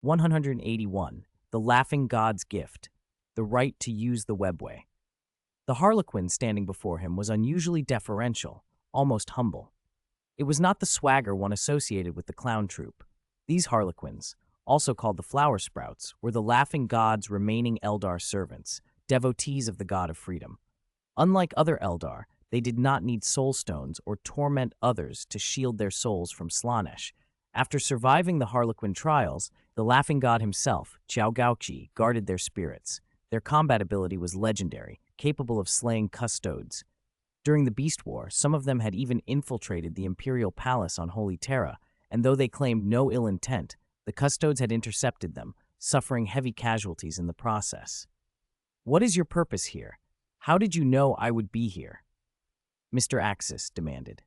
181. The Laughing God's Gift. The right to use the webway. The harlequin standing before him was unusually deferential, almost humble. It was not the swagger one associated with the clown troupe. These harlequins, also called the flower sprouts, were the laughing god's remaining Eldar servants, devotees of the god of freedom. Unlike other Eldar, they did not need soul stones or torment others to shield their souls from Slanesh. After surviving the harlequin trials, the laughing god himself, Xiaogaoqi, guarded their spirits. Their combat ability was legendary, capable of slaying custodes. During the Beast War, some of them had even infiltrated the Imperial Palace on Holy Terra, and though they claimed no ill intent, the custodes had intercepted them, suffering heavy casualties in the process. "What is your purpose here? How did you know I would be here?" Mr. Axis demanded.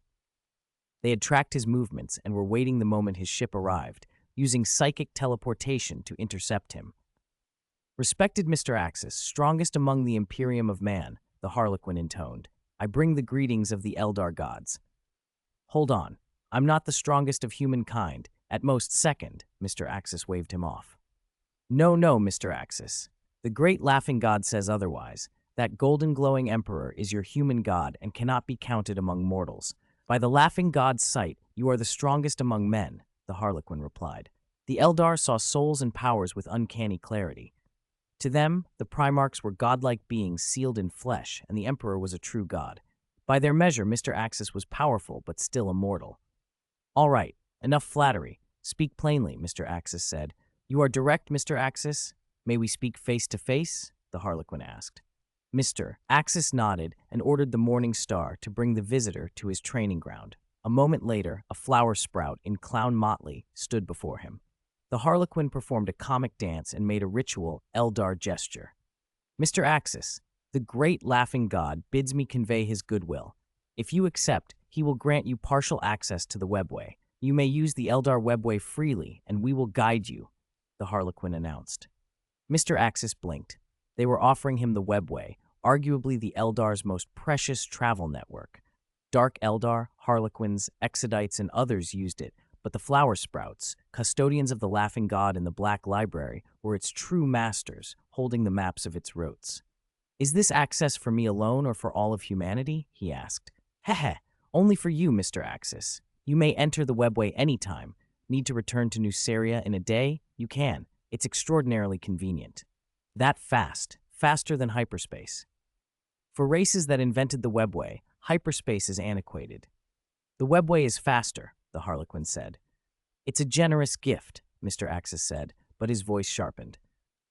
They had tracked his movements and were waiting the moment his ship arrived, using psychic teleportation to intercept him. "Respected Mr. Axis, strongest among the Imperium of Man," the harlequin intoned, "I bring the greetings of the Eldar gods." "Hold on. I'm not the strongest of humankind, at most second," Mr. Axis waved him off. No, Mr. Axis. The great laughing god says otherwise. That golden glowing emperor is your human god and cannot be counted among mortals. By the laughing god's sight, you are the strongest among men, the harlequin replied. The Eldar saw souls and powers with uncanny clarity. To them, the Primarchs were godlike beings sealed in flesh, and the Emperor was a true god. By their measure, Mr. Axis was powerful, but still immortal. "All right, enough flattery. Speak plainly," Mr. Axis said. "You are direct, Mr. Axis? May we speak face to face?" the harlequin asked. Mr. Axis nodded and ordered the Morning Star to bring the visitor to his training ground. A moment later, a flower sprout in clown motley stood before him. The harlequin performed a comic dance and made a ritual Eldar gesture. "Mr. Axis, the great laughing god bids me convey his goodwill. If you accept, he will grant you partial access to the webway. You may use the Eldar webway freely, and we will guide you," the harlequin announced. Mr. Axis blinked. They were offering him the webway, arguably the Eldar's most precious travel network. Dark Eldar, Harlequins, Exodites, and others used it, but the Flower Sprouts, custodians of the Laughing God in the Black Library, were its true masters, holding the maps of its routes. "Is this access for me alone or for all of humanity?" he asked. "Heh, only for you, Mr. Axis. You may enter the webway anytime. Need to return to Nuceria in a day? You can. It's extraordinarily convenient. That fast, faster than hyperspace. For races that invented the webway, hyperspace is antiquated. The webway is faster," the harlequin said. "It's a generous gift," Mr. Axis said, but his voice sharpened.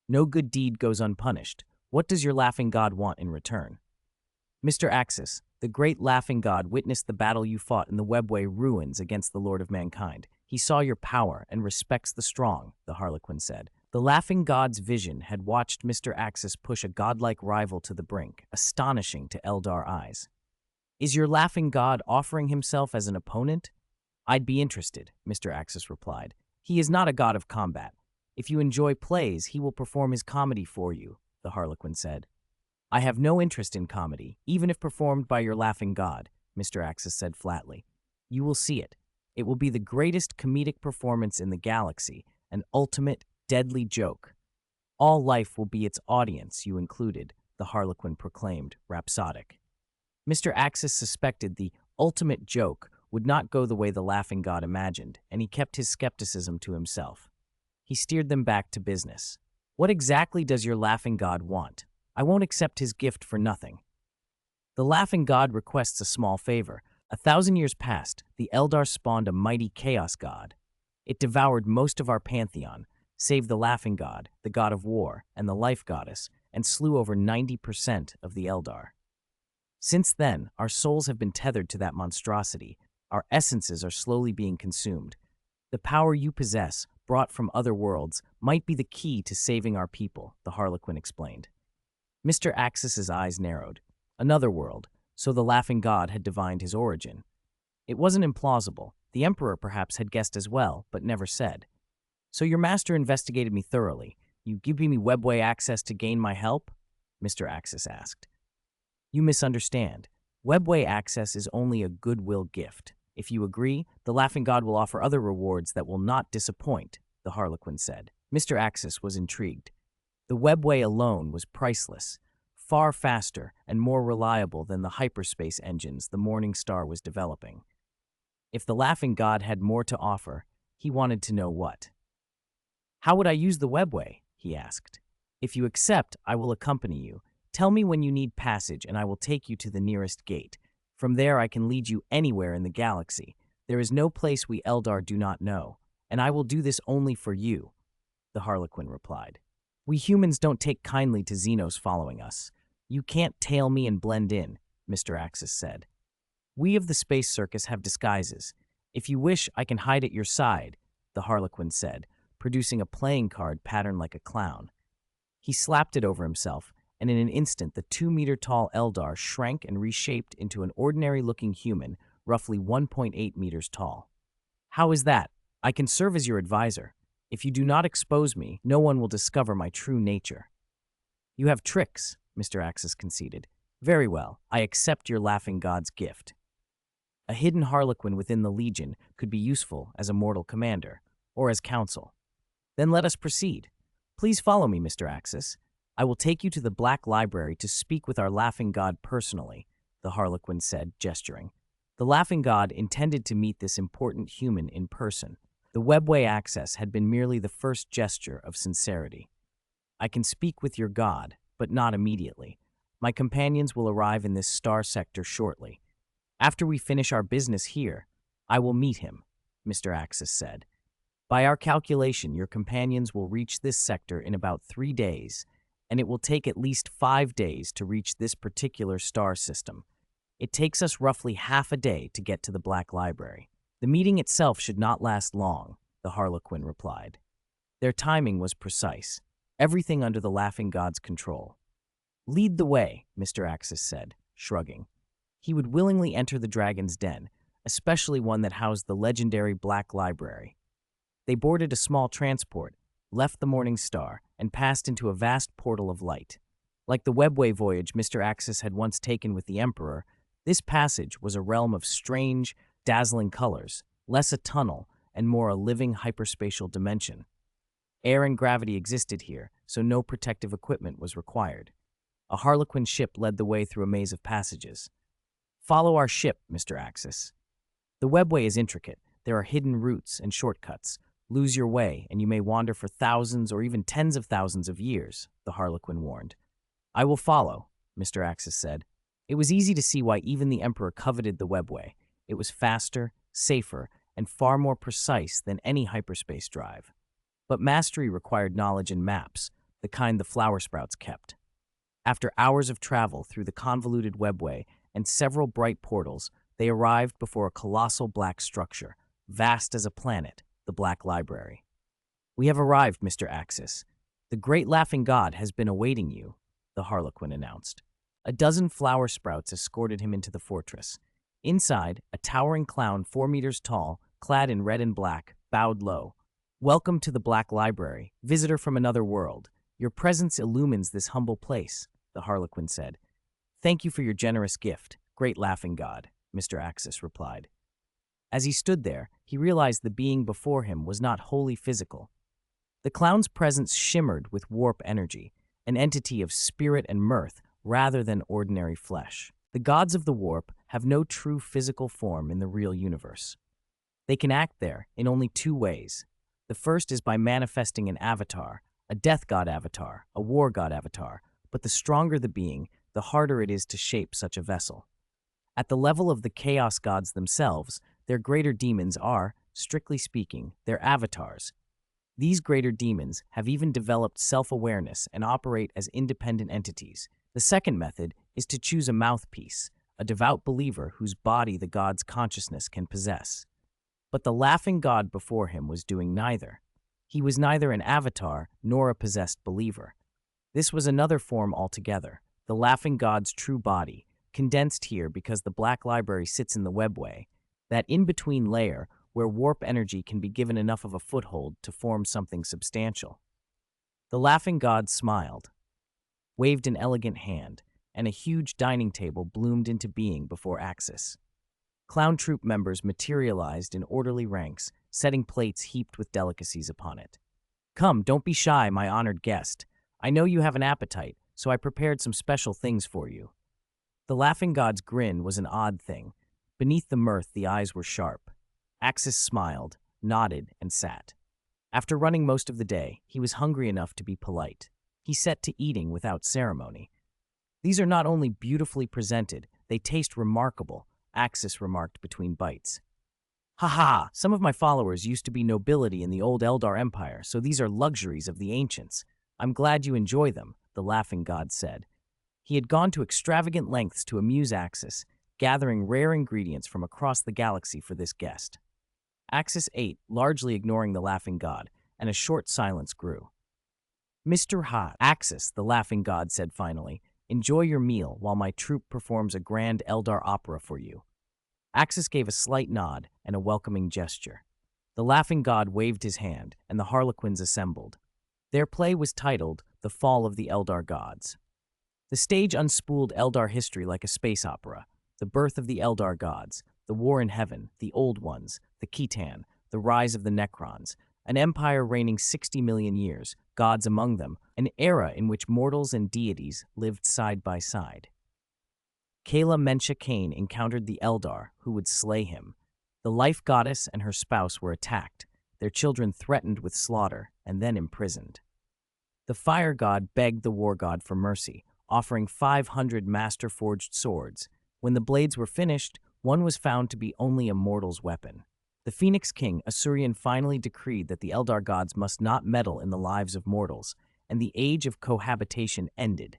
"No good deed goes unpunished. What does your laughing god want in return?" "Mr. Axis, the great laughing god witnessed the battle you fought in the webway ruins against the Lord of Mankind. He saw your power and respects the strong," the harlequin said. The laughing god's vision had watched Mr. Axis push a godlike rival to the brink, astonishing to Eldar eyes. "Is your laughing god offering himself as an opponent?" "I'd be interested," Mr. Axis replied. "He is not a god of combat. If you enjoy plays, he will perform his comedy for you," the harlequin said. "I have no interest in comedy, even if performed by your laughing god," Mr. Axis said flatly. "You will see it. It will be the greatest comedic performance in the galaxy, an ultimate, deadly joke. All life will be its audience, you included," the harlequin proclaimed, rhapsodic. Mr. Axis suspected the ultimate joke would not go the way the laughing god imagined, and he kept his skepticism to himself. He steered them back to business. "What exactly does your laughing god want? I won't accept his gift for nothing." "The laughing god requests a small favor. 1,000 years past, the Eldar spawned a mighty chaos god. It devoured most of our pantheon, save the laughing god, the god of war, and the life goddess, and slew over 90% of the Eldar. Since then, our souls have been tethered to that monstrosity. Our essences are slowly being consumed. The power you possess, brought from other worlds, might be the key to saving our people," the harlequin explained. Mr. Axis's eyes narrowed. Another world, so the laughing god had divined his origin. It wasn't implausible. The Emperor perhaps had guessed as well, but never said. "So your master investigated me thoroughly. You give me webway access to gain my help?" Mr. Axis asked. "You misunderstand. Webway access is only a goodwill gift. If you agree, the laughing god will offer other rewards that will not disappoint," the harlequin said. Mr. Axis was intrigued. The webway alone was priceless, far faster and more reliable than the hyperspace engines the Morning Star was developing. If the Laughing God had more to offer, he wanted to know what. "How would I use the webway?" he asked. "If you accept, I will accompany you. Tell me when you need passage and I will take you to the nearest gate. From there I can lead you anywhere in the galaxy. There is no place we Eldar do not know, and I will do this only for you," the Harlequin replied. "We humans don't take kindly to Xenos following us. You can't tail me and blend in," Mr. Axis said. "We of the Space Circus have disguises. If you wish, I can hide at your side," the Harlequin said, producing a playing card patterned like a clown. He slapped it over himself, and in an instant the 2-meter-tall Eldar shrank and reshaped into an ordinary-looking human, roughly 1.8 meters tall. "How is that? I can serve as your advisor. If you do not expose me, no one will discover my true nature." "You have tricks," Mr. Axis conceded. "Very well, I accept your Laughing God's gift." A hidden Harlequin within the Legion could be useful as a mortal commander, or as counsel. "Then let us proceed. Please follow me, Mr. Axis. I will take you to the Black Library to speak with our Laughing God personally," the Harlequin said, gesturing. The Laughing God intended to meet this important human in person. The webway access had been merely the first gesture of sincerity. "I can speak with your god, but not immediately. My companions will arrive in this star sector shortly. After we finish our business here, I will meet him," Mr. Axis said. "By our calculation, your companions will reach this sector in about 3 days, and it will take at least 5 days to reach this particular star system. It takes us roughly half a day to get to the Black Library. The meeting itself should not last long," the Harlequin replied. Their timing was precise, everything under the Laughing God's control. "Lead the way," Mr. Axis said, shrugging. He would willingly enter the Dragon's Den, especially one that housed the legendary Black Library. They boarded a small transport, left the Morning Star, and passed into a vast portal of light. Like the webway voyage Mr. Axis had once taken with the Emperor, this passage was a realm of strange, dazzling colors, less a tunnel and more a living hyperspatial dimension. Air and gravity existed here, so no protective equipment was required. A Harlequin ship led the way through a maze of passages. "Follow our ship, Mr. Axis. The webway is intricate. There are hidden routes and shortcuts. Lose your way, and you may wander for thousands or even tens of thousands of years," the Harlequin warned. "I will follow," Mr. Axis said. It was easy to see why even the Emperor coveted the webway. It was faster, safer, and far more precise than any hyperspace drive. But mastery required knowledge and maps, the kind the flower sprouts kept. After hours of travel through the convoluted webway and several bright portals, they arrived before a colossal black structure, vast as a planet, the Black Library. "We have arrived, Mr. Axis. The great Laughing God has been awaiting you," the Harlequin announced. A dozen flower sprouts escorted him into the fortress. Inside, a towering clown 4 meters tall, clad in red and black, bowed low. "Welcome to the Black Library, visitor from another world. Your presence illumines this humble place," the Harlequin said. "Thank you for your generous gift, great Laughing God," Mr. Axis replied. As he stood there, he realized the being before him was not wholly physical. The clown's presence shimmered with warp energy, an entity of spirit and mirth rather than ordinary flesh. The gods of the warp have no true physical form in the real universe. They can act there in only 2 ways. The first is by manifesting an avatar, a death god avatar, a war god avatar, but the stronger the being, the harder it is to shape such a vessel. At the level of the chaos gods themselves, their greater demons are, strictly speaking, their avatars. These greater demons have even developed self-awareness and operate as independent entities. The second method is to choose a mouthpiece, a devout believer whose body the god's consciousness can possess. But the Laughing God before him was doing neither. He was neither an avatar nor a possessed believer. This was another form altogether, the Laughing God's true body, condensed here because the Black Library sits in the webway, that in-between layer where warp energy can be given enough of a foothold to form something substantial. The Laughing God smiled, waved an elegant hand, and a huge dining table bloomed into being before Axis. Clown troop members materialized in orderly ranks, setting plates heaped with delicacies upon it. Come, don't be shy, my honored guest. I know you have an appetite, so I prepared some special things for you. The laughing god's grin was an odd thing. Beneath the mirth, the eyes were sharp. Axis smiled, nodded, and sat. After running most of the day, he was hungry enough to be polite. He set to eating without ceremony. These are not only beautifully presented, they taste remarkable, Axis remarked between bites. Ha ha! Some of my followers used to be nobility in the old Eldar Empire, so these are luxuries of the ancients. I'm glad you enjoy them, the laughing god said. He had gone to extravagant lengths to amuse Axis, gathering rare ingredients from across the galaxy for this guest. Axis ate, largely ignoring the laughing god, and a short silence grew. Mr. Ha, Axis, the laughing god said finally, enjoy your meal while my troupe performs a grand Eldar opera for you. Axis gave a slight nod and a welcoming gesture. The laughing god waved his hand, and the Harlequins assembled. Their play was titled The Fall of the Eldar Gods. The stage unspooled Eldar history like a space opera, the birth of the Eldar gods, the war in heaven, the old ones, the Khitan, the rise of the Necrons, an empire reigning 60 million years, gods among them, an era in which mortals and deities lived side by side. Kayla Mensha Kane encountered the Eldar, who would slay him. The life goddess and her spouse were attacked, their children threatened with slaughter, and then imprisoned. The fire god begged the war god for mercy, offering 500 master-forged swords. When the blades were finished, one was found to be only a mortal's weapon. The Phoenix King, Asuryan, finally decreed that the Eldar gods must not meddle in the lives of mortals, and the age of cohabitation ended.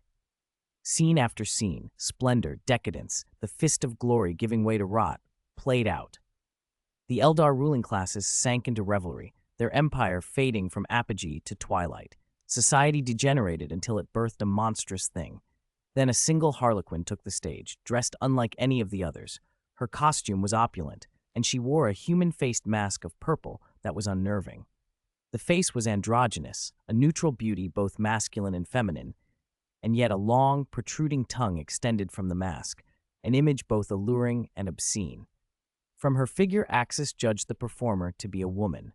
Scene after scene, splendor, decadence, the fist of glory giving way to rot, played out. The Eldar ruling classes sank into revelry, their empire fading from apogee to twilight. Society degenerated until it birthed a monstrous thing. Then a single Harlequin took the stage, dressed unlike any of the others. Her costume was opulent, and she wore a human-faced mask of purple that was unnerving. The face was androgynous, a neutral beauty both masculine and feminine, and yet a long, protruding tongue extended from the mask, an image both alluring and obscene. From her figure, Axis judged the performer to be a woman.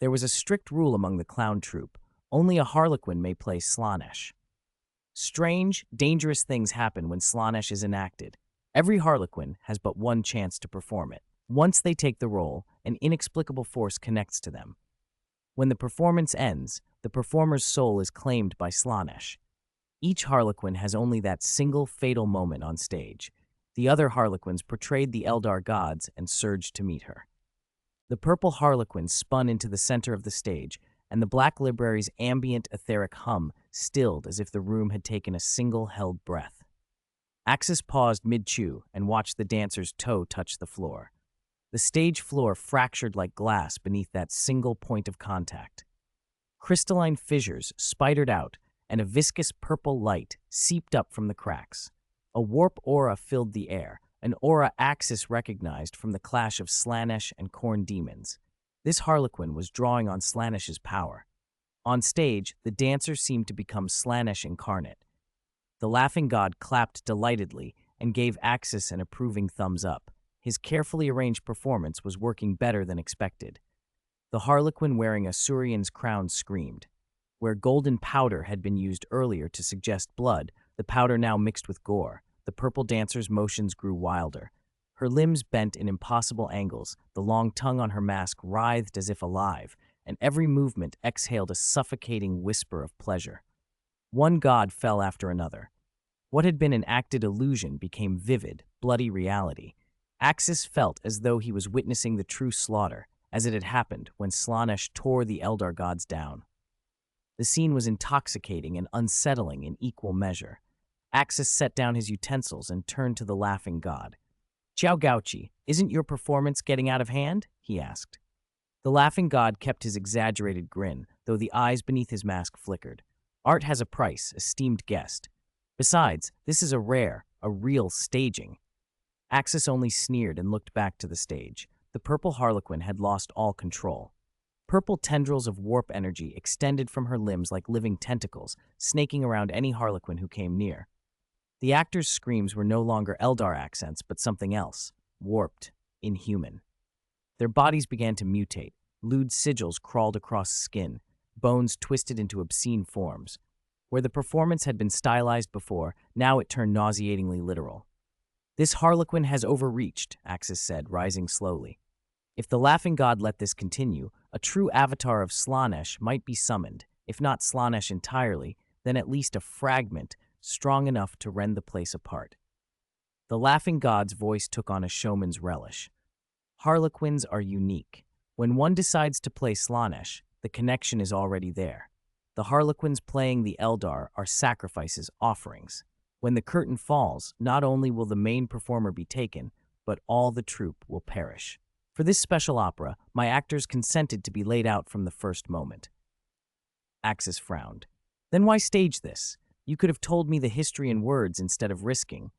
There was a strict rule among the clown troupe: only a Harlequin may play Slaanesh. Strange, dangerous things happen when Slaanesh is enacted. Every Harlequin has but one chance to perform it. Once they take the role, an inexplicable force connects to them. When the performance ends, the performer's soul is claimed by Slaanesh. Each Harlequin has only that single fatal moment on stage. The other Harlequins portrayed the Eldar gods and surged to meet her. The purple Harlequin spun into the center of the stage, and the Black Library's ambient etheric hum stilled as if the room had taken a single held breath. Axis paused mid-chew and watched the dancer's toe touch the floor. The stage floor fractured like glass beneath that single point of contact. Crystalline fissures spidered out, and a viscous purple light seeped up from the cracks. A warp aura filled the air, an aura Axis recognized from the clash of Slaanesh and Khorne demons. This Harlequin was drawing on Slaanesh's power. On stage, the dancer seemed to become Slaanesh incarnate. The laughing god clapped delightedly and gave Axis an approving thumbs up. His carefully arranged performance was working better than expected. The Harlequin wearing Asuryan's crown screamed. Where golden powder had been used earlier to suggest blood, the powder now mixed with gore. The purple dancer's motions grew wilder. Her limbs bent in impossible angles, the long tongue on her mask writhed as if alive, and every movement exhaled a suffocating whisper of pleasure. One god fell after another. What had been an acted illusion became vivid, bloody reality. Axis felt as though he was witnessing the true slaughter, as it had happened when Slaanesh tore the Eldar gods down. The scene was intoxicating and unsettling in equal measure. Axis set down his utensils and turned to the laughing god. "Ciao Gauchi, isn't your performance getting out of hand?" he asked. The laughing god kept his exaggerated grin, though the eyes beneath his mask flickered. "Art has a price, esteemed guest. Besides, this is a real staging." Axis only sneered and looked back to the stage. The purple Harlequin had lost all control. Purple tendrils of warp energy extended from her limbs like living tentacles, snaking around any Harlequin who came near. The actors' screams were no longer Eldar accents, but something else, warped, inhuman. Their bodies began to mutate. Lewd sigils crawled across skin. bones twisted into obscene forms. Where the performance had been stylized before, now it turned nauseatingly literal. "This Harlequin has overreached," Axis said, rising slowly. If the Laughing God let this continue, a true avatar of Slaanesh might be summoned, if not Slaanesh entirely, then at least a fragment strong enough to rend the place apart. The Laughing God's voice took on a showman's relish. "Harlequins are unique. When one decides to play Slaanesh, the connection is already there. The Harlequins playing the Eldar are sacrifices, offerings. When the curtain falls, not only will the main performer be taken, but all the troupe will perish. For this special opera, my actors consented to be laid out from the first moment." Axis frowned. "Then why stage this? You could have told me the history in words instead of risking."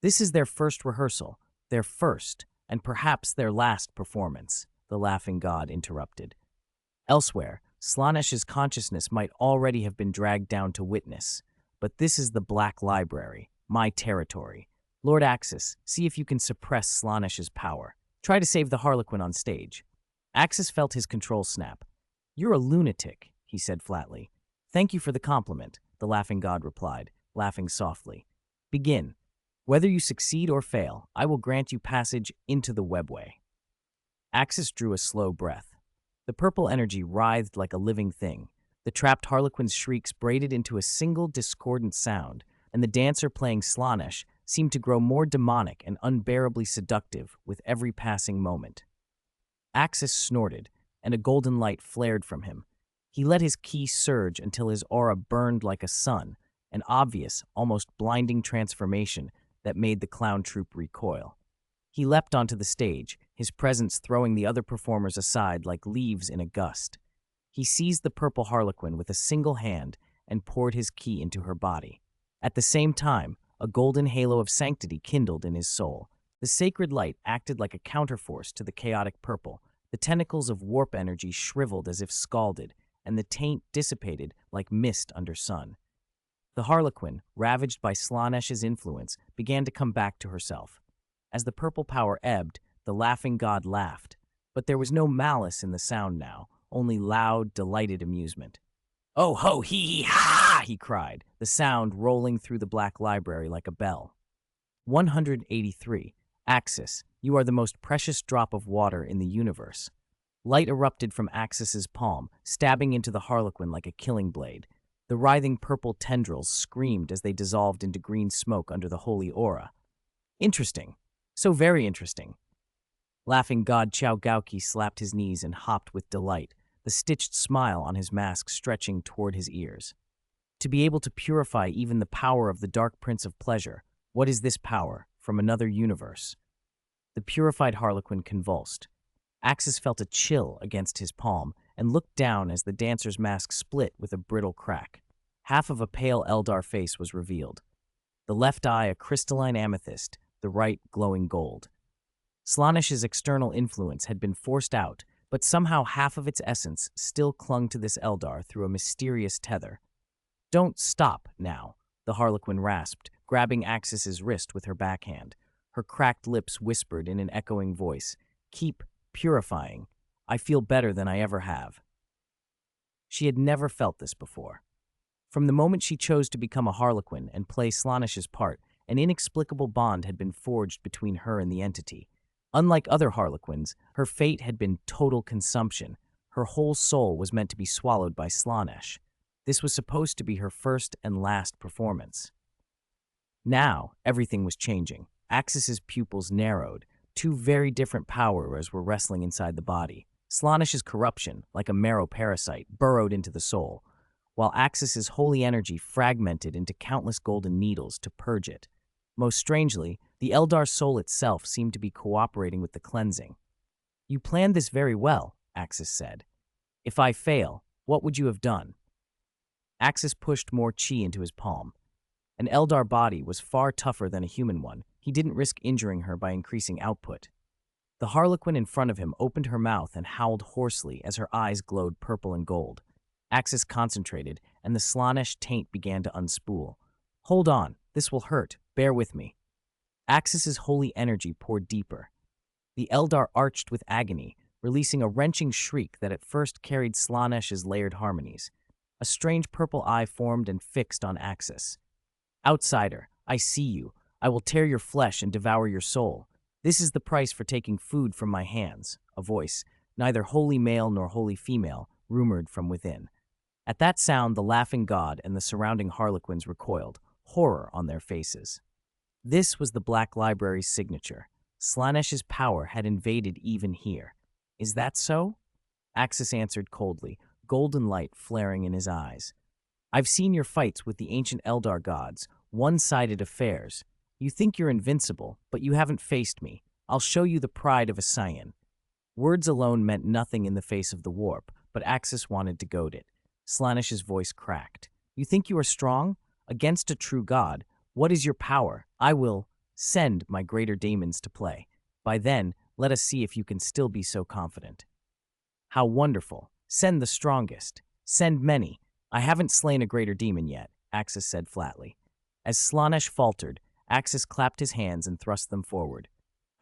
"This is their first rehearsal, their first, and perhaps their last performance," the Laughing God interrupted. "Elsewhere, Slaanesh's consciousness might already have been dragged down to witness, but this is the Black Library, my territory. Lord Axis, see if you can suppress Slaanesh's power. Try to save the Harlequin on stage." Axis felt his control snap. "You're a lunatic," he said flatly. "Thank you for the compliment," the Laughing God replied, laughing softly. "Begin. Whether you succeed or fail, I will grant you passage into the webway." Axis drew a slow breath. The purple energy writhed like a living thing. The trapped Harlequin's shrieks braided into a single discordant sound, and the dancer playing Slaanesh seemed to grow more demonic and unbearably seductive with every passing moment. Axis snorted, and a golden light flared from him. He let his ki surge until his aura burned like a sun, an obvious, almost blinding transformation that made the clown troupe recoil. He leapt onto the stage, his presence throwing the other performers aside like leaves in a gust. He seized the purple Harlequin with a single hand and poured his ki into her body. At the same time, a golden halo of sanctity kindled in his soul. The sacred light acted like a counterforce to the chaotic purple. The tentacles of warp energy shriveled as if scalded, and the taint dissipated like mist under sun. The Harlequin, ravaged by Slaanesh's influence, began to come back to herself. As the purple power ebbed, the Laughing God laughed, but there was no malice in the sound now, only loud, delighted amusement. "Oh ho, hee hee ha!" he cried, the sound rolling through the Black Library like a bell. 183. Axis, you are the most precious drop of water in the universe. Light erupted from Axis's palm, stabbing into the Harlequin like a killing blade. The writhing purple tendrils screamed as they dissolved into green smoke under the holy aura. "Interesting. So very interesting." Laughing God Chao Gaoki slapped his knees and hopped with delight, the stitched smile on his mask stretching toward his ears. To be able to purify even the power of the Dark Prince of Pleasure, what is this power from another universe? The purified Harlequin convulsed. Axis felt a chill against his palm and looked down as the dancer's mask split with a brittle crack. Half of a pale Eldar face was revealed. The left eye a crystalline amethyst, the right glowing gold. Slaanesh's external influence had been forced out, but somehow half of its essence still clung to this Eldar through a mysterious tether. "Don't stop now," the Harlequin rasped, grabbing Axis's wrist with her backhand. Her cracked lips whispered in an echoing voice, "Keep purifying. I feel better than I ever have." She had never felt this before. From the moment she chose to become a Harlequin and play Slaanesh's part, an inexplicable bond had been forged between her and the entity. Unlike other Harlequins, her fate had been total consumption. Her whole soul was meant to be swallowed by Slaanesh. This was supposed to be her first and last performance. Now, everything was changing. Axis's pupils narrowed. Two very different powers were wrestling inside the body. Slaanesh's corruption, like a marrow parasite, burrowed into the soul, while Axis's holy energy fragmented into countless golden needles to purge it. Most strangely, the Eldar soul itself seemed to be cooperating with the cleansing. "You planned this very well," Axis said. "If I fail, what would you have done?" Axis pushed more chi into his palm. An Eldar body was far tougher than a human one. He didn't risk injuring her by increasing output. The Harlequin in front of him opened her mouth and howled hoarsely as her eyes glowed purple and gold. Axis concentrated, and the Slaanesh taint began to unspool. "Hold on, this will hurt. Bear with me." Axis's holy energy poured deeper. The Eldar arched with agony, releasing a wrenching shriek that at first carried Slaanesh's layered harmonies. A strange purple eye formed and fixed on Axis. "Outsider, I see you. I will tear your flesh and devour your soul. This is the price for taking food from my hands," a voice, neither wholly male nor wholly female, rumored from within. At that sound, the laughing god and the surrounding harlequins recoiled, horror on their faces. This was the Black Library's signature. Slaanesh's power had invaded even here. "Is that so?" Axis answered coldly, golden light flaring in his eyes. "I've seen your fights with the ancient Eldar gods, one-sided affairs. You think you're invincible, but you haven't faced me. I'll show you the pride of a Scion." Words alone meant nothing in the face of the warp, but Axis wanted to goad it. Slaanesh's voice cracked. "You think you are strong? Against a true god. What is your power? I will send my greater demons to play. By then, let us see if you can still be so confident." "How wonderful. Send the strongest. Send many. I haven't slain a greater demon yet," Axis said flatly. As Slaanesh faltered, Axis clapped his hands and thrust them forward.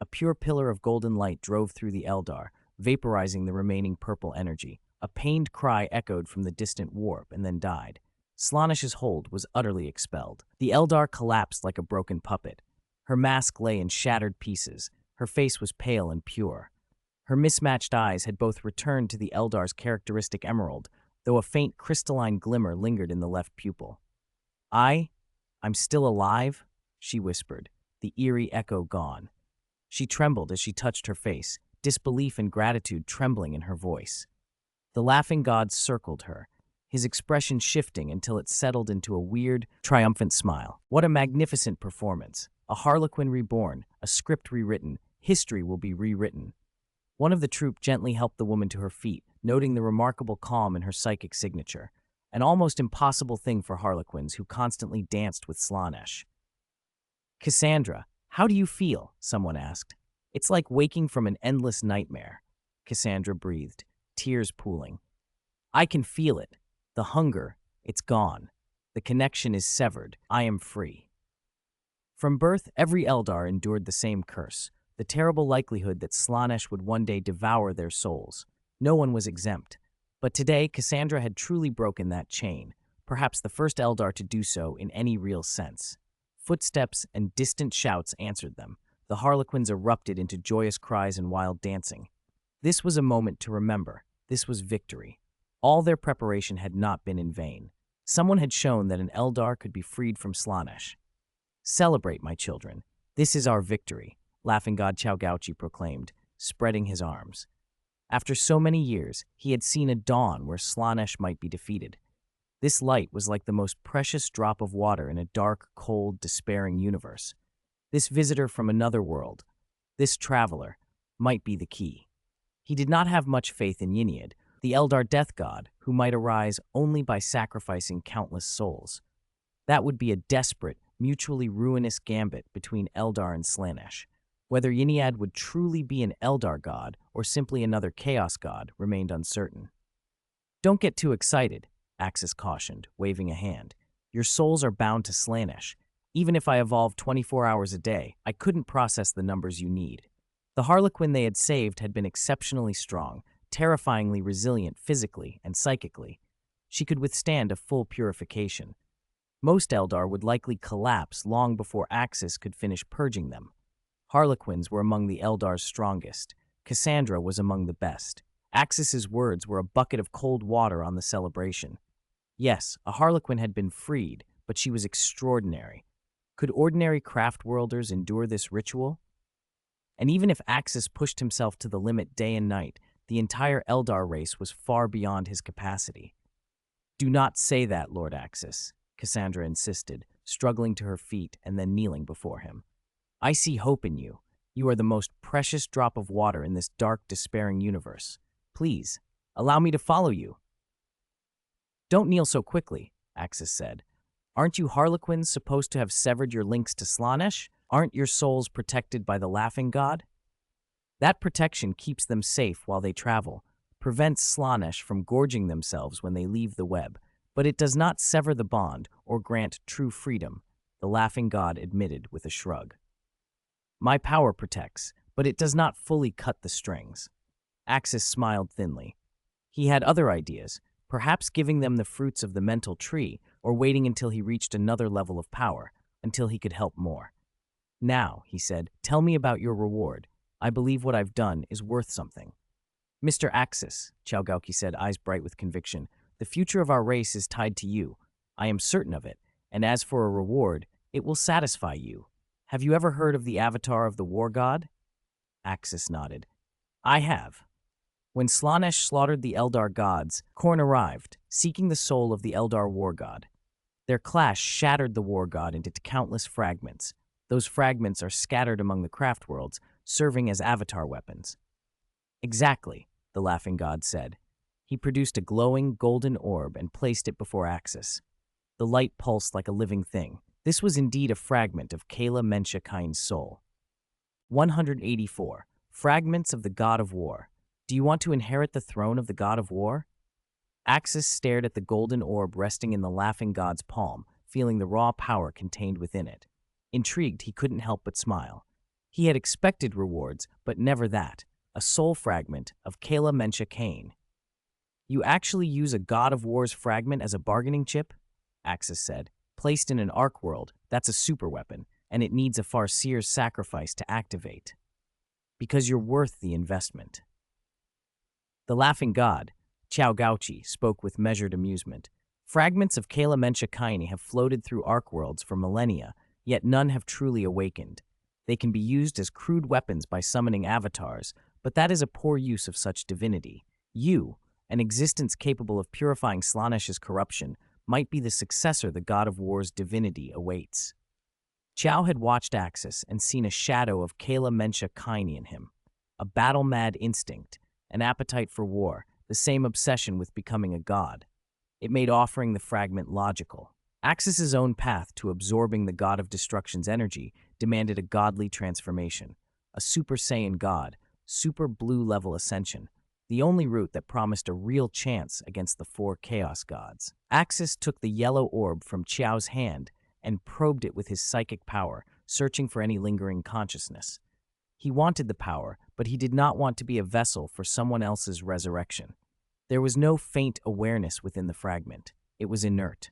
A pure pillar of golden light drove through the Eldar, vaporizing the remaining purple energy. A pained cry echoed from the distant warp and then died. Slaanesh's hold was utterly expelled. The Eldar collapsed like a broken puppet. Her mask lay in shattered pieces. Her face was pale and pure. Her mismatched eyes had both returned to the Eldar's characteristic emerald, though a faint crystalline glimmer lingered in the left pupil. I'm still alive?" she whispered, the eerie echo gone. She trembled as she touched her face, disbelief and gratitude trembling in her voice. The laughing god circled her, his expression shifting until it settled into a weird, triumphant smile. "What a magnificent performance. A harlequin reborn, a script rewritten, history will be rewritten." One of the troop gently helped the woman to her feet, noting the remarkable calm in her psychic signature, an almost impossible thing for harlequins who constantly danced with Slaanesh. "Cassandra, how do you feel?" someone asked. "It's like waking from an endless nightmare," Cassandra breathed, tears pooling. "I can feel it. The hunger, it's gone. The connection is severed. I am free." From birth, every Eldar endured the same curse, the terrible likelihood that Slaanesh would one day devour their souls. No one was exempt. But today, Cassandra had truly broken that chain, perhaps the first Eldar to do so in any real sense. Footsteps and distant shouts answered them. The harlequins erupted into joyous cries and wild dancing. This was a moment to remember. This was victory. All their preparation had not been in vain. Someone had shown that an Eldar could be freed from Slaanesh. "Celebrate, my children. This is our victory," laughing god Chaogauchi proclaimed, spreading his arms. After so many years, he had seen a dawn where Slaanesh might be defeated. This light was like the most precious drop of water in a dark, cold, despairing universe. This visitor from another world, this traveler, might be the key. He did not have much faith in Yniad, the Eldar death god, who might arise only by sacrificing countless souls. That would be a desperate, mutually ruinous gambit between Eldar and Slaanesh. Whether Yniad would truly be an Eldar god or simply another chaos god remained uncertain. "Don't get too excited," Axis cautioned, waving a hand. "Your souls are bound to Slaanesh. Even if I evolved 24 hours a day, I couldn't process the numbers you need." The harlequin they had saved had been exceptionally strong, terrifyingly resilient physically and psychically. She could withstand a full purification. Most Eldar would likely collapse long before Axis could finish purging them. Harlequins were among the Eldar's strongest. Cassandra was among the best. Axis's words were a bucket of cold water on the celebration. Yes, a harlequin had been freed, but she was extraordinary. Could ordinary craft-worlders endure this ritual? And even if Axis pushed himself to the limit day and night, the entire Eldar race was far beyond his capacity. "Do not say that, Lord Axis," Cassandra insisted, struggling to her feet and then kneeling before him. "I see hope in you. You are the most precious drop of water in this dark, despairing universe. Please, allow me to follow you." "Don't kneel so quickly," Axis said. "Aren't you harlequins supposed to have severed your links to Slaanesh? Aren't your souls protected by the laughing god? That protection keeps them safe while they travel, prevents Slaanesh from gorging themselves when they leave the web, but it does not sever the bond or grant true freedom," the laughing god admitted with a shrug. "My power protects, but it does not fully cut the strings." Axis smiled thinly. He had other ideas, perhaps giving them the fruits of the mental tree or waiting until he reached another level of power, until he could help more. Now, he said, tell me about your reward. I believe what I've done is worth something. Mr. Axis, Chaogauki said, eyes bright with conviction, the future of our race is tied to you. I am certain of it, and as for a reward, it will satisfy you. Have you ever heard of the avatar of the war god? Axis nodded. I have. When Slaanesh slaughtered the Eldar gods, Khorne arrived, seeking the soul of the Eldar war god. Their clash shattered the war god into countless fragments. Those fragments are scattered among the craft worlds, serving as avatar weapons. Exactly, the laughing god said. He produced a glowing golden orb and placed it before Axis. The light pulsed like a living thing. This was indeed a fragment of Kala Mensha Kain's soul. 184. Fragments of the God of War. Do you want to inherit the throne of the God of War? Axis stared at the golden orb resting in the laughing god's palm, feeling the raw power contained within it. Intrigued, he couldn't help but smile. He had expected rewards, but never that. A soul fragment of Kala Mensha Kain. You actually use a God of War's fragment as a bargaining chip? Axis said. Placed in an arc world, that's a super weapon, and it needs a Farseer's sacrifice to activate. Because you're worth the investment. The laughing god, Chaogauchi, spoke with measured amusement. Fragments of Kala Mensha Kaini have floated through arc worlds for millennia, yet none have truly awakened. They can be used as crude weapons by summoning avatars, but that is a poor use of such divinity. You, an existence capable of purifying Slaanesh's corruption, might be the successor the God of War's divinity awaits. Chao had watched Axis and seen a shadow of Kala Mensha Kaini in him. A battle-mad instinct, an appetite for war, the same obsession with becoming a god. It made offering the fragment logical. Axis's own path to absorbing the God of Destruction's energy demanded a godly transformation, a Super Saiyan god, super blue-level ascension, the only route that promised a real chance against the four Chaos gods. Axis took the yellow orb from Chao's hand and probed it with his psychic power, searching for any lingering consciousness. He wanted the power, but he did not want to be a vessel for someone else's resurrection. There was no faint awareness within the fragment. It was inert.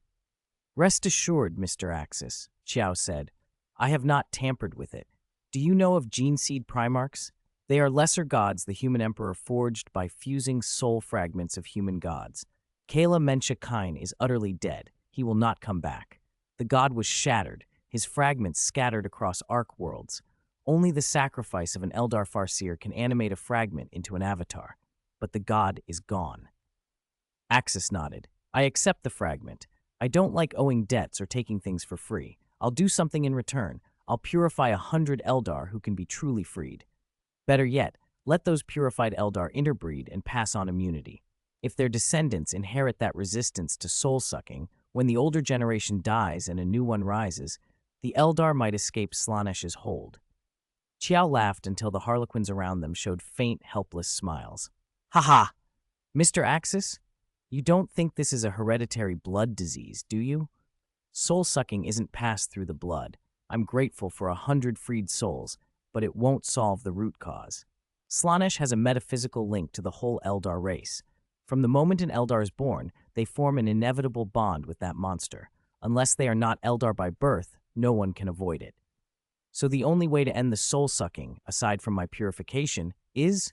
Rest assured, Mr. Axis, Chao said. I have not tampered with it. Do you know of gene seed Primarchs? They are lesser gods the human emperor forged by fusing soul fragments of human gods. Kala Mensha Kain is utterly dead. He will not come back. The god was shattered, his fragments scattered across arc worlds. Only the sacrifice of an Eldar Farseer can animate a fragment into an avatar. But the god is gone. Axis nodded. I accept the fragment. I don't like owing debts or taking things for free. I'll do something in return. I'll purify 100 Eldar who can be truly freed. Better yet, let those purified Eldar interbreed and pass on immunity. If their descendants inherit that resistance to soul-sucking, when the older generation dies and a new one rises, the Eldar might escape Slaanesh's hold. Chiao laughed until the harlequins around them showed faint, helpless smiles. Ha ha! Mr. Axis, you don't think this is a hereditary blood disease, do you? Soul-sucking isn't passed through the blood. I'm grateful for 100 freed souls, but it won't solve the root cause. Slaanesh has a metaphysical link to the whole Eldar race. From the moment an Eldar is born, they form an inevitable bond with that monster. Unless they are not Eldar by birth, no one can avoid it. So the only way to end the soul-sucking, aside from my purification, is...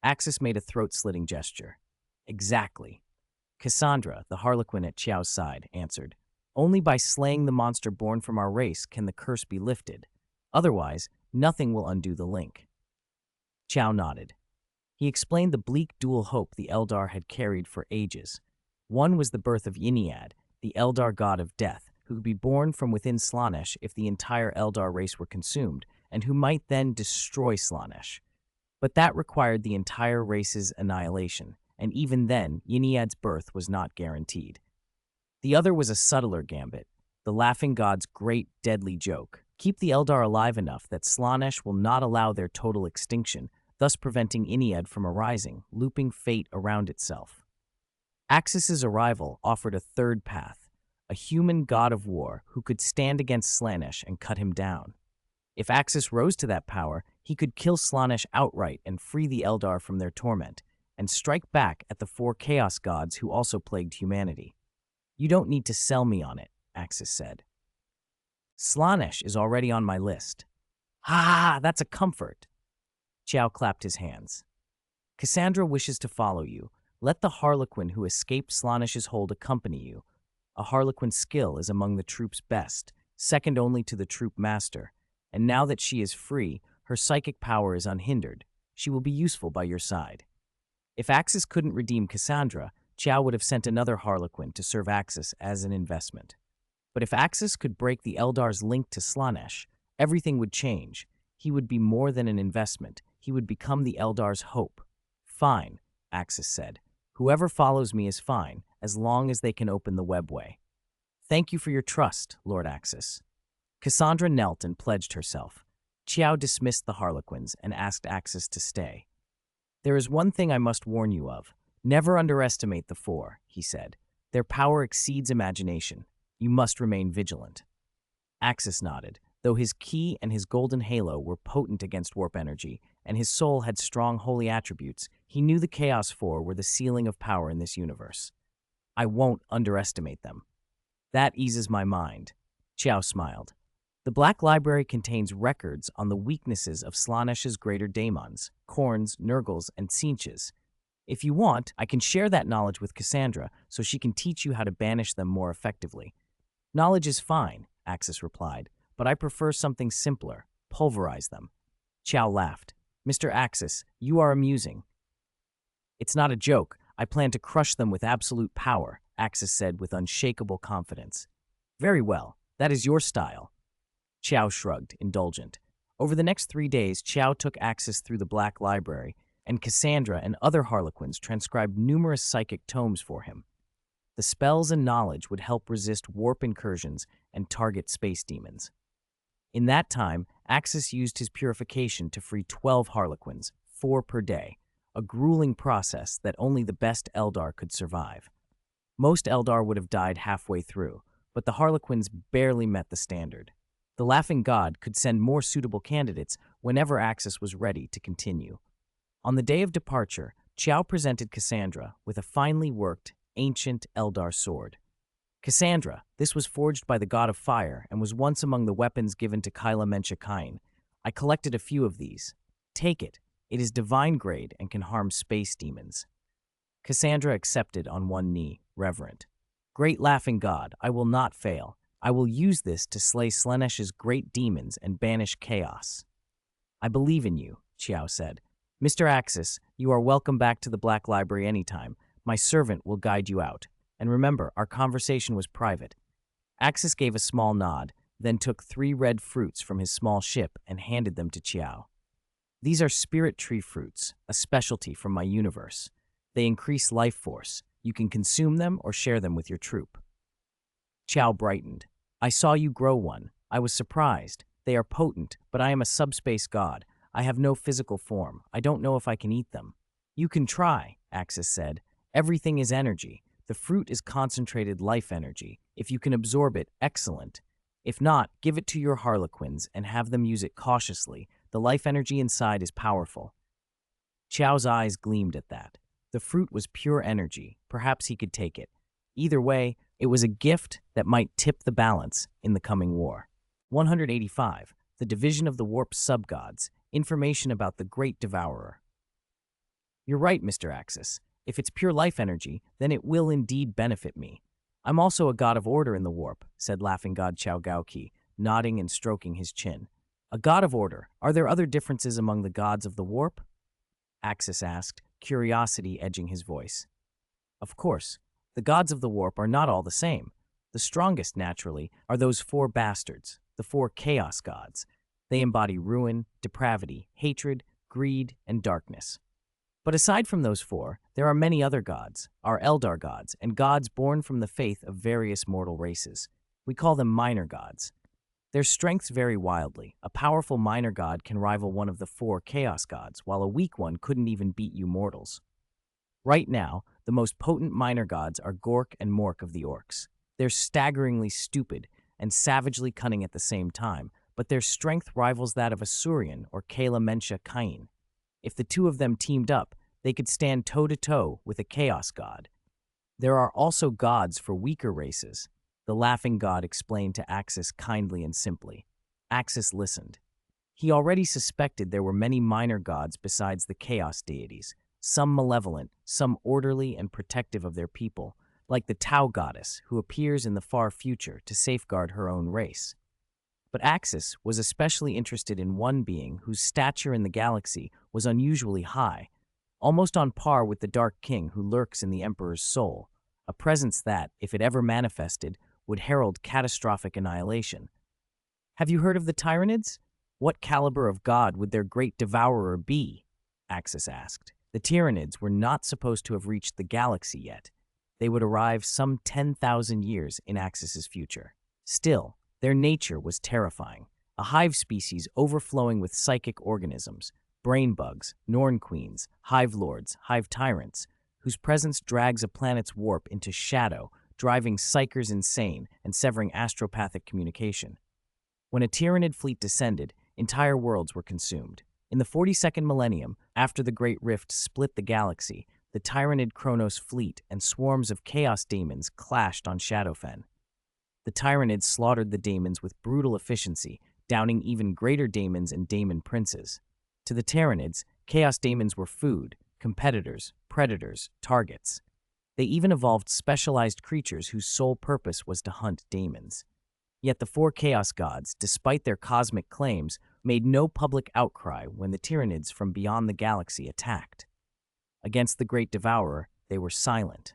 Axis made a throat-slitting gesture. Exactly. Cassandra, the harlequin at Chiao's side, answered. Only by slaying the monster born from our race can the curse be lifted. Otherwise, nothing will undo the link. Chiao nodded. He explained the bleak dual hope the Eldar had carried for ages. One was the birth of Yniad, the Eldar god of death, who could be born from within Slaanesh if the entire Eldar race were consumed, and who might then destroy Slaanesh. But that required the entire race's annihilation, and even then, Yniad's birth was not guaranteed. The other was a subtler gambit, the laughing god's great deadly joke. Keep the Eldar alive enough that Slaanesh will not allow their total extinction, thus preventing Yniad from arising, looping fate around itself. Axis's arrival offered a third path, a human god of war who could stand against Slaanesh and cut him down. If Axis rose to that power, he He could kill Slaanesh outright and free the Eldar from their torment, and strike back at the 4 Chaos Gods who also plagued humanity. You don't need to sell me on it, Axis said. Slaanesh is already on my list. Ha! That's a comfort. Chow clapped his hands. Cassandra wishes to follow you. Let the Harlequin who escaped Slaanesh's hold accompany you. A Harlequin's skill is among the troop's best, second only to the troop master, and now that she is free, her psychic power is unhindered. She will be useful by your side. If Axis couldn't redeem Cassandra, Chow would have sent another Harlequin to serve Axis as an investment. But if Axis could break the Eldar's link to Slaanesh, everything would change. He would be more than an investment. He would become the Eldar's hope. Fine, Axis said. Whoever follows me is fine, as long as they can open the webway. Thank you for your trust, Lord Axis. Cassandra knelt and pledged herself. Chiao dismissed the Harlequins and asked Axis to stay. There is one thing I must warn you of. Never underestimate the 4, he said. Their power exceeds imagination. You must remain vigilant. Axis nodded. Though his key and his golden halo were potent against warp energy, and his soul had strong holy attributes, he knew the Chaos 4 were the ceiling of power in this universe. I won't underestimate them. That eases my mind. Chiao smiled. The Black Library contains records on the weaknesses of Slaanesh's greater daemons, Khornes, Nurgles, and Tzeentches. If you want, I can share that knowledge with Cassandra so she can teach you how to banish them more effectively. Knowledge is fine, Axis replied, but I prefer something simpler. Pulverize them. Chow laughed. Mr. Axis, you are amusing. It's not a joke. I plan to crush them with absolute power, Axis said with unshakable confidence. Very well. That is your style. Chow shrugged, indulgent. Over the next 3 days, Chow took Axis through the Black Library, and Cassandra and other Harlequins transcribed numerous psychic tomes for him. The spells and knowledge would help resist warp incursions and target space demons. In that time, Axis used his purification to free 12 Harlequins, 4 per day, a grueling process that only the best Eldar could survive. Most Eldar would have died halfway through, but the Harlequins barely met the standard. The Laughing God could send more suitable candidates whenever Axis was ready to continue. On the day of departure, Chow presented Cassandra with a finely worked, ancient Eldar sword. Cassandra, this was forged by the god of fire and was once among the weapons given to Kyla Menshikain. I collected a few of these. Take it. It is divine grade and can harm space demons. Cassandra accepted on one knee, reverent. Great Laughing God, I will not fail. I will use this to slay Slaanesh's great demons and banish chaos. I believe in you, Chiao said. Mr. Axis, you are welcome back to the Black Library anytime. My servant will guide you out. And remember, our conversation was private. Axis gave a small nod, then took 3 red fruits from his small ship and handed them to Chiao. These are spirit tree fruits, a specialty from my universe. They increase life force. You can consume them or share them with your troop. Chiao brightened. I saw you grow one. I was surprised. They are potent, but I am a subspace god. I have no physical form. I don't know if I can eat them. You can try, Axis said. Everything is energy. The fruit is concentrated life energy. If you can absorb it, excellent. If not, give it to your Harlequins and have them use it cautiously. The life energy inside is powerful. Chow's eyes gleamed at that. The fruit was pure energy. Perhaps he could take it. Either way, it was a gift that might tip the balance in the coming war. 185. The Division of the Warp Subgods. Information about the Great Devourer. You're right, Mr. Axis. If it's pure life energy, then it will indeed benefit me. I'm also a god of order in the warp, said Laughing God Chow Gaoki, nodding and stroking his chin. A god of order. Are there other differences among the gods of the warp? Axis asked, curiosity edging his voice. Of course. The gods of the warp are not all the same. The strongest, naturally, are those 4 bastards, the 4 chaos gods. They embody ruin, depravity, hatred, greed, and darkness. But aside from those 4, there are many other gods, our Eldar gods, and gods born from the faith of various mortal races. We call them minor gods. Their strengths vary wildly. A powerful minor god can rival one of the 4 chaos gods, while a weak one couldn't even beat you mortals. Right now, the most potent minor gods are Gork and Mork of the Orcs. They're staggeringly stupid and savagely cunning at the same time, but their strength rivals that of Asuryan or Kala Mensha Kain. If the two of them teamed up, they could stand toe-to-toe with a chaos god. There are also gods for weaker races, the laughing god explained to Axis kindly and simply. Axis listened. He already suspected there were many minor gods besides the chaos deities, some malevolent, some orderly and protective of their people, like the Tau goddess who appears in the far future to safeguard her own race. But Axis was especially interested in one being whose stature in the galaxy was unusually high, almost on par with the Dark King who lurks in the Emperor's soul, a presence that, if it ever manifested, would herald catastrophic annihilation. Have you heard of the Tyranids? What caliber of god would their great devourer be? Axis asked. The Tyranids were not supposed to have reached the galaxy yet. They would arrive some 10,000 years in Axis's future. Still, their nature was terrifying, a hive species overflowing with psychic organisms, brain bugs, Norn queens, hive lords, hive tyrants, whose presence drags a planet's warp into shadow, driving psychers insane and severing astropathic communication. When a Tyranid fleet descended, entire worlds were consumed. In the 42nd millennium, after the Great Rift split the galaxy, the Tyranid Kronos fleet and swarms of chaos daemons clashed on Shadowfen. The Tyranids slaughtered the daemons with brutal efficiency, downing even greater daemons and daemon princes. To the Tyranids, chaos daemons were food, competitors, predators, targets. They even evolved specialized creatures whose sole purpose was to hunt daemons. Yet the four chaos gods, despite their cosmic claims, made no public outcry when the Tyranids from beyond the galaxy attacked. Against the Great Devourer, they were silent.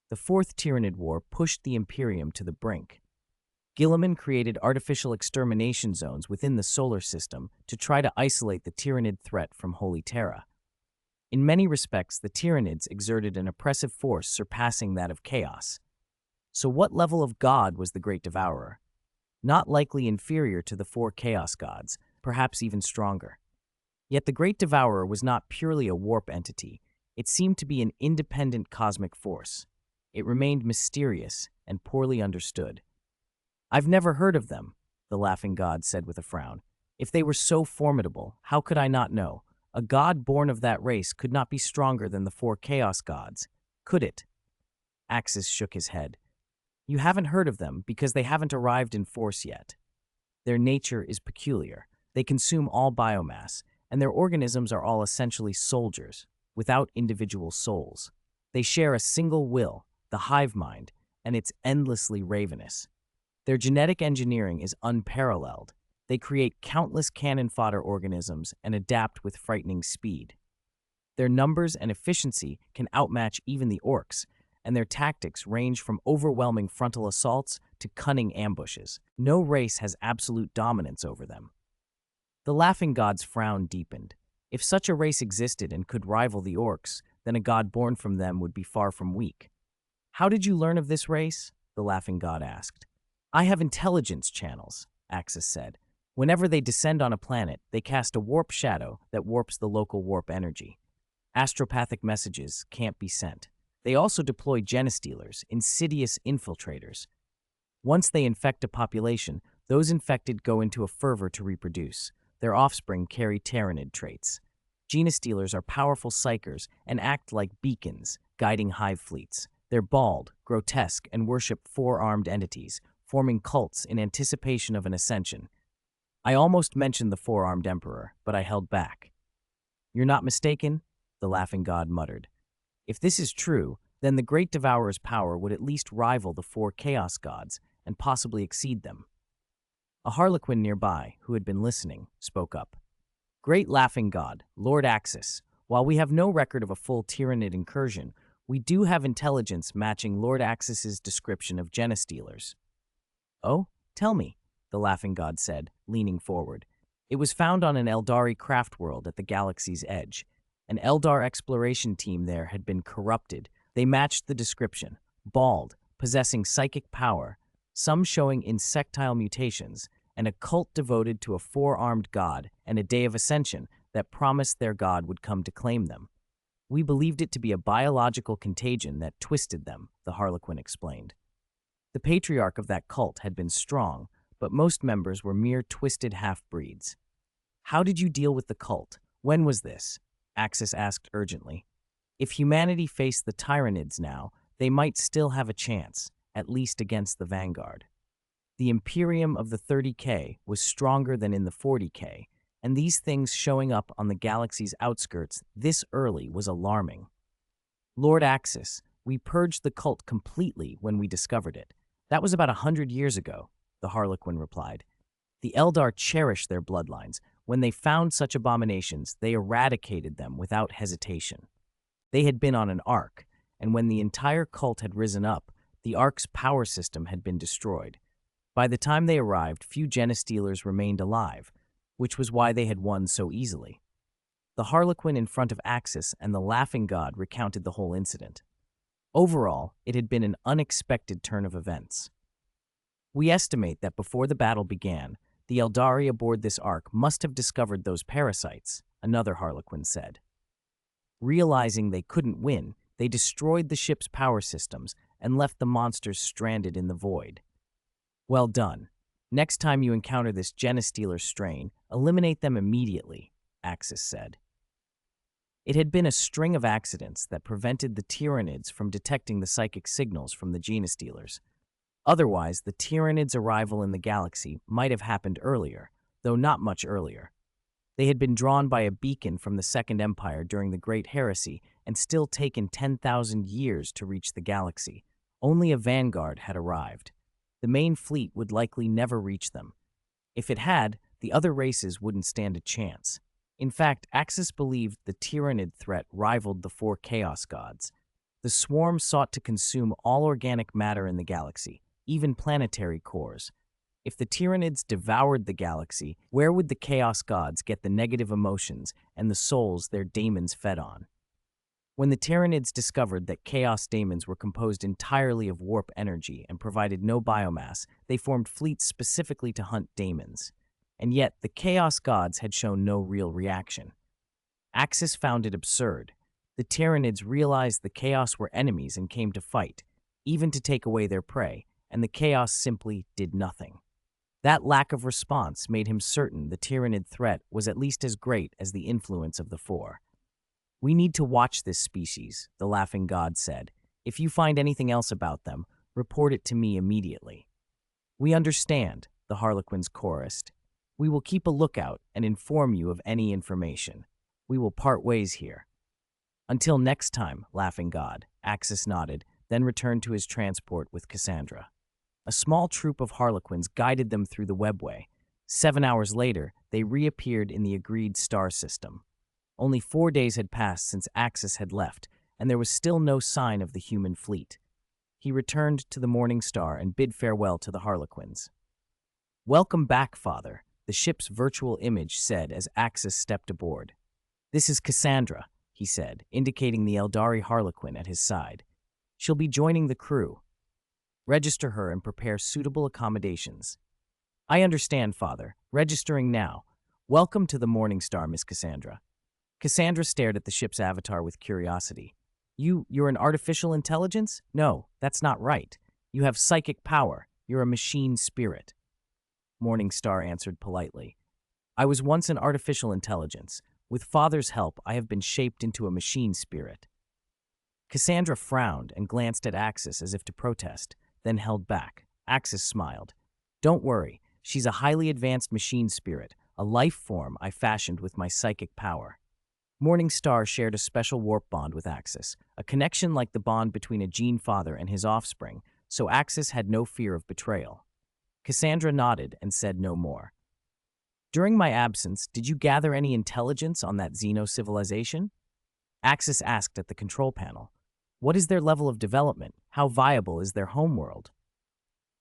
The Fourth Tyranid War pushed the Imperium to the brink. Guilliman created artificial extermination zones within the solar system to try to isolate the Tyranid threat from Holy Terra. In many respects, the Tyranids exerted an oppressive force surpassing that of chaos. So what level of god was the Great Devourer? Not likely inferior to the four chaos gods, perhaps even stronger. Yet the Great Devourer was not purely a warp entity. It seemed to be an independent cosmic force. It remained mysterious and poorly understood. I've never heard of them, the laughing god said with a frown. If they were so formidable, how could I not know? A god born of that race could not be stronger than the four chaos gods, could it? Axis shook his head. You haven't heard of them because they haven't arrived in force yet. Their nature is peculiar. They consume all biomass, and their organisms are all essentially soldiers, without individual souls. They share a single will, the hive mind, and it's endlessly ravenous. Their genetic engineering is unparalleled. They create countless cannon fodder organisms and adapt with frightening speed. Their numbers and efficiency can outmatch even the orcs, and their tactics range from overwhelming frontal assaults to cunning ambushes. No race has absolute dominance over them. The laughing god's frown deepened. If such a race existed and could rival the orcs, then a god born from them would be far from weak. How did you learn of this race? The laughing god asked. I have intelligence channels, Axis said. Whenever they descend on a planet, they cast a warp shadow that warps the local warp energy. Astropathic messages can't be sent. They also deploy genostealers, insidious infiltrators. Once they infect a population, those infected go into a fervor to reproduce. Their offspring carry Tyranid traits. Genostealers are powerful psychers and act like beacons, guiding hive fleets. They're bald, grotesque, and worship four-armed entities, forming cults in anticipation of an ascension. I almost mentioned the four-armed emperor, but I held back. You're not mistaken? The laughing god muttered. If this is true, then the Great Devourer's power would at least rival the four chaos gods and possibly exceed them. A harlequin nearby, who had been listening, spoke up. Great laughing god, Lord Axis, while we have no record of a full Tyranid incursion, we do have intelligence matching Lord Axis's description of genostealers. Oh, tell me, the laughing god said, leaning forward. It was found on an Eldari craft world at the galaxy's edge. An Eldar exploration team there had been corrupted. They matched the description, bald, possessing psychic power, some showing insectile mutations, and a cult devoted to a four-armed god and a day of ascension that promised their god would come to claim them. We believed it to be a biological contagion that twisted them, the harlequin explained. The patriarch of that cult had been strong, but most members were mere twisted half-breeds. "How did you deal with the cult? When was this?" Axis asked urgently. "If humanity faced the Tyranids now, they might still have a chance, at least against the Vanguard." The Imperium of the 30K was stronger than in the 40K, and these things showing up on the galaxy's outskirts this early was alarming. "Lord Axis, we purged the cult completely when we discovered it. That was about 100 years ago," the Harlequin replied. "The Eldar cherish their bloodlines. When they found such abominations, they eradicated them without hesitation. They had been on an arc, and when the entire cult had risen up, the arc's power system had been destroyed. By the time they arrived, few Genestealers remained alive, which was why they had won so easily." The Harlequin in front of Axis and the Laughing God recounted the whole incident. Overall, it had been an unexpected turn of events. "We estimate that before the battle began, the Eldari aboard this ark must have discovered those parasites," another Harlequin said. "Realizing they couldn't win, they destroyed the ship's power systems and left the monsters stranded in the void." "Well done. Next time you encounter this Genestealer strain, eliminate them immediately," Axis said. It had been a string of accidents that prevented the Tyranids from detecting the psychic signals from the Genestealers. Otherwise, the Tyranids' arrival in the galaxy might have happened earlier, though not much earlier. They had been drawn by a beacon from the Second Empire during the Great Heresy and still taken 10,000 years to reach the galaxy. Only a vanguard had arrived. The main fleet would likely never reach them. If it had, the other races wouldn't stand a chance. In fact, Axis believed the Tyranid threat rivaled the four Chaos Gods. The swarm sought to consume all organic matter in the galaxy, even planetary cores. If the Tyranids devoured the galaxy, where would the Chaos Gods get the negative emotions and the souls their daemons fed on? When the Tyranids discovered that Chaos daemons were composed entirely of warp energy and provided no biomass, they formed fleets specifically to hunt daemons. And yet, the Chaos Gods had shown no real reaction. Axis found it absurd. The Tyranids realized the Chaos were enemies and came to fight, even to take away their prey, and the Chaos simply did nothing. That lack of response made him certain the Tyranid threat was at least as great as the influence of the Four. "We need to watch this species," the Laughing God said. "If you find anything else about them, report it to me immediately." "We understand," the Harlequins chorused. "We will keep a lookout and inform you of any information. We will part ways here." "Until next time, Laughing God," Axis nodded, then returned to his transport with Cassandra. A small troop of Harlequins guided them through the webway. 7 hours later, they reappeared in the agreed star system. Only 4 days had passed since Axis had left, and there was still no sign of the human fleet. He returned to the Morning Star and bid farewell to the Harlequins. "Welcome back, Father," the ship's virtual image said as Axis stepped aboard. "This is Cassandra," he said, indicating the Eldari Harlequin at his side. "She'll be joining the crew. Register her and prepare suitable accommodations." "I understand, Father. Registering now. Welcome to the Morning Star, Miss Cassandra." Cassandra stared at the ship's avatar with curiosity. You're an artificial intelligence? No, that's not right. You have psychic power. You're a machine spirit." Morning Star answered politely. "I was once an artificial intelligence. With Father's help, I have been shaped into a machine spirit." Cassandra frowned and glanced at Axis as if to protest, then held back. Axis smiled. "Don't worry, she's a highly advanced machine spirit, a life form I fashioned with my psychic power." Morning Star shared a special warp bond with Axis, a connection like the bond between a gene father and his offspring, so Axis had no fear of betrayal. Cassandra nodded and said no more. "During my absence, did you gather any intelligence on that Xeno-civilization?" Axis asked at the control panel. "What is their level of development? How viable is their homeworld?"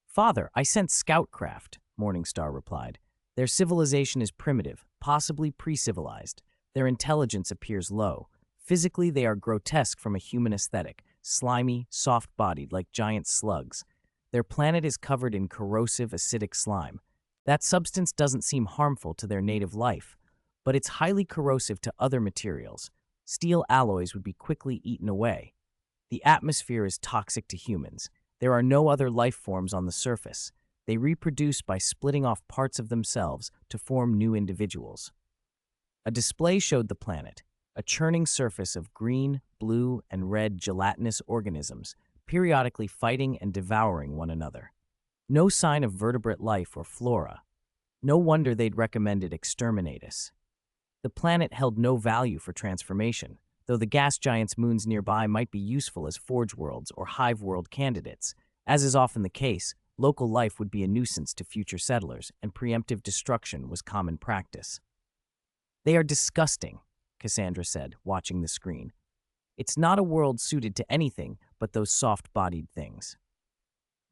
"Father, I sent scoutcraft," Morningstar replied. "Their civilization is primitive, possibly pre-civilized. Their intelligence appears low. Physically, they are grotesque from a human aesthetic, slimy, soft-bodied like giant slugs. Their planet is covered in corrosive, acidic slime. That substance doesn't seem harmful to their native life, but it's highly corrosive to other materials. Steel alloys would be quickly eaten away. The atmosphere is toxic to humans. There are no other life forms on the surface. They reproduce by splitting off parts of themselves to form new individuals. A display showed the planet, a churning surface of green, blue, and red gelatinous organisms, periodically fighting and devouring one another. No sign of vertebrate life or flora. No wonder they'd recommended exterminatus. The planet held no value for transformation, though the gas giants' moons nearby might be useful as forge worlds or hive world candidates. As is often the case, local life would be a nuisance to future settlers, and preemptive destruction was common practice. "They are disgusting," Cassandra said, watching the screen. "It's not a world suited to anything but those soft-bodied things."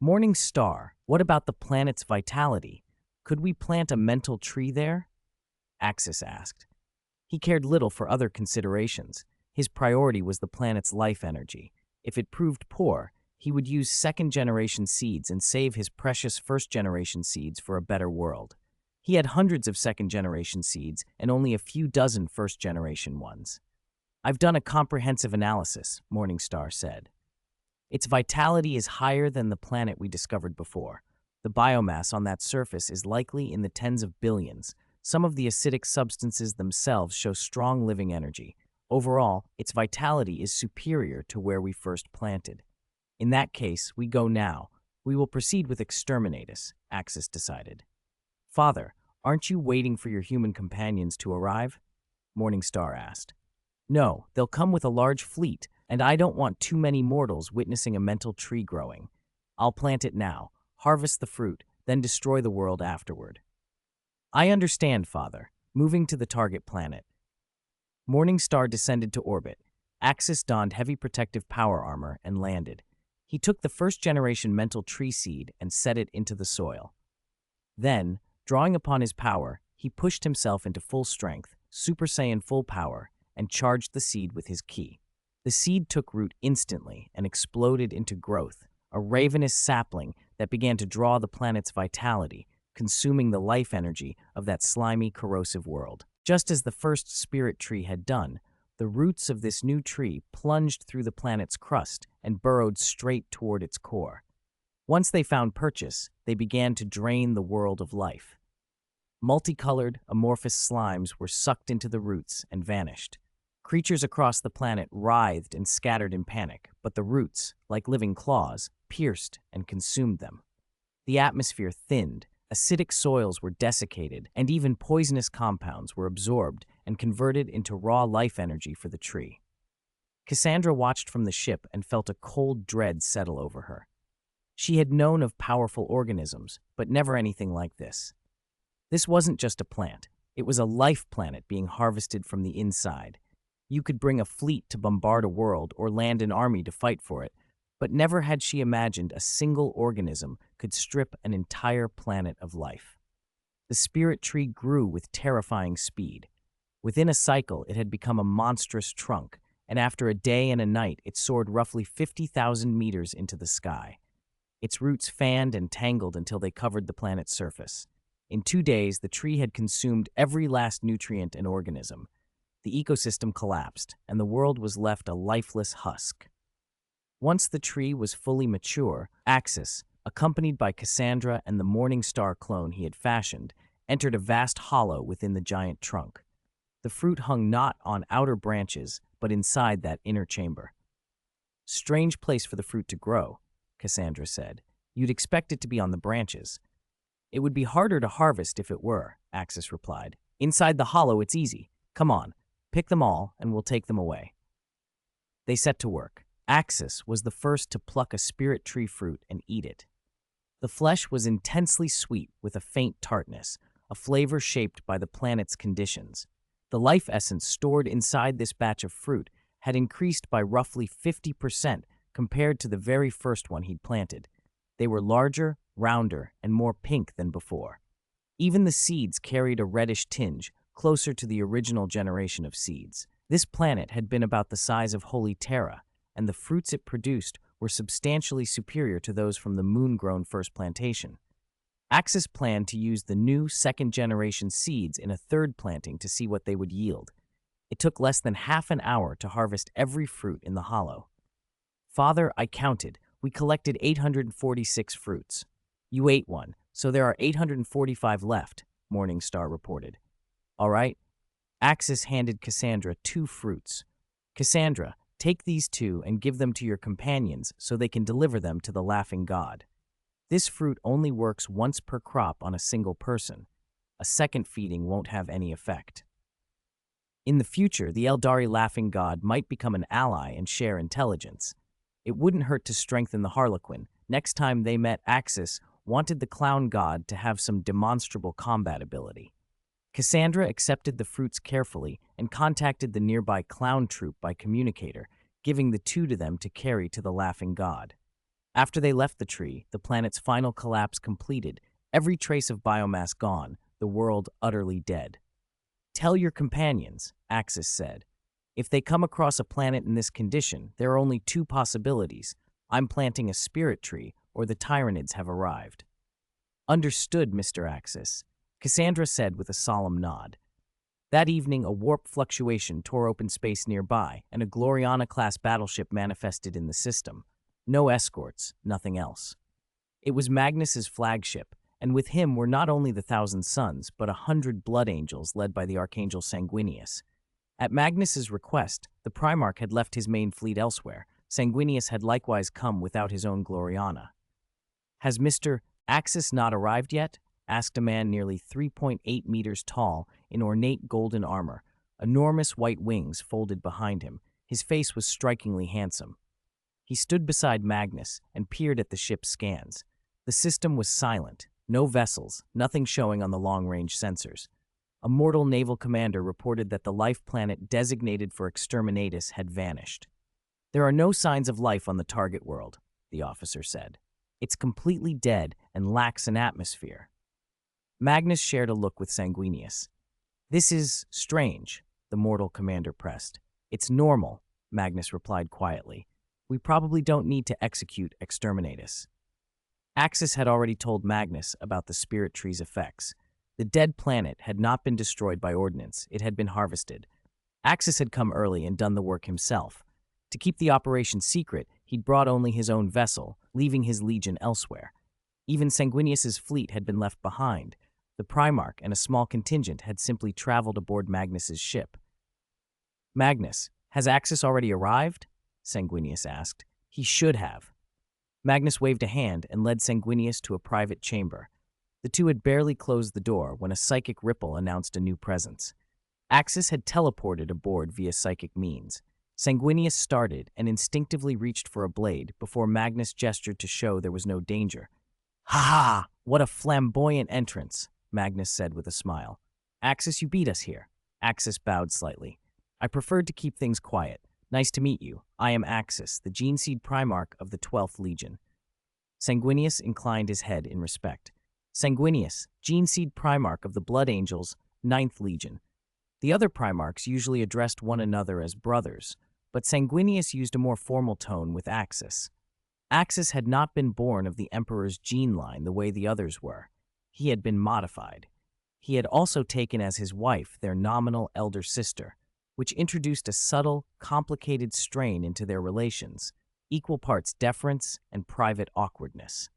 "Morning Star, what about the planet's vitality? Could we plant a mental tree there?" Axis asked. He cared little for other considerations. His priority was the planet's life energy. If it proved poor, he would use second-generation seeds and save his precious first-generation seeds for a better world. He had hundreds of second-generation seeds and only a few dozen first-generation ones. "I've done a comprehensive analysis," Morningstar said. "Its vitality is higher than the planet we discovered before. The biomass on that surface is likely in the tens of billions. Some of the acidic substances themselves show strong living energy. Overall, its vitality is superior to where we first planted. In that case, we go now. We will proceed with exterminatus," Axis decided. "Father, aren't you waiting for your human companions to arrive?" Morningstar asked. "No, they'll come with a large fleet, and I don't want too many mortals witnessing a mental tree growing. I'll plant it now, harvest the fruit, then destroy the world afterward." "I understand, Father." Moving to the target planet, Morningstar descended to orbit. Axis donned heavy protective power armor and landed. He took the first-generation mental tree seed and set it into the soil. Then, drawing upon his power, he pushed himself into full strength, Super Saiyan full power, and charged the seed with his ki. The seed took root instantly and exploded into growth, a ravenous sapling that began to draw the planet's vitality, consuming the life energy of that slimy, corrosive world. Just as the first spirit tree had done, the roots of this new tree plunged through the planet's crust and burrowed straight toward its core. Once they found purchase, they began to drain the world of life. Multicolored, amorphous slimes were sucked into the roots and vanished. Creatures across the planet writhed and scattered in panic, but the roots, like living claws, pierced and consumed them. The atmosphere thinned, acidic soils were desiccated, and even poisonous compounds were absorbed and converted into raw life energy for the tree. Cassandra watched from the ship and felt a cold dread settle over her. She had known of powerful organisms, but never anything like this. This wasn't just a plant. It was a life planet being harvested from the inside. You could bring a fleet to bombard a world or land an army to fight for it, but never had she imagined a single organism could strip an entire planet of life. The spirit tree grew with terrifying speed. Within a cycle, it had become a monstrous trunk, and after a day and a night, it soared roughly 50,000 meters into the sky. Its roots fanned and tangled until they covered the planet's surface. In 2 days, the tree had consumed every last nutrient and organism. The ecosystem collapsed, and the world was left a lifeless husk. Once the tree was fully mature, Axis, accompanied by Cassandra and the Morningstar clone he had fashioned, entered a vast hollow within the giant trunk. The fruit hung not on outer branches, but inside that inner chamber. "Strange place for the fruit to grow," Cassandra said. "You'd expect it to be on the branches." "It would be harder to harvest if it were," Axis replied. "Inside the hollow, it's easy. Come on, pick them all, and we'll take them away." They set to work. Axis was the first to pluck a spirit tree fruit and eat it. The flesh was intensely sweet with a faint tartness, a flavor shaped by the planet's conditions. The life essence stored inside this batch of fruit had increased by roughly 50% compared to the very first one he'd planted. They were larger, rounder, and more pink than before. Even the seeds carried a reddish tinge, closer to the original generation of seeds. This planet had been about the size of Holy Terra, and the fruits it produced were substantially superior to those from the moon-grown first plantation. Axis planned to use the new second-generation seeds in a third planting to see what they would yield. It took less than half an hour to harvest every fruit in the hollow. "Father, I counted. We collected 846 fruits." "You ate one. So there are 845 left, Morningstar reported. All right. Axis handed Cassandra 2 fruits. Cassandra, take these 2 and give them to your companions so they can deliver them to the laughing god. This fruit only works once per crop on a single person. A second feeding won't have any effect. In the future, the Eldari laughing god might become an ally and share intelligence. It wouldn't hurt to strengthen the Harlequin. Next time they met, Axis wanted the clown god to have some demonstrable combat ability. Cassandra accepted the fruits carefully and contacted the nearby clown troop by communicator, giving the 2 to them to carry to the laughing god. After they left the tree, the planet's final collapse completed, every trace of biomass gone, the world utterly dead. Tell your companions, Axis said. If they come across a planet in this condition, there are only 2 possibilities. I'm planting a spirit tree, or the Tyranids have arrived. Understood, Mr. Axis, Cassandra said with a solemn nod. That evening, a warp fluctuation tore open space nearby, and a Gloriana-class battleship manifested in the system. No escorts, nothing else. It was Magnus's flagship, and with him were not only the Thousand Sons, but 100 Blood Angels led by the Archangel Sanguinius. At Magnus's request, the Primarch had left his main fleet elsewhere. Sanguinius had likewise come without his own Gloriana. Has Mr. Axis not arrived yet? Asked a man nearly 3.8 meters tall in ornate golden armor, enormous white wings folded behind him. His face was strikingly handsome. He stood beside Magnus and peered at the ship's scans. The system was silent, no vessels, nothing showing on the long-range sensors. A mortal naval commander reported that the life planet designated for exterminatus had vanished. There are no signs of life on the target world, the officer said. It's completely dead and lacks an atmosphere. Magnus shared a look with Sanguinius. This is strange, the mortal commander pressed. It's normal, Magnus replied quietly. We probably don't need to execute exterminatus. Axis had already told Magnus about the spirit tree's effects. The dead planet had not been destroyed by ordnance, it had been harvested. Axis had come early and done the work himself. To keep the operation secret, he'd brought only his own vessel, leaving his legion elsewhere. Even Sanguinius's fleet had been left behind. The Primarch and a small contingent had simply traveled aboard Magnus's ship. Magnus, has Axis already arrived? Sanguinius asked. He should have. Magnus waved a hand and led Sanguinius to a private chamber. The 2 had barely closed the door when a psychic ripple announced a new presence. Axis had teleported aboard via psychic means. Sanguinius started and instinctively reached for a blade before Magnus gestured to show there was no danger. "Ha ha! What a flamboyant entrance," Magnus said with a smile. "Axis, you beat us here." Axis bowed slightly. "I preferred to keep things quiet. Nice to meet you. I am Axis, the Geneseed Primarch of the 12th Legion." Sanguinius inclined his head in respect. Sanguinius, Geneseed Primarch of the Blood Angels, 9th Legion. The other Primarchs usually addressed one another as brothers, but Sanguinius used a more formal tone with Axis. Axis had not been born of the Emperor's gene line the way the others were. He had been modified. He had also taken as his wife their nominal elder sister, which introduced a subtle, complicated strain into their relations, equal parts deference and private awkwardness.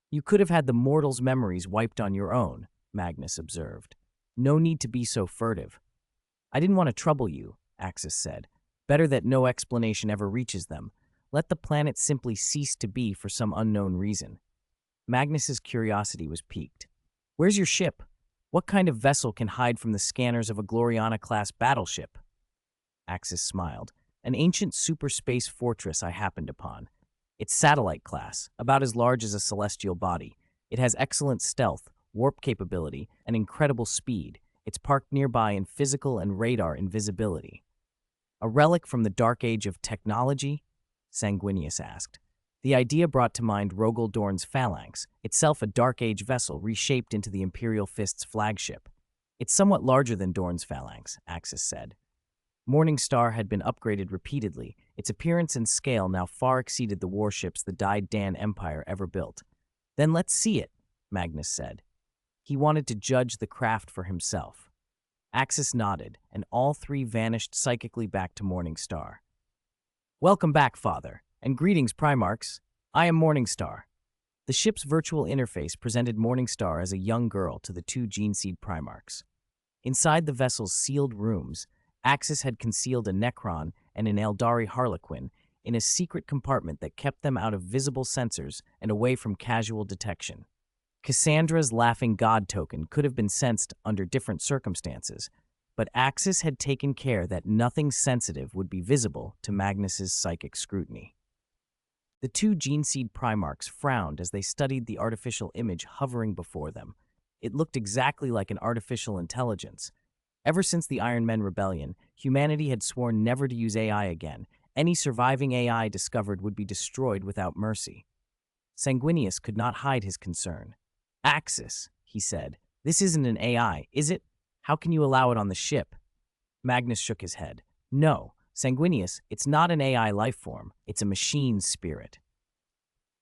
"You could have had the mortal's memories wiped on your own," Magnus observed. "No need to be so furtive." "I didn't want to trouble you," Axis said. "Better that no explanation ever reaches them. Let the planet simply cease to be for some unknown reason." Magnus's curiosity was piqued. "Where's your ship? What kind of vessel can hide from the scanners of a Gloriana-class battleship?" Axis smiled. "An ancient super space fortress I happened upon. It's satellite class, about as large as a celestial body. It has excellent stealth, warp capability, and incredible speed. It's parked nearby in physical and radar invisibility." "A relic from the dark age of technology?" Sanguinius asked. The idea brought to mind Rogel Dorn's Phalanx, itself a Dark Age vessel reshaped into the Imperial Fist's flagship. "It's somewhat larger than Dorn's Phalanx," Axis said. Morningstar had been upgraded repeatedly. Its appearance and scale now far exceeded the warships the Dyed Dan Empire ever built. "Then let's see it," Magnus said. He wanted to judge the craft for himself. Axis nodded, and all 3 vanished psychically back to Morningstar. "Welcome back, Father, and greetings, Primarchs. I am Morningstar." The The ship's virtual interface presented Morningstar as a young girl to the two gene-seed Primarchs. Inside the vessel's sealed rooms, Axis had concealed a Necron and an Eldari Harlequin in a secret compartment that kept them out of visible sensors and away from casual detection. Cassandra's laughing god token could have been sensed under different circumstances, but Axis had taken care that nothing sensitive would be visible to Magnus's psychic scrutiny. The two gene-seed Primarchs frowned as they studied the artificial image hovering before them. It looked exactly like an artificial intelligence. Ever since the Iron Men Rebellion, humanity had sworn never to use AI again. Any surviving AI discovered would be destroyed without mercy. Sanguinius could not hide his concern. "Axis," he said, "this isn't an AI, is it? How can you allow it on the ship?" Magnus shook his head. "No, Sanguinius, it's not an AI life form, it's a machine spirit."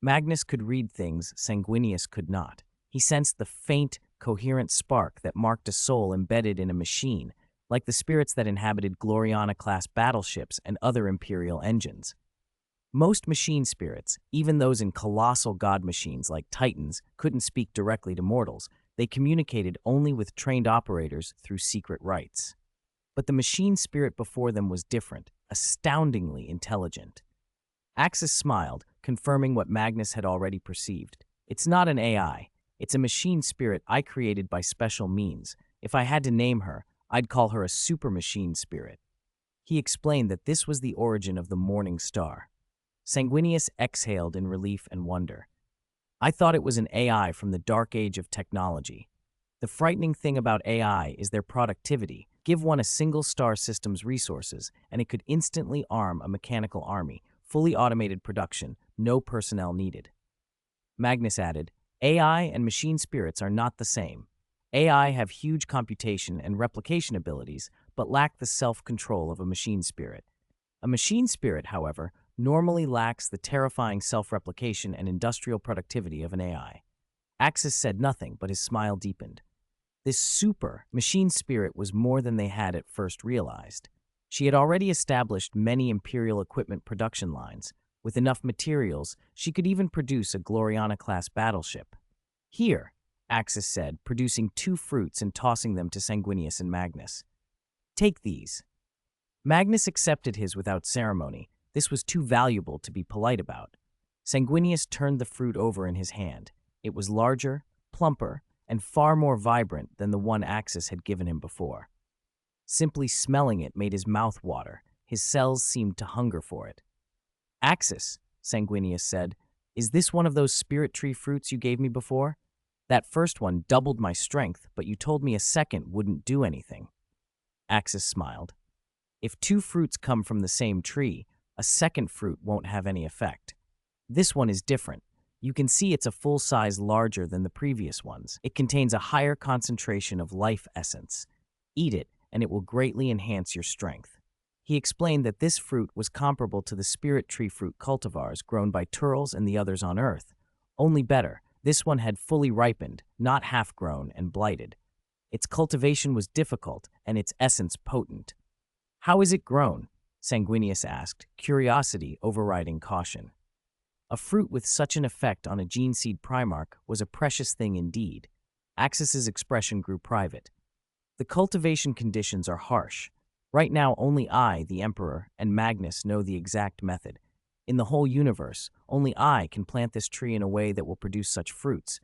Magnus could read things Sanguinius could not. He sensed the faint, coherent spark that marked a soul embedded in a machine, like the spirits that inhabited Gloriana-class battleships and other Imperial engines. Most machine spirits, even those in colossal god machines like Titans, couldn't speak directly to mortals. They communicated only with trained operators through secret rites. But the machine spirit before them was different, astoundingly intelligent. Axis smiled, confirming what Magnus had already perceived. "It's not an AI. It's a machine spirit I created by special means. If I had to name her, I'd call her a super machine spirit." He explained that this was the origin of the Morning Star. Sanguinius exhaled in relief and wonder. "I thought it was an AI from the dark age of technology. The frightening thing about AI is their productivity. Give one a single star system's resources, and it could instantly arm a mechanical army, fully automated production, no personnel needed." Magnus added, "AI and machine spirits are not the same. AI have huge computation and replication abilities, but lack the self-control of a machine spirit. A machine spirit, however, normally lacks the terrifying self-replication and industrial productivity of an AI." Axis said nothing, but his smile deepened. This super machine spirit was more than they had at first realized. She had already established many Imperial equipment production lines. With enough materials, she could even produce a Gloriana-class battleship. "Here," Axis said, producing 2 fruits and tossing them to Sanguinius and Magnus. "Take these." Magnus accepted his without ceremony. This was too valuable to be polite about. Sanguinius turned the fruit over in his hand. It was larger, plumper, and far more vibrant than the one Axis had given him before. Simply smelling it made his mouth water. His cells seemed to hunger for it. "Axis," Sanguinius said, "is this one of those spirit tree fruits you gave me before? That first one doubled my strength, but you told me a second wouldn't do anything." Axis smiled. "If 2 fruits come from the same tree, a second fruit won't have any effect. This one is different. You can see it's a full size larger than the previous ones. It contains a higher concentration of life essence. Eat it, and it will greatly enhance your strength." He explained that this fruit was comparable to the spirit tree fruit cultivars grown by Turles and the others on Earth. Only better, this one had fully ripened, not half-grown and blighted. Its cultivation was difficult, and its essence potent. "How is it grown?" Sanguinius asked, curiosity overriding caution. A fruit with such an effect on a gene-seed Primarch was a precious thing indeed. Axis's expression grew private. "The cultivation conditions are harsh. Right now, only I, the Emperor, and Magnus know the exact method. In the whole universe, only I can plant this tree in a way that will produce such fruits.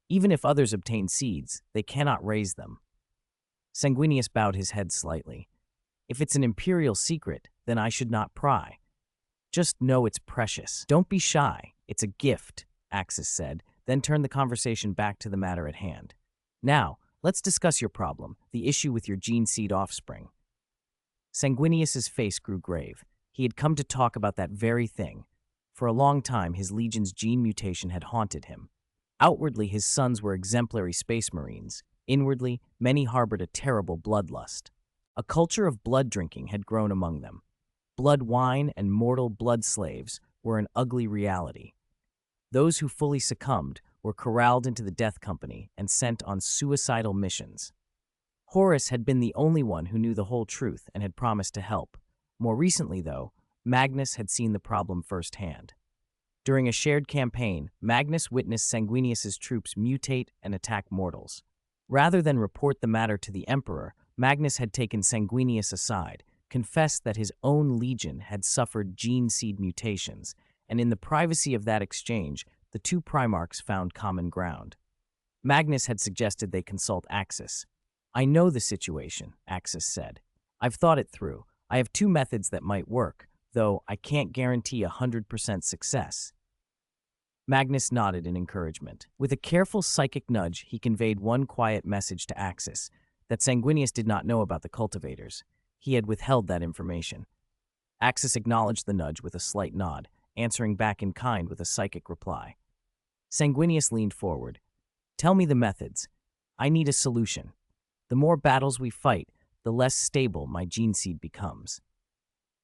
Even if others obtain seeds, they cannot raise them." Sanguinius bowed his head slightly. "If it's an Imperial secret, then I should not pry. Just know it's precious. Don't be shy. It's a gift," Axis said, then turned the conversation back to the matter at hand. "Now, let's discuss your problem, the issue with your gene-seed offspring." Sanguinius's face grew grave. He had come to talk about that very thing. For a long time, his legion's gene mutation had haunted him. Outwardly, his sons were exemplary space marines. Inwardly, many harbored a terrible bloodlust. A culture of blood drinking had grown among them. Blood wine and mortal blood slaves were an ugly reality. Those who fully succumbed were corralled into the death company and sent on suicidal missions. Horus had been the only one who knew the whole truth and had promised to help. More recently, though, Magnus had seen the problem firsthand. During a shared campaign, Magnus witnessed Sanguinius's troops mutate and attack mortals. Rather than report the matter to the Emperor, Magnus had taken Sanguinius aside, confessed that his own legion had suffered gene seed mutations, and in the privacy of that exchange, the two Primarchs found common ground. Magnus had suggested they consult Axis. "I know the situation," Axis said. "I've thought it through. I have two methods that might work, though I can't guarantee 100% success." Magnus nodded in encouragement. With a careful psychic nudge, he conveyed one quiet message to Axis, that Sanguinius did not know about the cultivators. He had withheld that information. Axis acknowledged the nudge with a slight nod, answering back in kind with a psychic reply. Sanguinius leaned forward. "Tell me the methods. I need a solution. The more battles we fight, the less stable my gene seed becomes."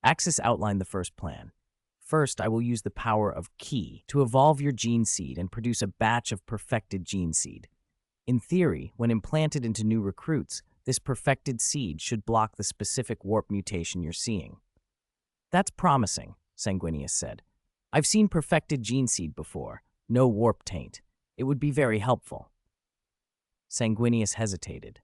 Axis outlined the first plan. "First, I will use the power of Ki to evolve your gene seed and produce a batch of perfected gene seed. In theory, when implanted into new recruits, this perfected seed should block the specific warp mutation you're seeing." "That's promising," Sanguinius said. "I've seen perfected gene seed before. No warp taint. It would be very helpful." Sanguinius hesitated.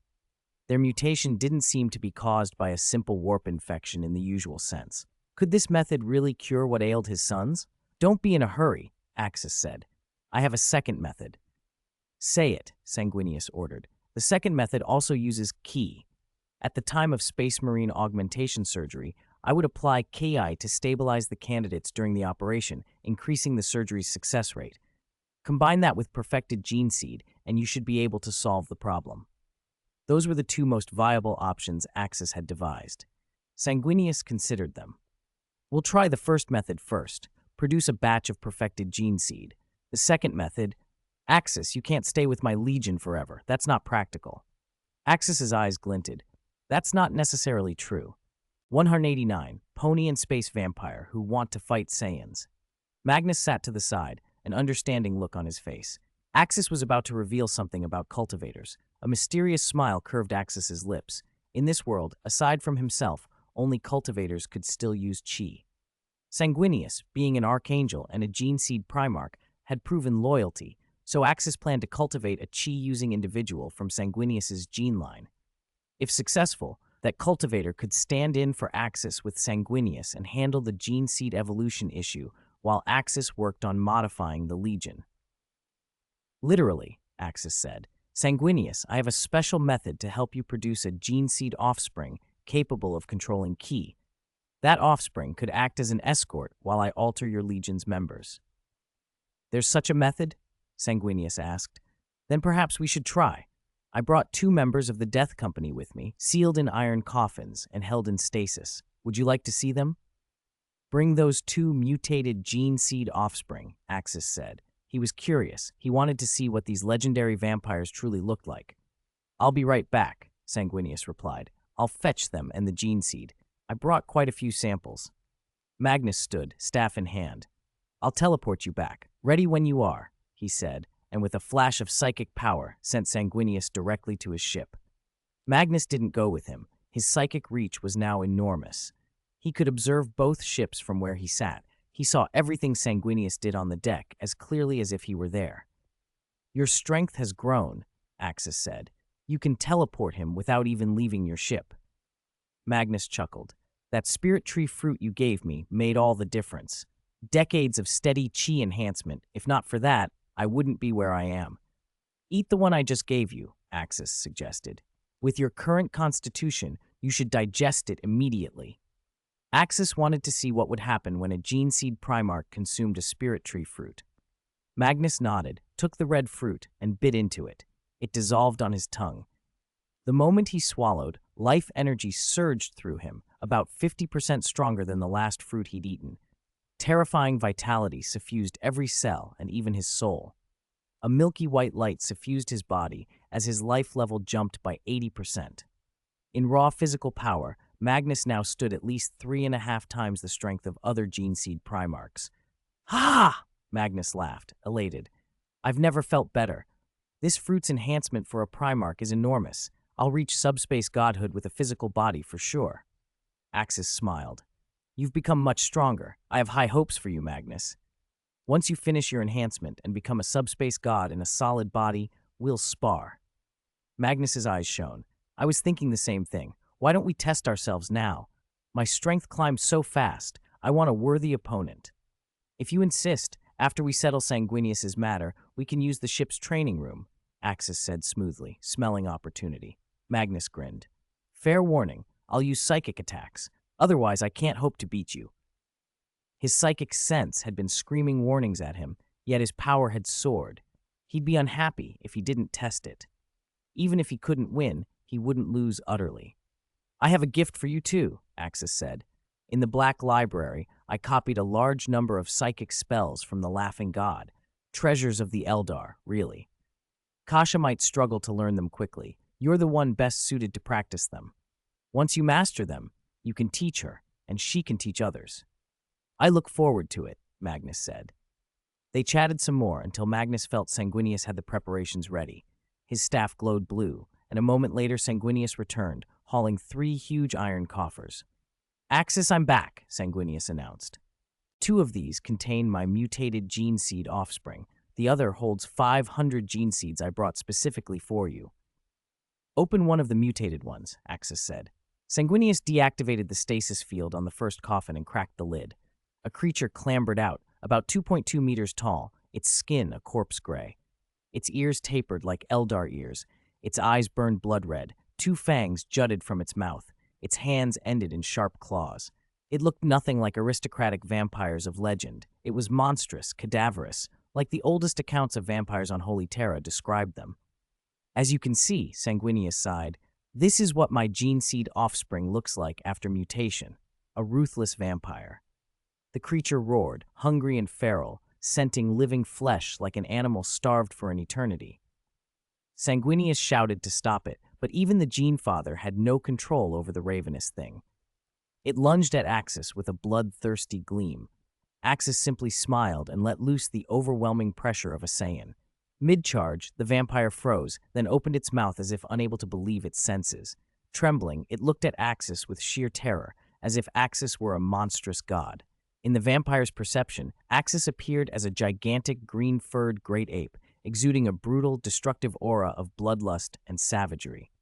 Their mutation didn't seem to be caused by a simple warp infection in the usual sense. Could this method really cure what ailed his sons? "Don't be in a hurry," Axis said. "I have a second method." "Say it," Sanguinius ordered. "The second method also uses Ki. At the time of Space Marine augmentation surgery, I would apply Ki to stabilize the candidates during the operation, increasing the surgery's success rate. Combine that with perfected gene seed, and you should be able to solve the problem." Those were the two most viable options Axis had devised. Sanguinius considered them. "We'll try the first method first, produce a batch of perfected gene seed. The second method, Axis, you can't stay with my legion forever. That's not practical." Axis's eyes glinted. "That's not necessarily true. 189, pony and space vampire who want to fight Saiyans." Magnus sat to the side, an understanding look on his face. Axis was about to reveal something about cultivators. A mysterious smile curved Axis's lips. In this world, aside from himself, only cultivators could still use chi. Sanguinius, being an archangel and a gene seed Primarch, had proven loyalty, so Axis planned to cultivate a chi-using individual from Sanguinius's gene line. If successful, that cultivator could stand in for Axis with Sanguinius and handle the gene seed evolution issue while Axis worked on modifying the legion. "Literally," Axis said. "Sanguinius, I have a special method to help you produce a gene seed offspring capable of controlling Ki. That offspring could act as an escort while I alter your legion's members." "There's such a method?" Sanguinius asked. "Then perhaps we should try. I brought 2 members of the Death Company with me, sealed in iron coffins and held in stasis. Would you like to see them?" "Bring those 2 mutated gene seed offspring," Axis said. He was curious. He wanted to see what these legendary vampires truly looked like. "I'll be right back," Sanguinius replied. "I'll fetch them and the gene seed. I brought quite a few samples." Magnus stood, staff in hand. "I'll teleport you back. Ready when you are," he said, and with a flash of psychic power, sent Sanguinius directly to his ship. Magnus didn't go with him. His psychic reach was now enormous. He could observe both ships from where he sat. He saw everything Sanguinius did on the deck as clearly as if he were there. "Your strength has grown," Axis said. "You can teleport him without even leaving your ship." Magnus chuckled. "That spirit tree fruit you gave me made all the difference. Decades of steady chi enhancement. If not for that, I wouldn't be where I am." "Eat the one I just gave you," Axis suggested. "With your current constitution, you should digest it immediately." Axis wanted to see what would happen when a gene seed Primarch consumed a spirit tree fruit. Magnus nodded, took the red fruit, and bit into it. It dissolved on his tongue. The moment he swallowed, life energy surged through him, about 50% stronger than the last fruit he'd eaten. Terrifying vitality suffused every cell and even his soul. A milky white light suffused his body as his life level jumped by 80%. In raw physical power, Magnus now stood at least 3.5 times the strength of other gene seed Primarchs. "Ha!" Magnus laughed, elated. "I've never felt better. This fruit's enhancement for a Primarch is enormous. I'll reach subspace godhood with a physical body for sure." Axis smiled. "You've become much stronger. I have high hopes for you, Magnus." Once you finish your enhancement and become a subspace god in a solid body, we'll spar. Magnus's eyes shone. I was thinking the same thing. Why don't we test ourselves now? My strength climbs so fast. I want a worthy opponent. If you insist, after we settle Sanguinius's matter, we can use the ship's training room, Axis said smoothly, smelling opportunity. Magnus grinned. Fair warning, I'll use psychic attacks. Otherwise, I can't hope to beat you. His psychic sense had been screaming warnings at him, yet his power had soared. He'd be unhappy if he didn't test it. Even if he couldn't win, he wouldn't lose utterly. I have a gift for you too, Axis said. In the Black Library, I copied a large number of psychic spells from the Laughing God. Treasures of the Eldar, really. Kasha might struggle to learn them quickly. You're the one best suited to practice them. Once you master them, you can teach her, and she can teach others. I look forward to it, Magnus said. They chatted some more until Magnus felt Sanguinius had the preparations ready. His staff glowed blue, and a moment later Sanguinius returned, hauling 3 huge iron coffers. Axis, I'm back, Sanguinius announced. 2 of these contain my mutated gene seed offspring. The other holds 500 gene seeds I brought specifically for you. Open one of the mutated ones, Axis said. Sanguinius deactivated the stasis field on the first coffin and cracked the lid. A creature clambered out, about 2.2 meters tall, its skin a corpse gray. Its ears tapered like Eldar ears. Its eyes burned blood red. 2 fangs jutted from its mouth. Its hands ended in sharp claws. It looked nothing like aristocratic vampires of legend. It was monstrous, cadaverous, like the oldest accounts of vampires on Holy Terra described them. As you can see, Sanguinius sighed, this is what my gene seed offspring looks like after mutation, a ruthless vampire. The creature roared, hungry and feral, scenting living flesh like an animal starved for an eternity. Sanguinius shouted to stop it, but even the Gene Father had no control over the ravenous thing. It lunged at Axis with a bloodthirsty gleam. Axis simply smiled and let loose the overwhelming pressure of a Saiyan. Mid-charge, the vampire froze, then opened its mouth as if unable to believe its senses. Trembling, it looked at Axis with sheer terror, as if Axis were a monstrous god. In the vampire's perception, Axis appeared as a gigantic green-furred great ape, exuding a brutal, destructive aura of bloodlust and savagery.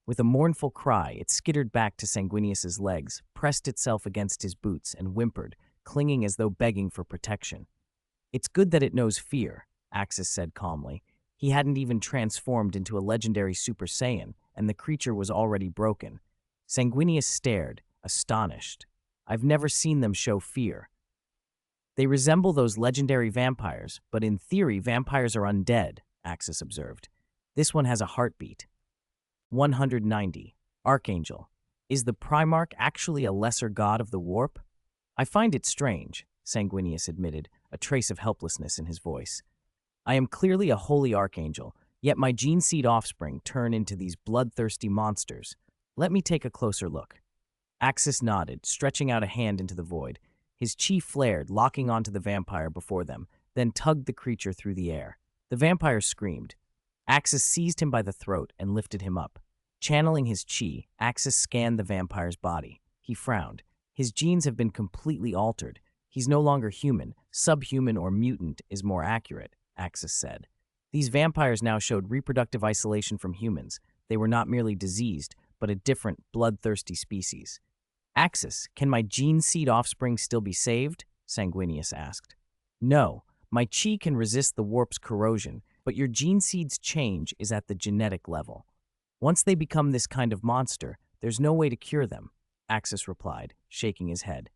With a mournful cry, it skittered back to Sanguinius's legs, pressed itself against his boots, and whimpered, clinging as though begging for protection. It's good that it knows fear, Axis said calmly. He hadn't even transformed into a legendary Super Saiyan, and the creature was already broken. Sanguinius stared, astonished. I've never seen them show fear. They resemble those legendary vampires, but in theory, vampires are undead, Axis observed. This one has a heartbeat. 190. Archangel. Is the Primarch actually a lesser god of the warp? I find it strange, Sanguinius admitted, a trace of helplessness in his voice. I am clearly a holy archangel, yet my gene seed offspring turn into these bloodthirsty monsters. Let me take a closer look. Axis nodded, stretching out a hand into the void. His chi flared, locking onto the vampire before them, then tugged the creature through the air. The vampire screamed. Axis seized him by the throat and lifted him up. Channeling his chi, Axis scanned the vampire's body. He frowned. His genes have been completely altered. He's no longer human. Subhuman or mutant is more accurate, Axis said. These vampires now showed reproductive isolation from humans. They were not merely diseased, but a different, bloodthirsty species. Axis, can my gene seed offspring still be saved? Sanguinius asked. No, my chi can resist the warp's corrosion, but your gene seed's change is at the genetic level. Once they become this kind of monster, there's no way to cure them, Axis replied, shaking his head.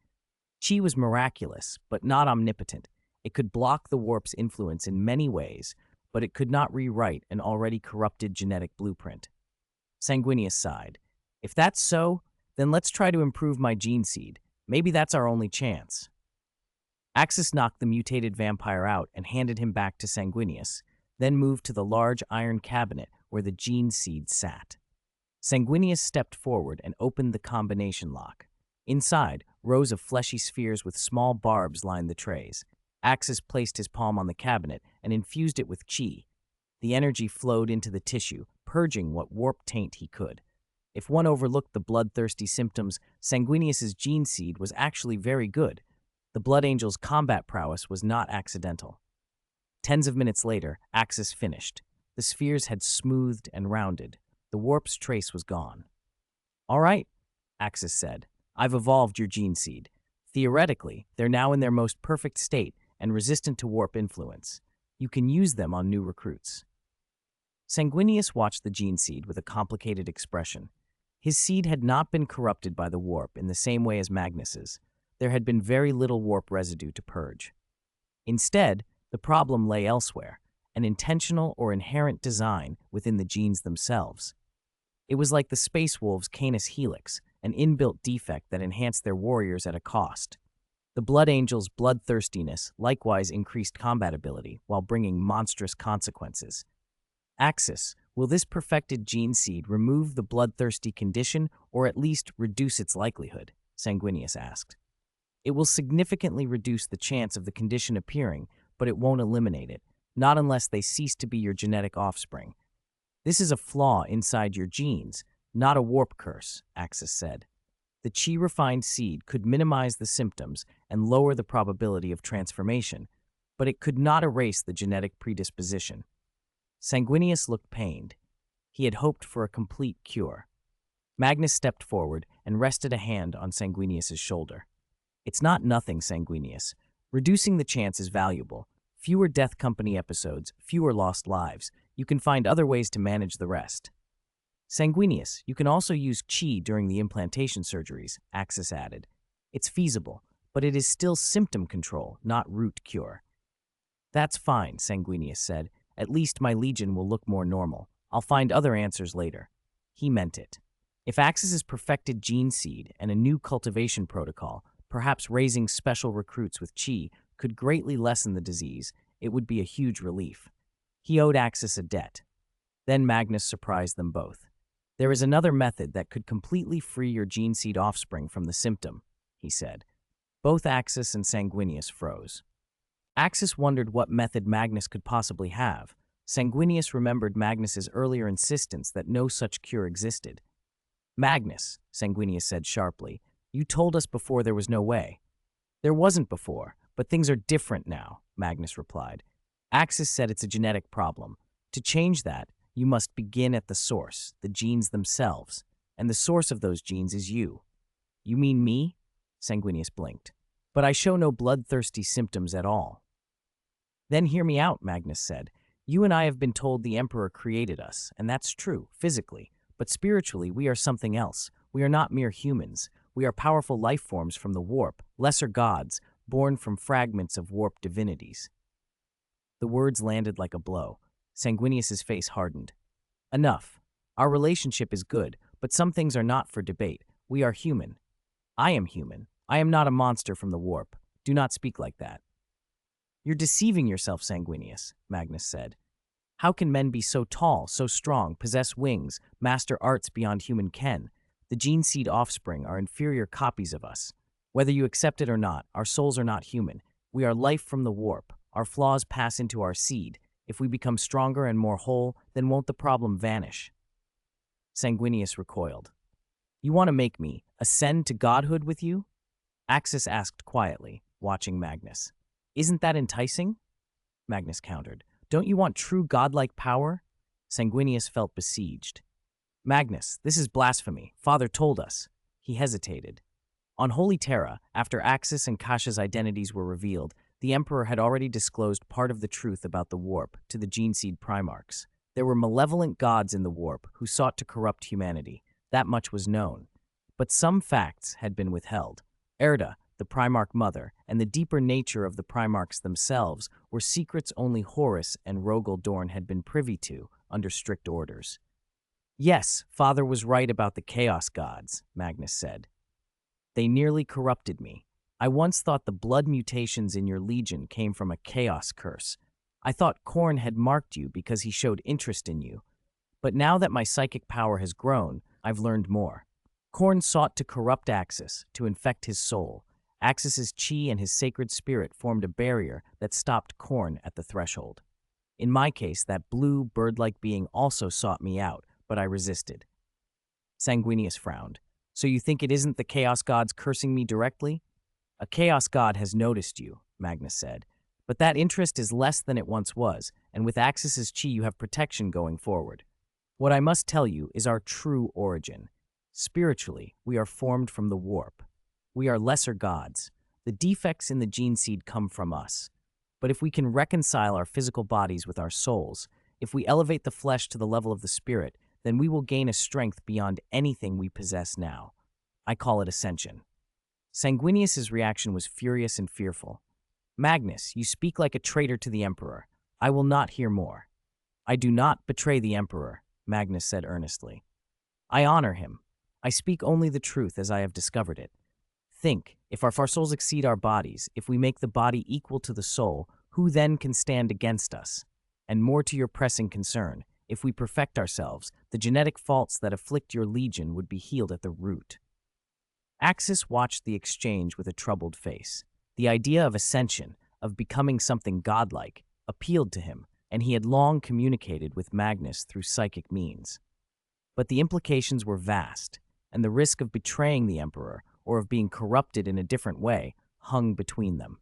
Chi was miraculous, but not omnipotent. It could block the warp's influence in many ways, but it could not rewrite an already corrupted genetic blueprint. Sanguinius sighed. If that's so, then let's try to improve my gene seed. Maybe that's our only chance. Axis knocked the mutated vampire out and handed him back to Sanguinius, then moved to the large iron cabinet where the gene seed sat. Sanguinius stepped forward and opened the combination lock. Inside, rows of fleshy spheres with small barbs lined the trays. Axis placed his palm on the cabinet and infused it with chi. The energy flowed into the tissue, purging what warp taint he could. If one overlooked the bloodthirsty symptoms, Sanguinius's gene seed was actually very good. The Blood Angel's combat prowess was not accidental. Tens of minutes later, Axis finished. The spheres had smoothed and rounded. The warp's trace was gone. "All right," Axis said. "I've evolved your gene seed. Theoretically, they're now in their most perfect state and resistant to warp influence. You can use them on new recruits." Sanguinius watched the gene seed with a complicated expression. His seed had not been corrupted by the warp in the same way as Magnus's. There had been very little warp residue to purge. Instead, the problem lay elsewhere, an intentional or inherent design within the genes themselves. It was like the Space Wolves' Canis Helix, an inbuilt defect that enhanced their warriors at a cost. The Blood Angel's bloodthirstiness likewise increased combat ability while bringing monstrous consequences. Axis, will this perfected gene seed remove the bloodthirsty condition or at least reduce its likelihood? Sanguinius asked. It will significantly reduce the chance of the condition appearing, but it won't eliminate it, not unless they cease to be your genetic offspring. This is a flaw inside your genes, not a warp curse, Axis said. The chi-refined seed could minimize the symptoms and lower the probability of transformation, but it could not erase the genetic predisposition. Sanguinius looked pained. He had hoped for a complete cure. Magnus stepped forward and rested a hand on Sanguinius's shoulder. "It's not nothing, Sanguinius. Reducing the chance is valuable. Fewer Death Company episodes, fewer lost lives. You can find other ways to manage the rest." "Sanguinius, you can also use chi during the implantation surgeries," Axis added. "It's feasible, but it is still symptom control, not root cure." "That's fine," Sanguinius said. "At least my legion will look more normal. I'll find other answers later." He meant it. If Axis's perfected gene seed and a new cultivation protocol, perhaps raising special recruits with chi, could greatly lessen the disease, it would be a huge relief. He owed Axis a debt. Then Magnus surprised them both. "There is another method that could completely free your gene seed offspring from the symptom," he said. Both Axis and Sanguinius froze. Axis wondered what method Magnus could possibly have. Sanguinius remembered Magnus's earlier insistence that no such cure existed. "Magnus," Sanguinius said sharply, "you told us before there was no way." "There wasn't before, but things are different now," Magnus replied. "Axis said it's a genetic problem. To change that, you must begin at the source, the genes themselves, and the source of those genes is you." "You mean me?" Sanguinius blinked. "But I show no bloodthirsty symptoms at all." "Then hear me out," Magnus said. "You and I have been told the Emperor created us, and that's true, physically. But spiritually, we are something else. We are not mere humans. We are powerful life forms from the warp, lesser gods, born from fragments of warp divinities." The words landed like a blow. Sanguinius's face hardened. "Enough. Our relationship is good, but some things are not for debate. We are human. I am human. I am not a monster from the warp. Do not speak like that." "You're deceiving yourself, Sanguinius," Magnus said. "How can men be so tall, so strong, possess wings, master arts beyond human ken? The gene seed offspring are inferior copies of us. Whether you accept it or not, our souls are not human. We are life from the warp. Our flaws pass into our seed. If we become stronger and more whole, then won't the problem vanish?" Sanguinius recoiled. "You want to make me ascend to godhood with you?" Axis asked quietly, watching Magnus. "Isn't that enticing?" Magnus countered. "Don't you want true godlike power?" Sanguinius felt besieged. "Magnus, this is blasphemy. Father told us." He hesitated. On Holy Terra, after Axis and Kasha's identities were revealed, the Emperor had already disclosed part of the truth about the warp to the gene seed Primarchs. There were malevolent gods in the warp who sought to corrupt humanity. That much was known. But some facts had been withheld. Erda, the Primarch mother, and the deeper nature of the Primarchs themselves were secrets only Horus and Rogel Dorn had been privy to under strict orders. "Yes, Father was right about the Chaos Gods," Magnus said. "They nearly corrupted me. I once thought the blood mutations in your legion came from a chaos curse. I thought Khorne had marked you because he showed interest in you. But now that my psychic power has grown, I've learned more. Khorne sought to corrupt Axis, to infect his soul. Axis's chi and his sacred spirit formed a barrier that stopped Khorne at the threshold. In my case, that blue, bird-like being also sought me out, but I resisted." Sanguinius frowned. "So you think it isn't the Chaos Gods cursing me directly?" A chaos god has noticed you, Magnus said, but that interest is less than it once was, and with Axis's chi you have protection going forward. What I must tell you is our true origin. Spiritually, we are formed from the warp. We are lesser gods. The defects in the gene seed come from us. But if we can reconcile our physical bodies with our souls, if we elevate the flesh to the level of the spirit, then we will gain a strength beyond anything we possess now. I call it ascension. Sanguinius's reaction was furious and fearful. Magnus, you speak like a traitor to the Emperor. I will not hear more. I do not betray the Emperor, Magnus said earnestly. I honor him. I speak only the truth as I have discovered it. Think, if our souls exceed our bodies, if we make the body equal to the soul, who then can stand against us? And more to your pressing concern, if we perfect ourselves, the genetic faults that afflict your legion would be healed at the root. Axis watched the exchange with a troubled face. The idea of ascension, of becoming something godlike, appealed to him, and he had long communicated with Magnus through psychic means. But the implications were vast, and the risk of betraying the Emperor or of being corrupted in a different way hung between them.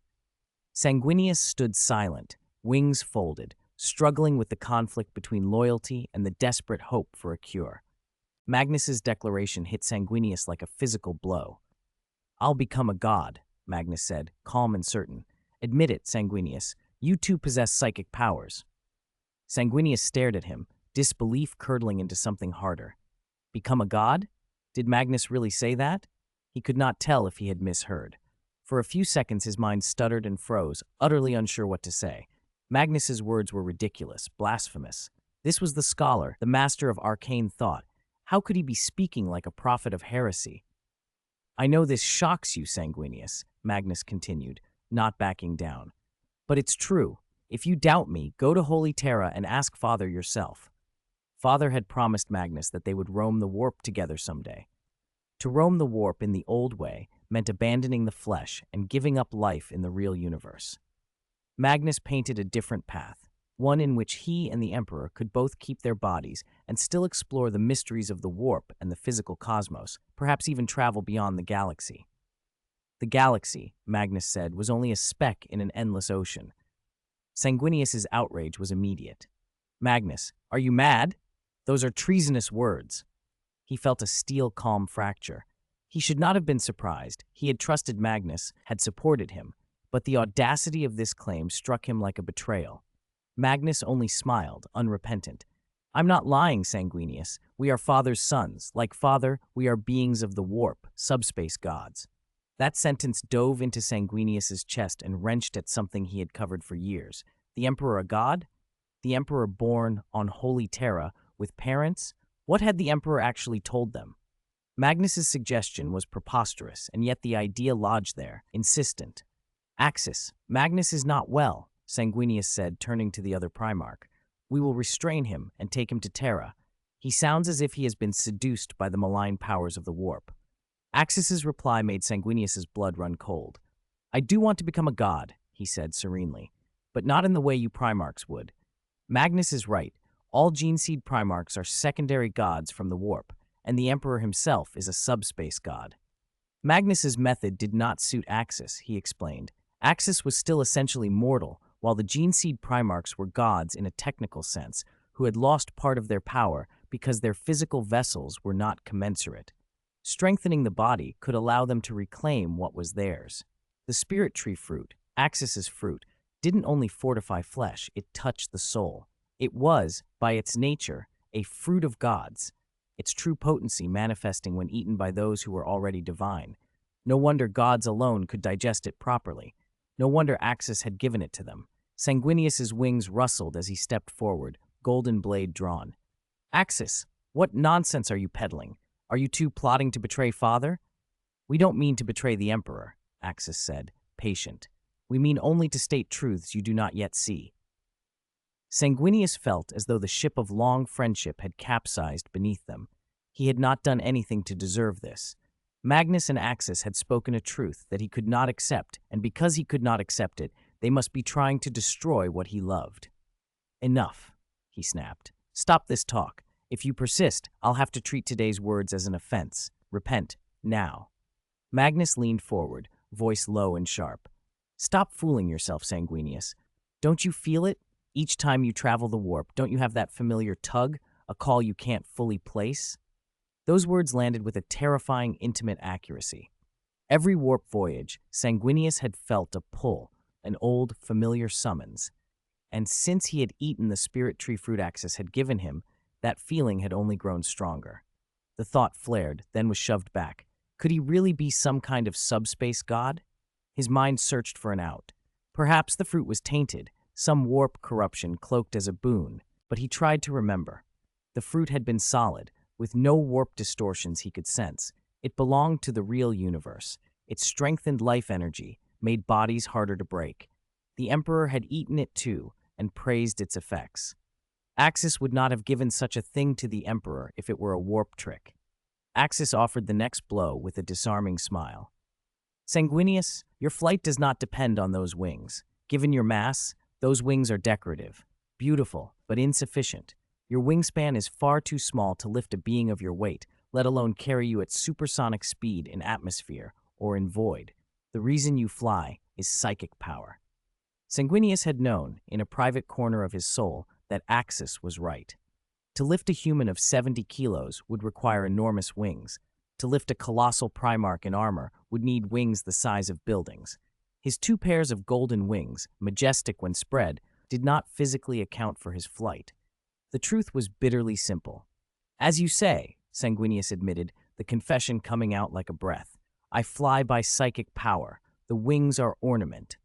Sanguinius stood silent, wings folded, struggling with the conflict between loyalty and the desperate hope for a cure. Magnus's declaration hit Sanguinius like a physical blow. I'll become a god, Magnus said, calm and certain. Admit it, Sanguinius. You too possess psychic powers. Sanguinius stared at him, disbelief curdling into something harder. Become a god? Did Magnus really say that? He could not tell if he had misheard. For a few seconds his mind stuttered and froze, utterly unsure what to say. Magnus's words were ridiculous, blasphemous. This was the scholar, the master of arcane thought. How could he be speaking like a prophet of heresy? I know this shocks you, Sanguinius, Magnus continued, not backing down. But it's true. If you doubt me, go to Holy Terra and ask Father yourself. Father had promised Magnus that they would roam the warp together someday. To roam the warp in the old way meant abandoning the flesh and giving up life in the real universe. Magnus painted a different path, one in which he and the Emperor could both keep their bodies and still explore the mysteries of the warp and the physical cosmos, perhaps even travel beyond the galaxy. The galaxy, Magnus said, was only a speck in an endless ocean. Sanguinius's outrage was immediate. Magnus, are you mad? Those are treasonous words. He felt a steel calm fracture. He should not have been surprised. He had trusted Magnus, had supported him, but the audacity of this claim struck him like a betrayal. Magnus only smiled, unrepentant. I'm not lying, Sanguinius. We are Father's sons. Like Father, we are beings of the warp, subspace gods. That sentence dove into Sanguinius's chest and wrenched at something he had covered for years. The Emperor a god? The Emperor born on Holy Terra, with parents? What had the Emperor actually told them? Magnus's suggestion was preposterous, and yet the idea lodged there, insistent. Axis, Magnus is not well, Sanguinius said, turning to the other Primarch. We will restrain him and take him to Terra. He sounds as if he has been seduced by the malign powers of the warp. Axis's reply made Sanguinius's blood run cold. I do want to become a god, he said serenely, but not in the way you Primarchs would. Magnus is right. All gene seed Primarchs are secondary gods from the warp, and the Emperor himself is a subspace god. Magnus's method did not suit Axis, he explained. Axis was still essentially mortal, while the gene seed Primarchs were gods in a technical sense, who had lost part of their power because their physical vessels were not commensurate. Strengthening the body could allow them to reclaim what was theirs. The spirit tree fruit, Axis's fruit, didn't only fortify flesh, it touched the soul. It was, by its nature, a fruit of gods, its true potency manifesting when eaten by those who were already divine. No wonder gods alone could digest it properly. No wonder Axis had given it to them. Sanguinius's wings rustled as he stepped forward, golden blade drawn. Axis, what nonsense are you peddling? Are you two plotting to betray Father? We don't mean to betray the Emperor, Axis said, patient. We mean only to state truths you do not yet see. Sanguinius felt as though the ship of long friendship had capsized beneath them. He had not done anything to deserve this. Magnus and Axis had spoken a truth that he could not accept, and because he could not accept it, they must be trying to destroy what he loved. Enough, he snapped. Stop this talk. If you persist, I'll have to treat today's words as an offense. Repent, now. Magnus leaned forward, voice low and sharp. Stop fooling yourself, Sanguinius. Don't you feel it? Each time you travel the warp, don't you have that familiar tug, a call you can't fully place? Those words landed with a terrifying, intimate accuracy. Every warp voyage, Sanguinius had felt a pull, an old, familiar summons. And since he had eaten the spirit tree fruit Axis had given him, that feeling had only grown stronger. The thought flared, then was shoved back. Could he really be some kind of subspace god? His mind searched for an out. Perhaps the fruit was tainted, some warp corruption cloaked as a boon, but he tried to remember. The fruit had been solid, with no warp distortions he could sense. It belonged to the real universe. It strengthened life energy, made bodies harder to break. The Emperor had eaten it too, and praised its effects. Axis would not have given such a thing to the Emperor if it were a warp trick. Axis offered the next blow with a disarming smile. Sanguinius, your flight does not depend on those wings. Given your mass, those wings are decorative, beautiful, but insufficient. Your wingspan is far too small to lift a being of your weight, let alone carry you at supersonic speed in atmosphere or in void. The reason you fly is psychic power. Sanguinius had known, in a private corner of his soul, that Axis was right. To lift a human of 70 kilos would require enormous wings. To lift a colossal Primarch in armor would need wings the size of buildings. His 2 pairs of golden wings, majestic when spread, did not physically account for his flight. The truth was bitterly simple. As you say, Sanguinius admitted, the confession coming out like a breath. I fly by psychic power. The wings are ornament.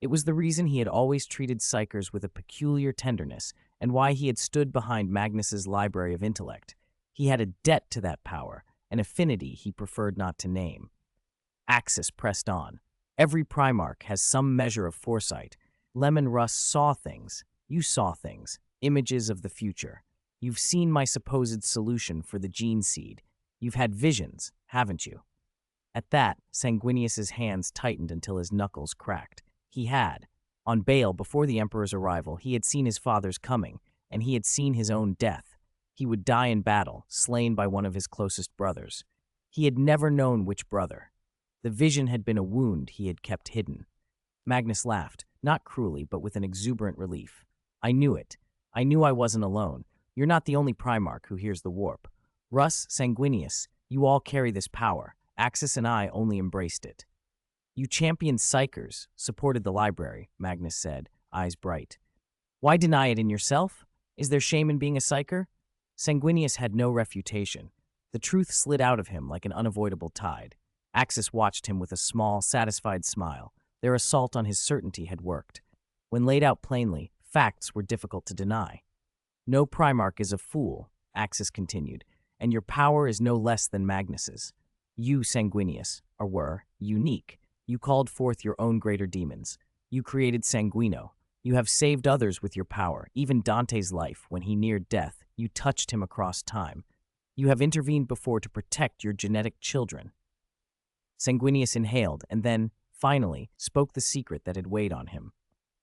It was the reason he had always treated psychers with a peculiar tenderness, and why he had stood behind Magnus's library of intellect. He had a debt to that power, an affinity he preferred not to name. Axis pressed on. Every Primarch has some measure of foresight. Leman Russ saw things. You saw things. Images of the future. You've seen my supposed solution for the gene seed. You've had visions, haven't you? At that, Sanguinius's hands tightened until his knuckles cracked. He had. On Baal, before the Emperor's arrival, he had seen his father's coming, and he had seen his own death. He would die in battle, slain by one of his closest brothers. He had never known which brother. The vision had been a wound he had kept hidden. Magnus laughed, not cruelly, but with an exuberant relief. I knew it. I knew I wasn't alone. You're not the only Primarch who hears the warp. Russ, Sanguinius, you all carry this power. Axis and I only embraced it. You championed psychers, supported the library, Magnus said, eyes bright. Why deny it in yourself? Is there shame in being a psycher? Sanguinius had no refutation. The truth slid out of him like an unavoidable tide. Axis watched him with a small, satisfied smile. Their assault on his certainty had worked. When laid out plainly, facts were difficult to deny. No Primarch is a fool, Axis continued, and your power is no less than Magnus's. You, Sanguinius, were unique. You called forth your own greater demons. You created Sanguino. You have saved others with your power, even Dante's life. When he neared death, you touched him across time. You have intervened before to protect your genetic children. Sanguinius inhaled and then, finally, spoke the secret that had weighed on him.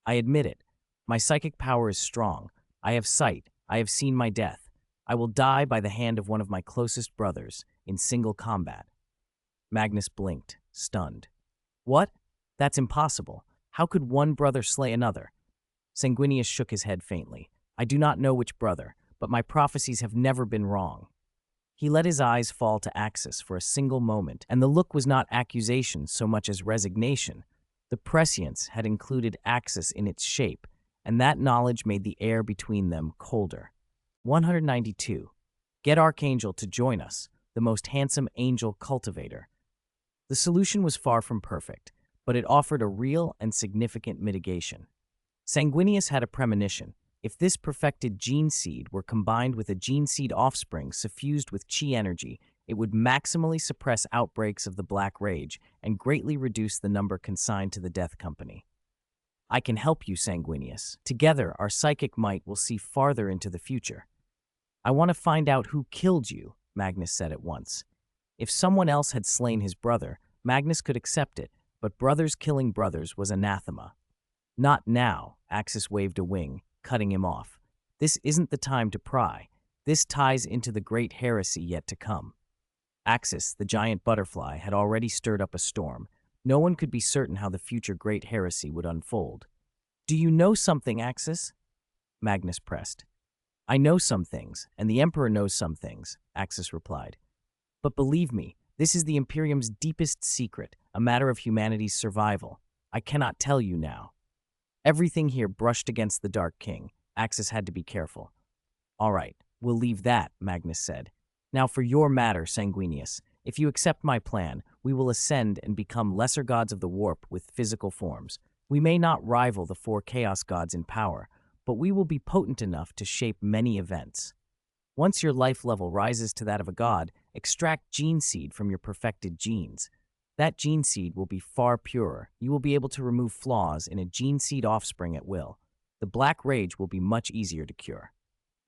I admit it. My psychic power is strong. I have sight. I have seen my death. I will die by the hand of one of my closest brothers in single combat. Magnus blinked, stunned. What? That's impossible. How could one brother slay another? Sanguinius shook his head faintly. I do not know which brother, but my prophecies have never been wrong. He let his eyes fall to Axis for a single moment, and the look was not accusation so much as resignation. The prescience had included Axis in its shape, and that knowledge made the air between them colder. 192. Get Archangel to join us, the most handsome angel cultivator. The solution was far from perfect, but it offered a real and significant mitigation. Sanguinius had a premonition. If this perfected gene seed were combined with a gene seed offspring suffused with chi energy, it would maximally suppress outbreaks of the Black Rage and greatly reduce the number consigned to the Death Company. I can help you, Sanguinius. Together, our psychic might will see farther into the future. I want to find out who killed you, Magnus said at once. If someone else had slain his brother, Magnus could accept it, but brothers killing brothers was anathema. Not now, Axis waved a wing, cutting him off. This isn't the time to pry. This ties into the great heresy yet to come. Axis, the giant butterfly, had already stirred up a storm. No one could be certain how the future great heresy would unfold. Do you know something, Axis? Magnus pressed. I know some things, and the Emperor knows some things, Axis replied. But believe me, this is the Imperium's deepest secret, a matter of humanity's survival. I cannot tell you now. Everything here brushed against the Dark King. Axis had to be careful. All right, we'll leave that, Magnus said. Now for your matter, Sanguinius. If you accept my plan, we will ascend and become lesser gods of the warp with physical forms. We may not rival the 4 chaos gods in power, but we will be potent enough to shape many events. Once your life level rises to that of a god, extract gene seed from your perfected genes. That gene seed will be far purer. You will be able to remove flaws in a gene seed offspring at will. The Black Rage will be much easier to cure.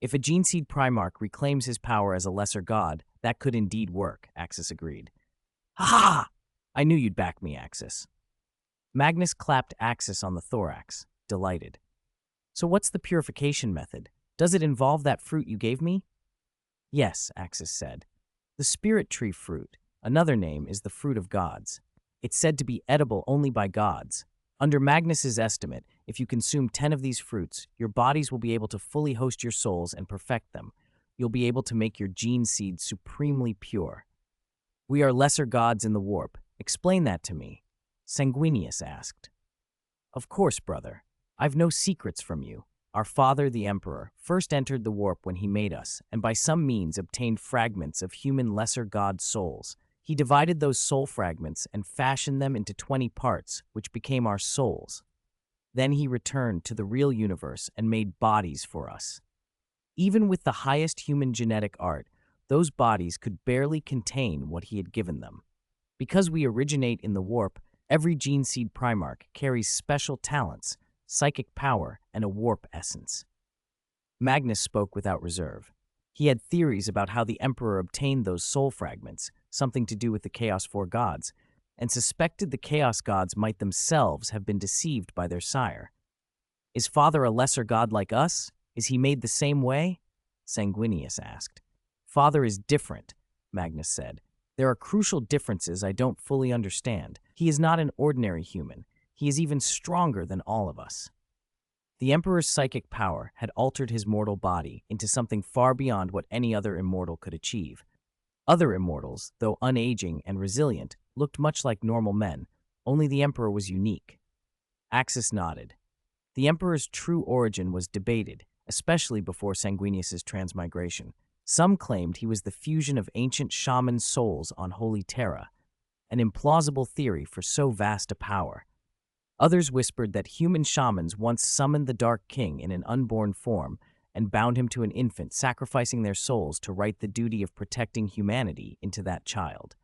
If a gene seed Primarch reclaims his power as a lesser god, that could indeed work, Axis agreed. Ha! I knew you'd back me, Axis. Magnus clapped Axis on the thorax, delighted. So what's the purification method? Does it involve that fruit you gave me? Yes, Axis said. The spirit tree fruit, another name, is the fruit of gods. It's said to be edible only by gods. Under Magnus's estimate, if you consume 10 of these fruits, your bodies will be able to fully host your souls and perfect them. You'll be able to make your gene seed supremely pure. We are lesser gods in the warp. Explain that to me, Sanguinius asked. Of course, brother. I've no secrets from you. Our father, the Emperor, first entered the warp when he made us, and by some means obtained fragments of human lesser god souls. He divided those soul fragments and fashioned them into 20 parts, which became our souls. Then he returned to the real universe and made bodies for us. Even with the highest human genetic art, those bodies could barely contain what he had given them. Because we originate in the warp, every gene seed Primarch carries special talents, psychic power, and a warp essence. Magnus spoke without reserve. He had theories about how the Emperor obtained those soul fragments, something to do with the Chaos 4 gods, and suspected the Chaos gods might themselves have been deceived by their sire. Is father a lesser god like us? Is he made the same way? Sanguinius asked. Father is different, Magnus said. There are crucial differences I don't fully understand. He is not an ordinary human. He is even stronger than all of us. The Emperor's psychic power had altered his mortal body into something far beyond what any other immortal could achieve. Other immortals, though unaging and resilient, looked much like normal men. Only the Emperor was unique. Axis nodded. The Emperor's true origin was debated, especially before Sanguinius's transmigration. Some claimed he was the fusion of ancient shaman souls on Holy Terra, an implausible theory for so vast a power. Others whispered that human shamans once summoned the Dark King in an unborn form and bound him to an infant, sacrificing their souls to write the duty of protecting humanity into that child.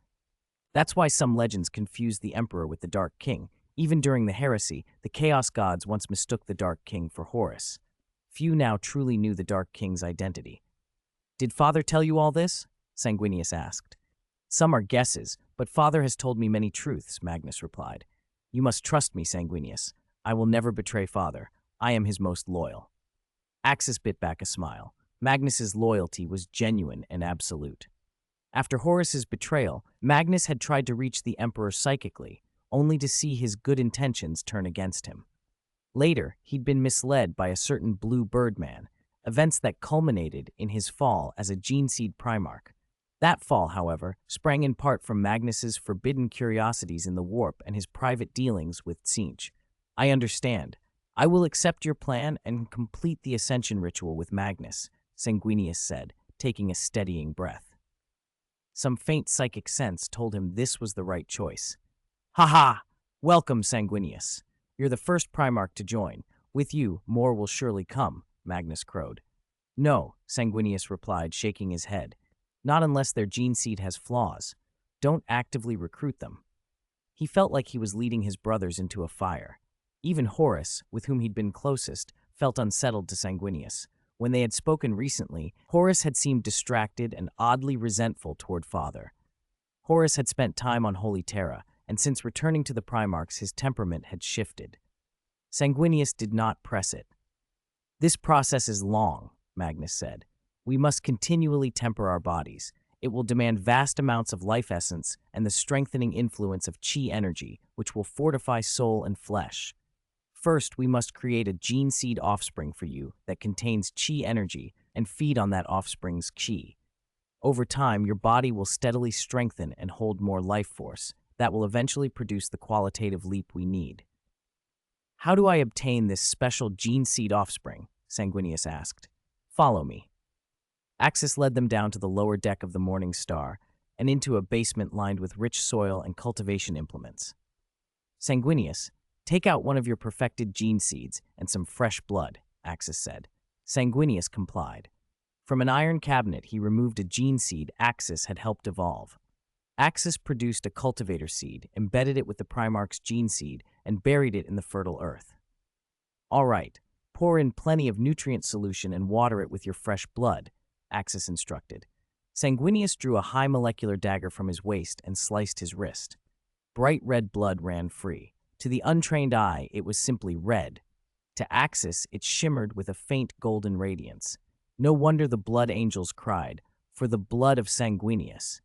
That's why some legends confuse the Emperor with the Dark King. Even during the heresy, the Chaos gods once mistook the Dark King for Horus. Few now truly knew the Dark King's identity. Did Father tell you all this? Sanguinius asked. Some are guesses, but Father has told me many truths, Magnus replied. You must trust me, Sanguinius. I will never betray Father. I am his most loyal. Axis bit back a smile. Magnus's loyalty was genuine and absolute. After Horus's betrayal, Magnus had tried to reach the Emperor psychically, only to see his good intentions turn against him. Later, he'd been misled by a certain blue birdman, events that culminated in his fall as a gene seed Primarch. That fall, however, sprang in part from Magnus's forbidden curiosities in the warp and his private dealings with Tzeentch. I understand. I will accept your plan and complete the ascension ritual with Magnus, Sanguinius said, taking a steadying breath. Some faint psychic sense told him this was the right choice. Ha ha! Welcome, Sanguinius. You're the first Primarch to join. With you, more will surely come, Magnus crowed. No, Sanguinius replied, shaking his head. Not unless their gene seed has flaws. Don't actively recruit them. He felt like he was leading his brothers into a fire. Even Horus, with whom he'd been closest, felt unsettled to Sanguinius. When they had spoken recently, Horus had seemed distracted and oddly resentful toward Father. Horus had spent time on Holy Terra, and since returning to the Primarchs, his temperament had shifted. Sanguinius did not press it. This process is long, Magnus said. We must continually temper our bodies. It will demand vast amounts of life essence and the strengthening influence of chi energy, which will fortify soul and flesh. First, we must create a gene seed offspring for you that contains chi energy and feed on that offspring's chi. Over time, your body will steadily strengthen and hold more life force that will eventually produce the qualitative leap we need. How do I obtain this special gene seed offspring? Sanguinius asked. Follow me. Axis led them down to the lower deck of the Morning Star and into a basement lined with rich soil and cultivation implements. Sanguinius, take out one of your perfected gene seeds and some fresh blood, Axis said. Sanguinius complied. From an iron cabinet, he removed a gene seed Axis had helped evolve. Axis produced a cultivator seed, embedded it with the Primarch's gene seed, and buried it in the fertile earth. All right, pour in plenty of nutrient solution and water it with your fresh blood, Axis instructed. Sanguinius drew a high molecular dagger from his waist and sliced his wrist. Bright red blood ran free. To the untrained eye, it was simply red. To Axis, it shimmered with a faint golden radiance. No wonder the blood angels cried, for the blood of Sanguinius.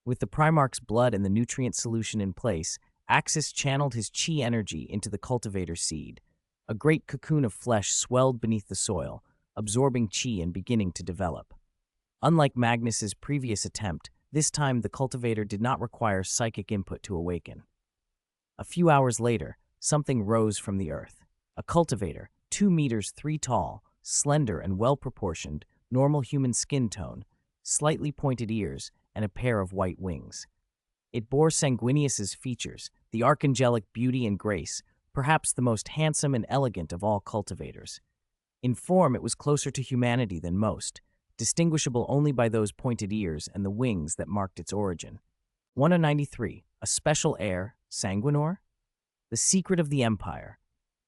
With the Primarch's blood and the nutrient solution in place, Axis channeled his chi energy into the cultivator seed. A great cocoon of flesh swelled beneath the soil, absorbing chi and beginning to develop. Unlike Magnus's previous attempt, this time the cultivator did not require psychic input to awaken. A few hours later, something rose from the earth. A cultivator, 2 meters 3 tall, slender and well-proportioned, normal human skin tone, slightly pointed ears, and a pair of white wings. It bore Sanguinius's features, the archangelic beauty and grace, perhaps the most handsome and elegant of all cultivators. In form, it was closer to humanity than most, distinguishable only by those pointed ears and the wings that marked its origin. 193, a special heir, Sanguinor? The secret of the Empire.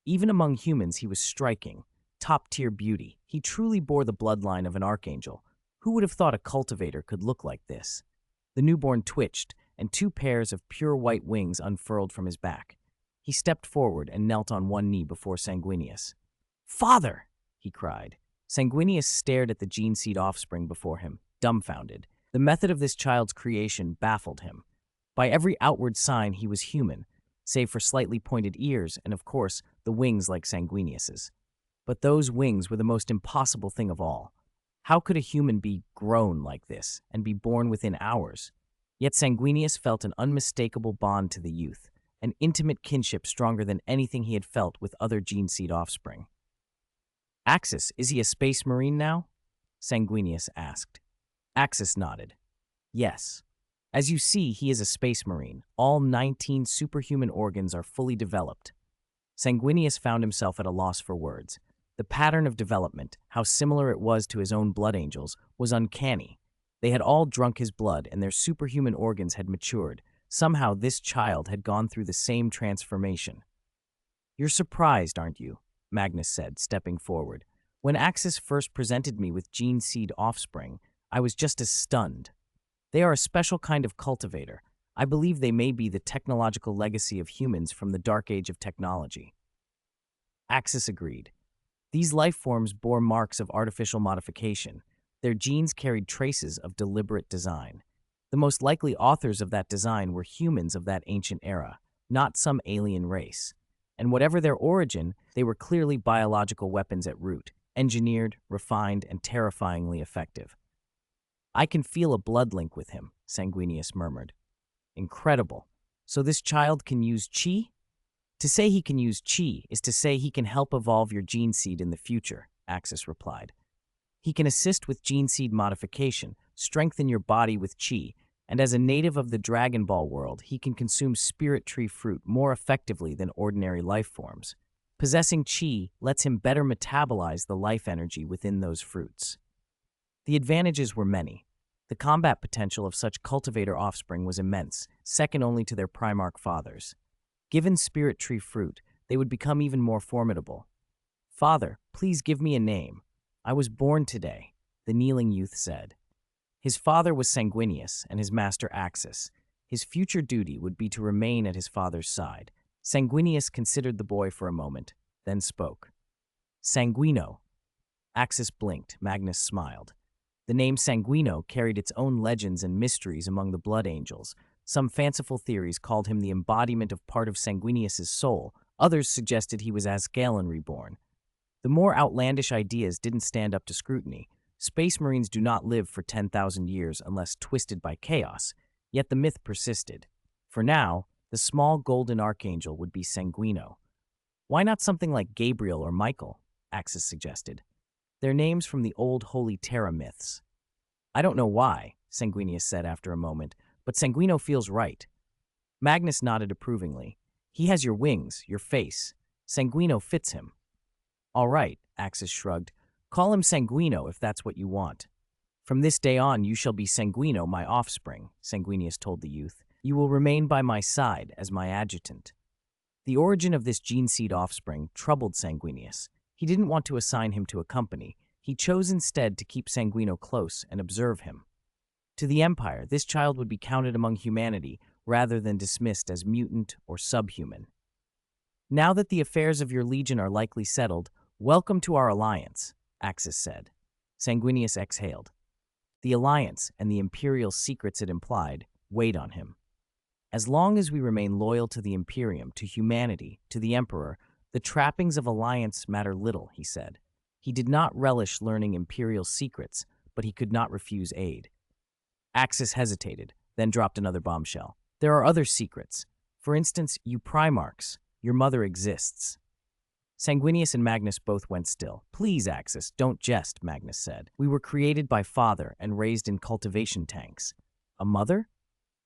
Even among humans, he was striking, top-tier beauty. He truly bore the bloodline of an archangel. Who would have thought a cultivator could look like this? The newborn twitched, and 2 pairs of pure white wings unfurled from his back. He stepped forward and knelt on one knee before Sanguinius. "Father!" he cried. Sanguinius stared at the gene seed offspring before him, dumbfounded. The method of this child's creation baffled him. By every outward sign, he was human, save for slightly pointed ears and, of course, the wings like Sanguinius's. But those wings were the most impossible thing of all. How could a human be grown like this and be born within hours? Yet Sanguinius felt an unmistakable bond to the youth, an intimate kinship stronger than anything he had felt with other gene seed offspring. "Axis, is he a space marine now?" Sanguinius asked. Axis nodded. "Yes. As you see, he is a space marine. All 19 superhuman organs are fully developed." Sanguinius found himself at a loss for words. The pattern of development, how similar it was to his own blood angels, was uncanny. They had all drunk his blood and their superhuman organs had matured. Somehow this child had gone through the same transformation. "You're surprised, aren't you?" Magnus said, stepping forward. "When Axis first presented me with gene seed offspring, I was just as stunned. They are a special kind of cultivator. I believe they may be the technological legacy of humans from the dark age of technology." Axis agreed. These life forms bore marks of artificial modification. Their genes carried traces of deliberate design. The most likely authors of that design were humans of that ancient era, not some alien race. And whatever their origin, they were clearly biological weapons at root, engineered, refined, and terrifyingly effective. "I can feel a blood link with him," Sanguinius murmured. "Incredible. So this child can use chi?" "To say he can use chi is to say he can help evolve your gene seed in the future," Axis replied. "He can assist with gene seed modification, strengthen your body with chi, and as a native of the Dragon Ball world, he can consume spirit tree fruit more effectively than ordinary life forms. Possessing chi lets him better metabolize the life energy within those fruits." The advantages were many. The combat potential of such cultivator offspring was immense, second only to their Primarch fathers. Given spirit tree fruit, they would become even more formidable. "Father, please give me a name. I was born today," the kneeling youth said. His father was Sanguinius and his master Axis. His future duty would be to remain at his father's side. Sanguinius considered the boy for a moment, then spoke. "Sanguino." Axis blinked. Magnus smiled. The name Sanguino carried its own legends and mysteries among the Blood Angels. Some fanciful theories called him the embodiment of part of Sanguinius's soul. Others suggested he was Asgalen reborn. The more outlandish ideas didn't stand up to scrutiny. Space Marines do not live for 10,000 years unless twisted by chaos, yet the myth persisted. For now, the small golden archangel would be Sanguino. Why not something like Gabriel or Michael? Axis suggested. They're names from the old Holy Terra myths. I don't know why, Sanguinius said after a moment, but Sanguino feels right. Magnus nodded approvingly. He has your wings, your face. Sanguino fits him. All right, Axis shrugged. Call him Sanguino if that's what you want. From this day on, you shall be Sanguino, my offspring, Sanguinius told the youth. You will remain by my side as my adjutant. The origin of this gene seed offspring troubled Sanguinius. He didn't want to assign him to a company. He chose instead to keep Sanguino close and observe him. To the Empire, this child would be counted among humanity rather than dismissed as mutant or subhuman. Now that the affairs of your legion are likely settled, welcome to our alliance, Axis said. Sanguinius exhaled. The alliance and the Imperial secrets it implied weighed on him. As long as we remain loyal to the Imperium, to humanity, to the Emperor, the trappings of alliance matter little, he said. He did not relish learning Imperial secrets, but he could not refuse aid. Axis hesitated, then dropped another bombshell. There are other secrets. For instance, you Primarchs. Your mother exists. Sanguinius and Magnus both went still. Please, Axis, don't jest, Magnus said. We were created by father and raised in cultivation tanks. A mother?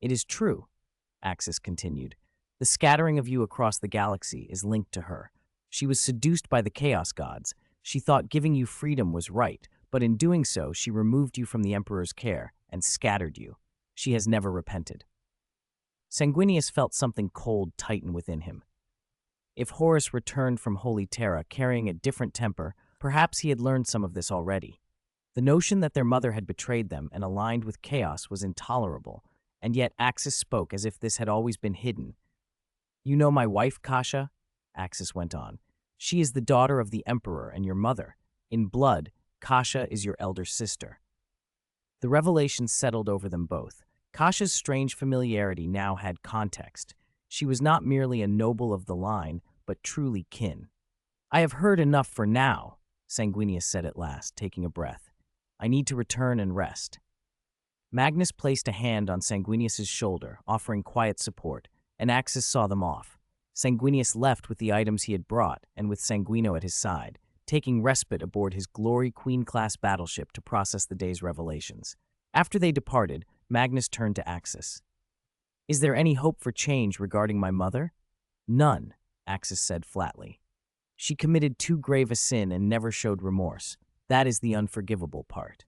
It is true, Axis continued. The scattering of you across the galaxy is linked to her. She was seduced by the Chaos Gods. She thought giving you freedom was right, but in doing so, she removed you from the Emperor's care and scattered you. She has never repented. Sanguinius felt something cold tighten within him. If Horus returned from Holy Terra carrying a different temper, perhaps he had learned some of this already. The notion that their mother had betrayed them and aligned with chaos was intolerable, and yet Axis spoke as if this had always been hidden. You know my wife, Kasha? Axis went on. She is the daughter of the Emperor and your mother. In blood, Kasha is your elder sister. The revelation settled over them both. Kasha's strange familiarity now had context. She was not merely a noble of the line, but truly kin. I have heard enough for now, Sanguinius said at last, taking a breath. I need to return and rest. Magnus placed a hand on Sanguinius's shoulder, offering quiet support, and Axis saw them off. Sanguinius left with the items he had brought, and with Sanguino at his side, taking respite aboard his Glory Queen-class battleship to process the day's revelations. After they departed, Magnus turned to Axis. Is there any hope for change regarding my mother? None, Axis said flatly. She committed too grave a sin and never showed remorse. That is the unforgivable part.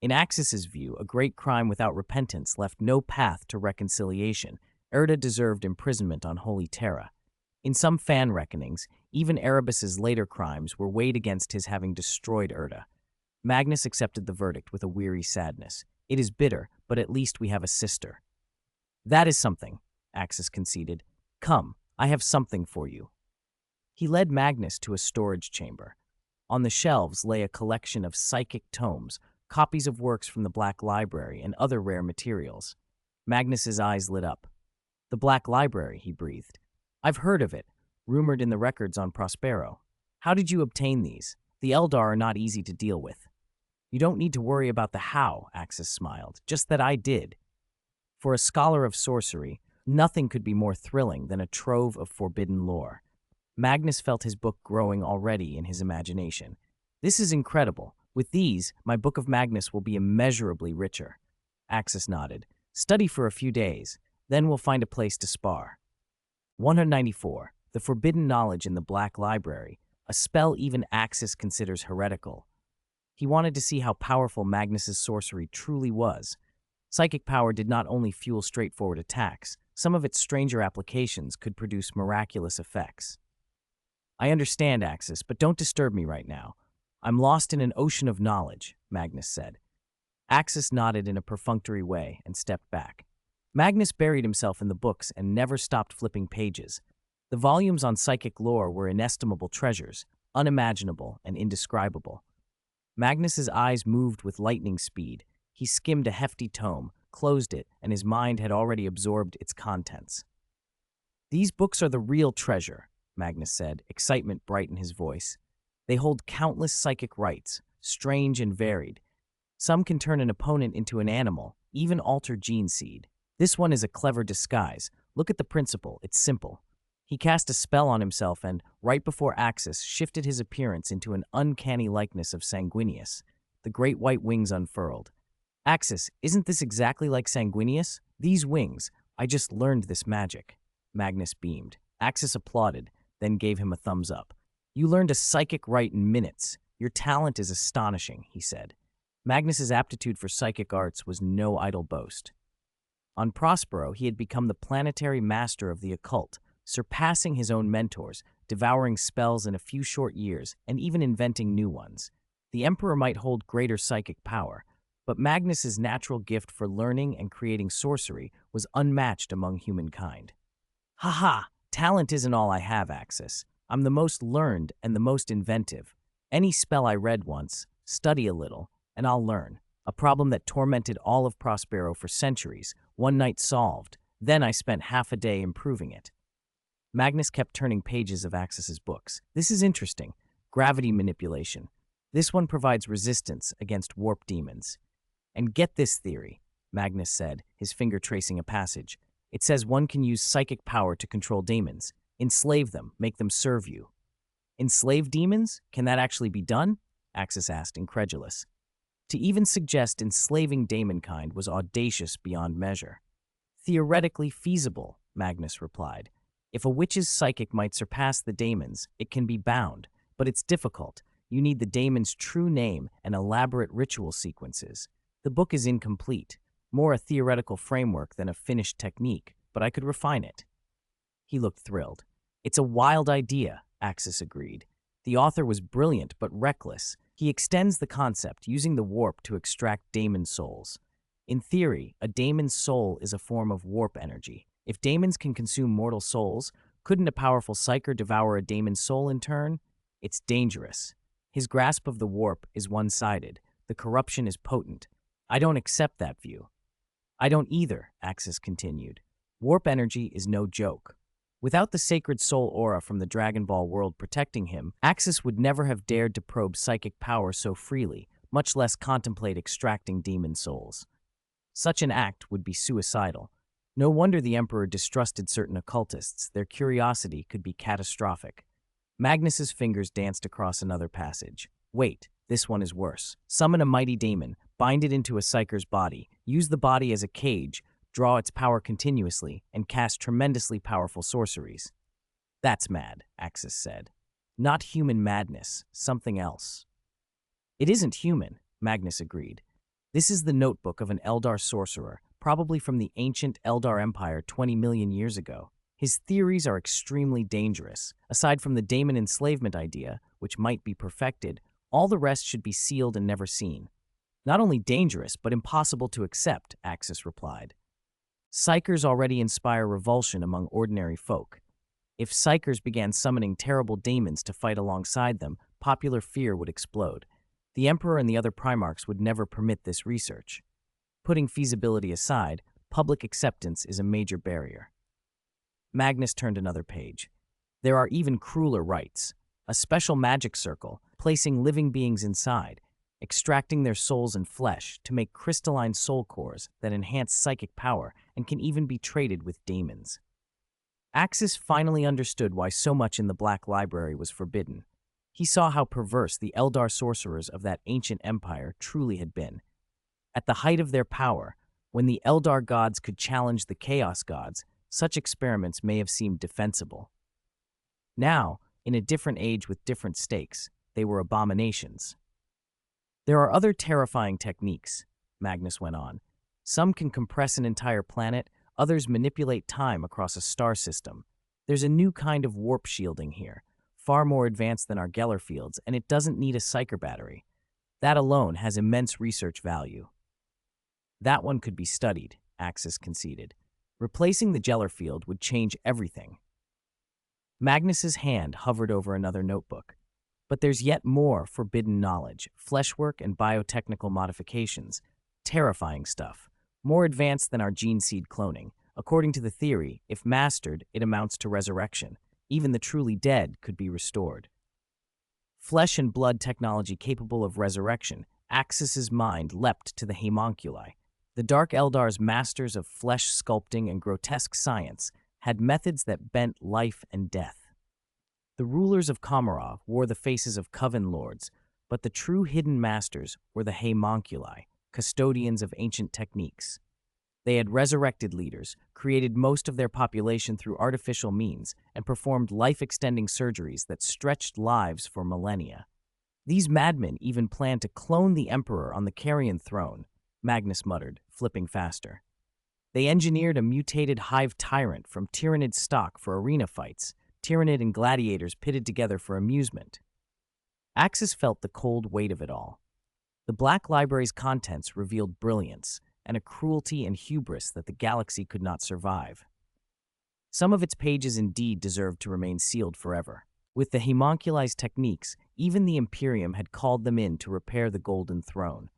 In Axis's view, a great crime without repentance left no path to reconciliation. Erda deserved imprisonment on Holy Terra. In some fan reckonings, even Erebus's later crimes were weighed against his having destroyed Erda. Magnus accepted the verdict with a weary sadness. It is bitter, but at least we have a sister. That is something, Axis conceded. Come, I have something for you. He led Magnus to a storage chamber. On the shelves lay a collection of psychic tomes, copies of works from the Black Library and other rare materials. Magnus's eyes lit up. The Black Library, he breathed. I've heard of it, rumored in the records on Prospero. How did you obtain these? The Eldar are not easy to deal with. You don't need to worry about the how, Axis smiled, just that I did. For a scholar of sorcery, nothing could be more thrilling than a trove of forbidden lore. Magnus felt his book growing already in his imagination. This is incredible. With these, my Book of Magnus will be immeasurably richer. Axis nodded. Study for a few days, then we'll find a place to spar. 194. The Forbidden Knowledge in the Black Library, a spell even Axis considers heretical. He wanted to see how powerful Magnus's sorcery truly was. Psychic power did not only fuel straightforward attacks, some of its stranger applications could produce miraculous effects. I understand, Axis, but don't disturb me right now. I'm lost in an ocean of knowledge, Magnus said. Axis nodded in a perfunctory way and stepped back. Magnus buried himself in the books and never stopped flipping pages. The volumes on psychic lore were inestimable treasures, unimaginable and indescribable. Magnus's eyes moved with lightning speed. He skimmed a hefty tome, closed it, and his mind had already absorbed its contents. "These books are the real treasure," Magnus said, excitement bright in his voice. "They hold countless psychic rights, strange and varied. Some can turn an opponent into an animal, even alter gene seed. This one is a clever disguise. Look at the principle, it's simple." He cast a spell on himself and, right before Axis, shifted his appearance into an uncanny likeness of Sanguinius. The great white wings unfurled. "Axis, isn't this exactly like Sanguinius? These wings, I just learned this magic." Magnus beamed. Axis applauded, then gave him a thumbs up. "You learned a psychic rite in minutes. Your talent is astonishing," he said. Magnus's aptitude for psychic arts was no idle boast. On Prospero, he had become the planetary master of the occult, surpassing his own mentors, devouring spells in a few short years, and even inventing new ones. The Emperor might hold greater psychic power, but Magnus's natural gift for learning and creating sorcery was unmatched among humankind. "Ha! Talent isn't all I have, Axis. I'm the most learned and the most inventive. Any spell I read once, study a little, and I'll learn. A problem that tormented all of Prospero for centuries, one night solved. Then I spent half a day improving it." Magnus kept turning pages of Axis's books. "This is interesting. Gravity manipulation. This one provides resistance against warp demons. And get this theory," Magnus said, his finger tracing a passage. "It says one can use psychic power to control demons. Enslave them, make them serve you." "Enslave demons? Can that actually be done?" Axis asked, incredulous. To even suggest enslaving daemonkind was audacious beyond measure. "Theoretically feasible," Magnus replied. "If a witch's psychic might surpass the daemons, it can be bound, but it's difficult. You need the daemon's true name and elaborate ritual sequences. The book is incomplete, more a theoretical framework than a finished technique, but I could refine it." He looked thrilled. "It's a wild idea," Axis agreed. "The author was brilliant but reckless. He extends the concept, using the warp to extract daemon souls. In theory, a daemon's soul is a form of warp energy. If daemons can consume mortal souls, couldn't a powerful psyker devour a daemon's soul in turn? It's dangerous. His grasp of the warp is one-sided. The corruption is potent. I don't accept that view." "I don't either," Axis continued. "Warp energy is no joke. Without the sacred soul aura from the Dragon Ball world protecting him, Axis would never have dared to probe psychic power so freely, much less contemplate extracting demon souls. Such an act would be suicidal. No wonder the Emperor distrusted certain occultists. Their curiosity could be catastrophic." Magnus's fingers danced across another passage. "Wait, this one is worse. Summon a mighty daemon, bind it into a psyker's body, use the body as a cage, draw its power continuously, and cast tremendously powerful sorceries." "That's mad," Axis said. "Not human madness, something else." "It isn't human," Magnus agreed. "This is the notebook of an Eldar sorcerer, probably from the ancient Eldar Empire 20 million years ago. His theories are extremely dangerous. Aside from the daemon enslavement idea, which might be perfected, all the rest should be sealed and never seen." "Not only dangerous, but impossible to accept," Axis replied. "Psykers already inspire revulsion among ordinary folk. If psykers began summoning terrible daemons to fight alongside them, popular fear would explode. The Emperor and the other Primarchs would never permit this research. Putting feasibility aside, public acceptance is a major barrier." Magnus turned another page. "There are even crueler rites. A special magic circle, placing living beings inside, extracting their souls and flesh to make crystalline soul cores that enhance psychic power and can even be traded with daemons." Axis finally understood why so much in the Black Library was forbidden. He saw how perverse the Eldar sorcerers of that ancient empire truly had been. At the height of their power, when the Eldar gods could challenge the Chaos gods, such experiments may have seemed defensible. Now, in a different age with different stakes, they were abominations. "There are other terrifying techniques," Magnus went on. "Some can compress an entire planet, others manipulate time across a star system. There's a new kind of warp shielding here, far more advanced than our Geller fields, and it doesn't need a psyker battery. That alone has immense research value." "That one could be studied," Axis conceded. "Replacing the Geller field would change everything." Magnus's hand hovered over another notebook. But there's yet more forbidden knowledge, fleshwork and biotechnical modifications. Terrifying stuff. More advanced than our gene seed cloning. According to the theory, if mastered, it amounts to resurrection. Even the truly dead could be restored. Flesh and blood technology capable of resurrection. Axis's mind leapt to the homunculi. The Dark Eldar's masters of flesh sculpting and grotesque science had methods that bent life and death. The rulers of Komarov wore the faces of coven lords, but the true hidden masters were the homunculi, custodians of ancient techniques. They had resurrected leaders, created most of their population through artificial means, and performed life-extending surgeries that stretched lives for millennia. These madmen even planned to clone the emperor on the Carian throne, Magnus muttered, flipping faster. They engineered a mutated hive tyrant from Tyrannid stock for arena fights, Tyrannid and gladiators pitted together for amusement. Axis felt the cold weight of it all. The Black Library's contents revealed brilliance and a cruelty and hubris that the galaxy could not survive. Some of its pages indeed deserved to remain sealed forever. With the homunculi's techniques, even the Imperium had called them in to repair the Golden Throne.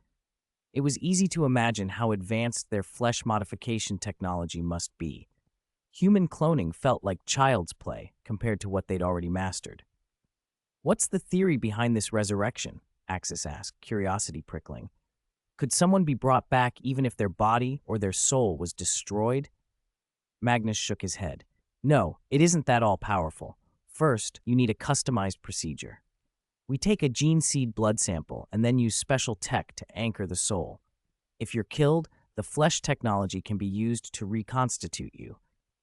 It was easy to imagine how advanced their flesh modification technology must be. Human cloning felt like child's play compared to what they'd already mastered. "What's the theory behind this resurrection?" Axis asked, curiosity prickling. Could someone be brought back even if their body or their soul was destroyed? Magnus shook his head. No, it isn't that all-powerful. First, you need a customized procedure. We take a gene seed blood sample and then use special tech to anchor the soul. If you're killed, the flesh technology can be used to reconstitute you.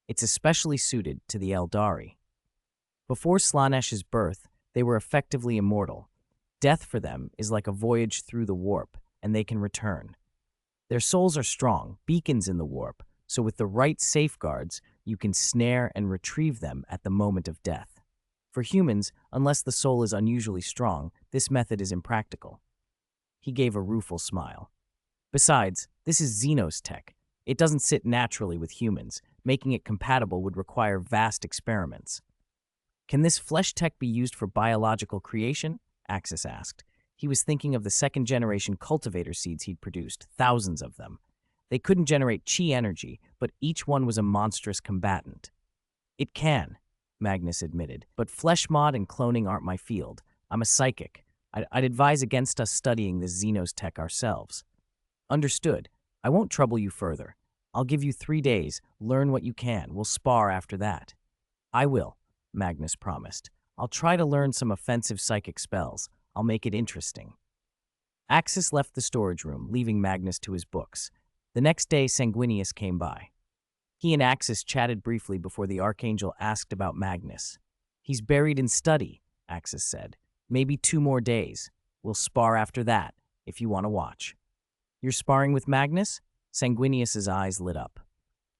It's especially suited to the Eldari. Before Slanesh's birth, they were effectively immortal. Death for them is like a voyage through the warp, and they can return. Their souls are strong, beacons in the warp, so with the right safeguards, you can snare and retrieve them at the moment of death. For humans, unless the soul is unusually strong, this method is impractical. He gave a rueful smile. Besides, this is Xenos tech. It doesn't sit naturally with humans. Making it compatible would require vast experiments. Can this flesh tech be used for biological creation? Axis asked. He was thinking of the second-generation cultivator seeds he'd produced, thousands of them. They couldn't generate chi energy, but each one was a monstrous combatant. It can, Magnus admitted, but flesh mod and cloning aren't my field. I'm a psychic. I'd advise against us studying this Xenos tech ourselves. Understood. I won't trouble you further. I'll give you 3 days. Learn what you can. We'll spar after that. I will, Magnus promised. I'll try to learn some offensive psychic spells. I'll make it interesting. Axis left the storage room, leaving Magnus to his books. The next day, Sanguinius came by. He and Axis chatted briefly before the Archangel asked about Magnus. He's buried in study, Axis said. Maybe 2 more days. We'll spar after that, if you want to watch. You're sparring with Magnus? Sanguinius's eyes lit up.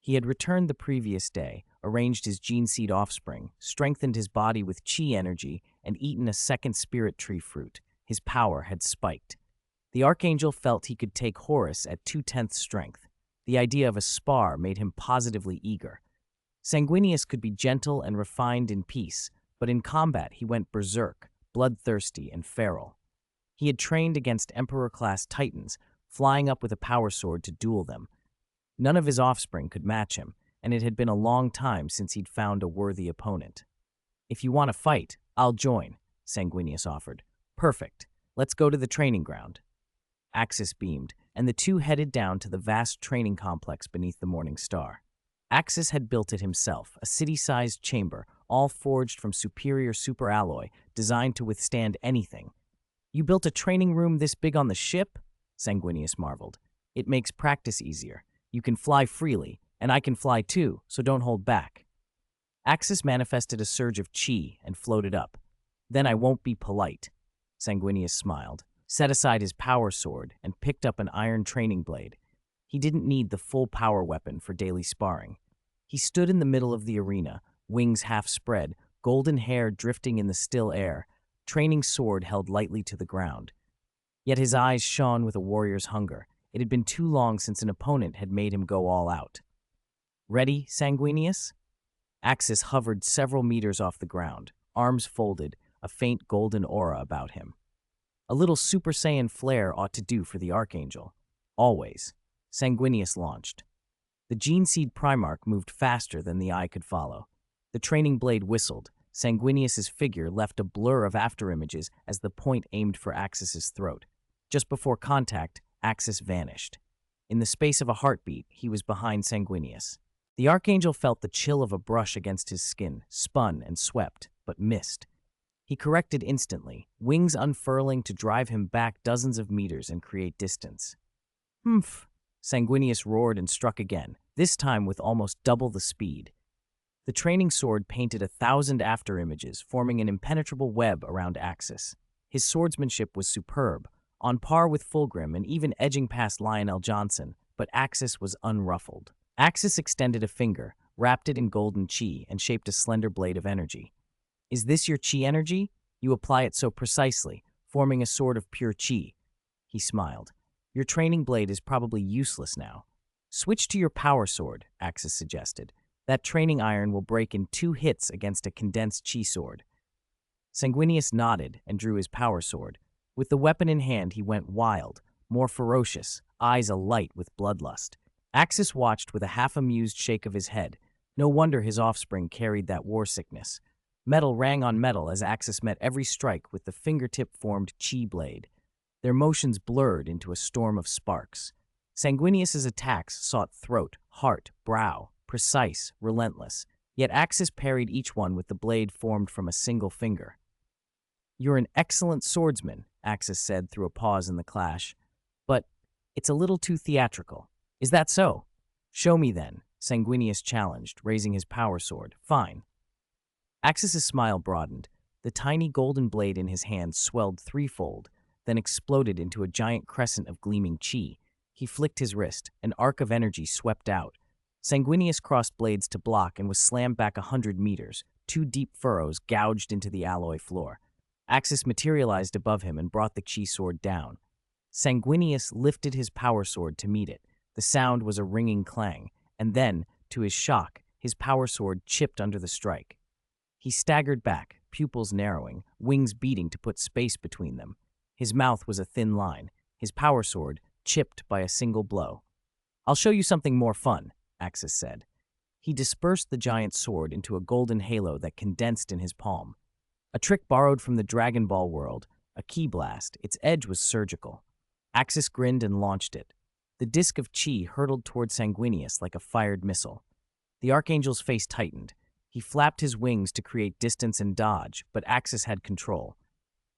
He had returned the previous day, arranged his gene seed offspring, strengthened his body with chi energy, and eaten a second spirit tree fruit. His power had spiked. The Archangel felt he could take Horus at 2/10 strength. The idea of a spar made him positively eager. Sanguinius could be gentle and refined in peace, but in combat he went berserk, bloodthirsty and feral. He had trained against Emperor-class Titans, flying up with a power sword to duel them. None of his offspring could match him, and it had been a long time since he'd found a worthy opponent. If you want to fight, I'll join, Sanguinius offered. Perfect. Let's go to the training ground. Axis beamed, and the two headed down to the vast training complex beneath the morning star. Axis had built it himself, a city-sized chamber, all forged from superior superalloy, designed to withstand anything. You built a training room this big on the ship? Sanguinius marveled. It makes practice easier. You can fly freely, and I can fly too, so don't hold back. Axis manifested a surge of chi and floated up. Then I won't be polite. Sanguinius smiled, set aside his power sword, and picked up an iron training blade. He didn't need the full power weapon for daily sparring. He stood in the middle of the arena, wings half spread, golden hair drifting in the still air, training sword held lightly to the ground. Yet his eyes shone with a warrior's hunger. It had been too long since an opponent had made him go all out. Ready, Sanguinius? Axis hovered several meters off the ground, arms folded, a faint golden aura about him. A little Super Saiyan flare ought to do for the Archangel. Always. Sanguinius launched. The Gene Seed Primarch moved faster than the eye could follow. The training blade whistled. Sanguinius's figure left a blur of afterimages as the point aimed for Axis's throat. Just before contact, Axis vanished. In the space of a heartbeat, he was behind Sanguinius. The Archangel felt the chill of a brush against his skin, spun and swept, but missed. He corrected instantly, wings unfurling to drive him back dozens of meters and create distance. Humph! Sanguinius roared and struck again, this time with almost double the speed. The training sword painted 1,000 afterimages, forming an impenetrable web around Axis. His swordsmanship was superb, on par with Fulgrim and even edging past Lionel Johnson, but Axis was unruffled. Axis extended a finger, wrapped it in golden chi, and shaped a slender blade of energy. Is this your chi energy? You apply it so precisely, forming a sword of pure chi. He smiled. Your training blade is probably useless now. Switch to your power sword, Axis suggested. That training iron will break in 2 hits against a condensed chi sword. Sanguinius nodded and drew his power sword. With the weapon in hand, he went wild, more ferocious, eyes alight with bloodlust. Axis watched with a half-amused shake of his head. No wonder his offspring carried that war sickness. Metal rang on metal as Axis met every strike with the fingertip-formed chi blade. Their motions blurred into a storm of sparks. Sanguinius's attacks sought throat, heart, brow, precise, relentless. Yet Axis parried each one with the blade formed from a single finger. You're an excellent swordsman, Axis said through a pause in the clash. But it's a little too theatrical. Is that so? Show me then, Sanguinius challenged, raising his power sword. Fine. Axis's smile broadened. The tiny golden blade in his hand swelled threefold, then exploded into a giant crescent of gleaming chi. He flicked his wrist. An arc of energy swept out. Sanguinius crossed blades to block and was slammed back 100 meters. 2 deep furrows gouged into the alloy floor. Axis materialized above him and brought the chi sword down. Sanguinius lifted his power sword to meet it. The sound was a ringing clang, and then, to his shock, his power sword chipped under the strike. He staggered back, pupils narrowing, wings beating to put space between them. His mouth was a thin line, his power sword chipped by a single blow. I'll show you something more fun, Axis said. He dispersed the giant sword into a golden halo that condensed in his palm. A trick borrowed from the Dragon Ball world, a ki blast, its edge was surgical. Axis grinned and launched it. The disk of chi hurtled toward Sanguinius like a fired missile. The Archangel's face tightened. He flapped his wings to create distance and dodge, but Axis had control.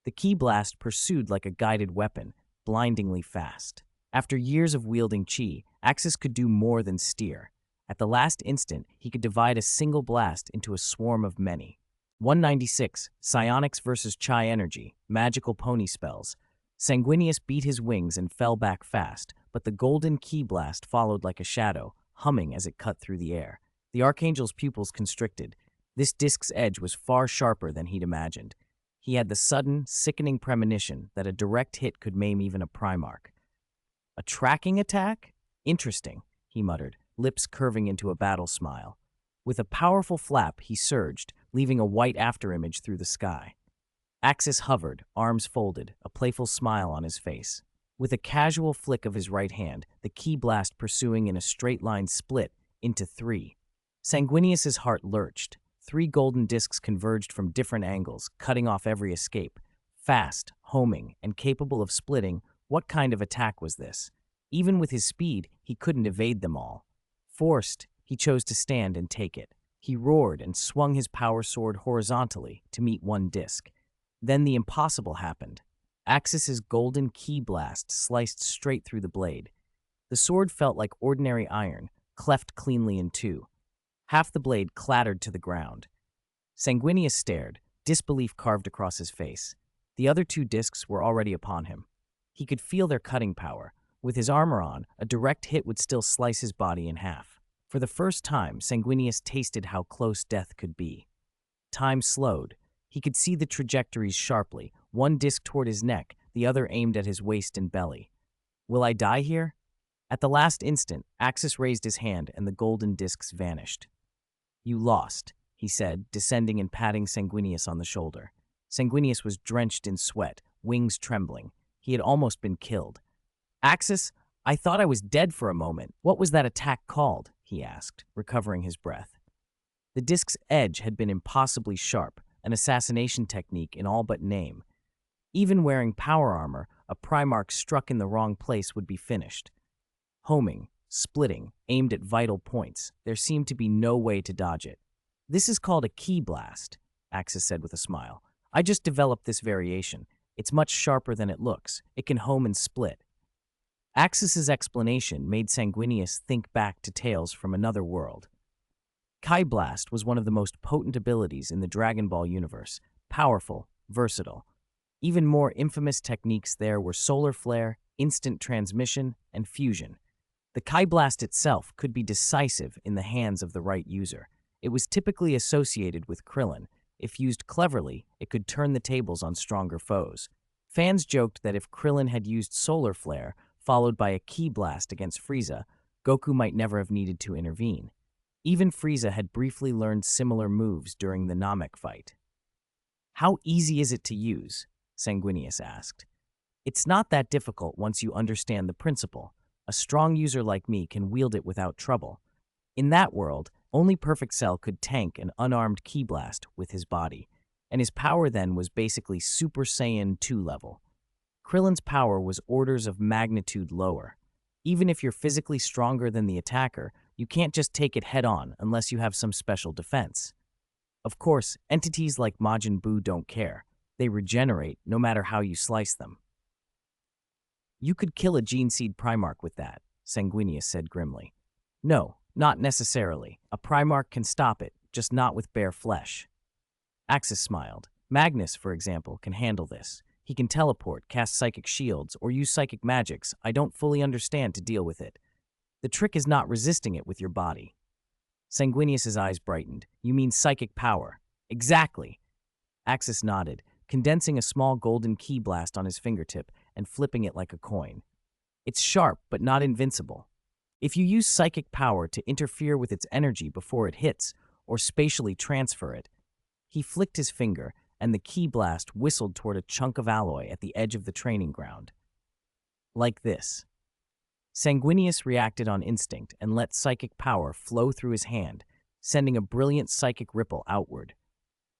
The ki blast pursued like a guided weapon, blindingly fast. After years of wielding chi, Axis could do more than steer. At the last instant, he could divide a single blast into a swarm of many. 196, Psionics versus Chi Energy, Magical Pony Spells. Sanguinius beat his wings and fell back fast, but the golden ki blast followed like a shadow, humming as it cut through the air. The Archangel's pupils constricted. This disk's edge was far sharper than he'd imagined. He had the sudden, sickening premonition that a direct hit could maim even a Primarch. A tracking attack? Interesting, he muttered, lips curving into a battle smile. With a powerful flap, he surged, leaving a white afterimage through the sky. Axis hovered, arms folded, a playful smile on his face. With a casual flick of his right hand, the ki blast pursuing in a straight line split into 3. Sanguinius's heart lurched. 3 golden discs converged from different angles, cutting off every escape. Fast, homing, and capable of splitting, what kind of attack was this? Even with his speed, he couldn't evade them all. Forced, he chose to stand and take it. He roared and swung his power sword horizontally to meet one disc. Then the impossible happened. Axis's golden ki blast sliced straight through the blade. The sword felt like ordinary iron, cleft cleanly in 2. Half the blade clattered to the ground. Sanguinius stared, disbelief carved across his face. The other 2 discs were already upon him. He could feel their cutting power. With his armor on, a direct hit would still slice his body in half. For the first time, Sanguinius tasted how close death could be. Time slowed. He could see the trajectories sharply, one disc toward his neck, the other aimed at his waist and belly. Will I die here? At the last instant, Axis raised his hand and the golden discs vanished. You lost, he said, descending and patting Sanguinius on the shoulder. Sanguinius was drenched in sweat, wings trembling. He had almost been killed. Axis, I thought I was dead for a moment. What was that attack called? He asked, recovering his breath. The disc's edge had been impossibly sharp, an assassination technique in all but name. Even wearing power armor, a Primarch struck in the wrong place would be finished. Homing, splitting, aimed at vital points, there seemed to be no way to dodge it. This is called a key blast, Axis said with a smile. I just developed this variation. It's much sharper than it looks. It can home and split. Axis's explanation made Sanguinius think back to tales from another world. Ki Blast was one of the most potent abilities in the Dragon Ball universe, powerful, versatile. Even more infamous techniques there were solar flare, instant transmission, and fusion. The Ki Blast itself could be decisive in the hands of the right user. It was typically associated with Krillin. If used cleverly, it could turn the tables on stronger foes. Fans joked that if Krillin had used solar flare, followed by a Ki Blast against Frieza, Goku might never have needed to intervene. Even Frieza had briefly learned similar moves during the Namek fight. How easy is it to use? Sanguinius asked. It's not that difficult once you understand the principle. A strong user like me can wield it without trouble. In that world, only Perfect Cell could tank an unarmed Ki Blast with his body, and his power then was basically Super Saiyan 2 level. Krillin's power was orders of magnitude lower. Even if you're physically stronger than the attacker, you can't just take it head-on unless you have some special defense. Of course, entities like Majin Buu don't care. They regenerate no matter how you slice them. You could kill a Gene Seed Primarch with that, Sanguinius said grimly. No, not necessarily. A Primarch can stop it, just not with bare flesh. Axis smiled. Magnus, for example, can handle this. He can teleport, cast psychic shields, or use psychic magics I don't fully understand to deal with it. The trick is not resisting it with your body. Sanguinius's eyes brightened. You mean psychic power? Exactly. Axis nodded, condensing a small golden Ki Blast on his fingertip and flipping it like a coin. It's sharp, but not invincible. If you use psychic power to interfere with its energy before it hits, or spatially transfer it, he flicked his finger, and the Ki Blast whistled toward a chunk of alloy at the edge of the training ground. Like this. Sanguinius reacted on instinct and let psychic power flow through his hand, sending a brilliant psychic ripple outward.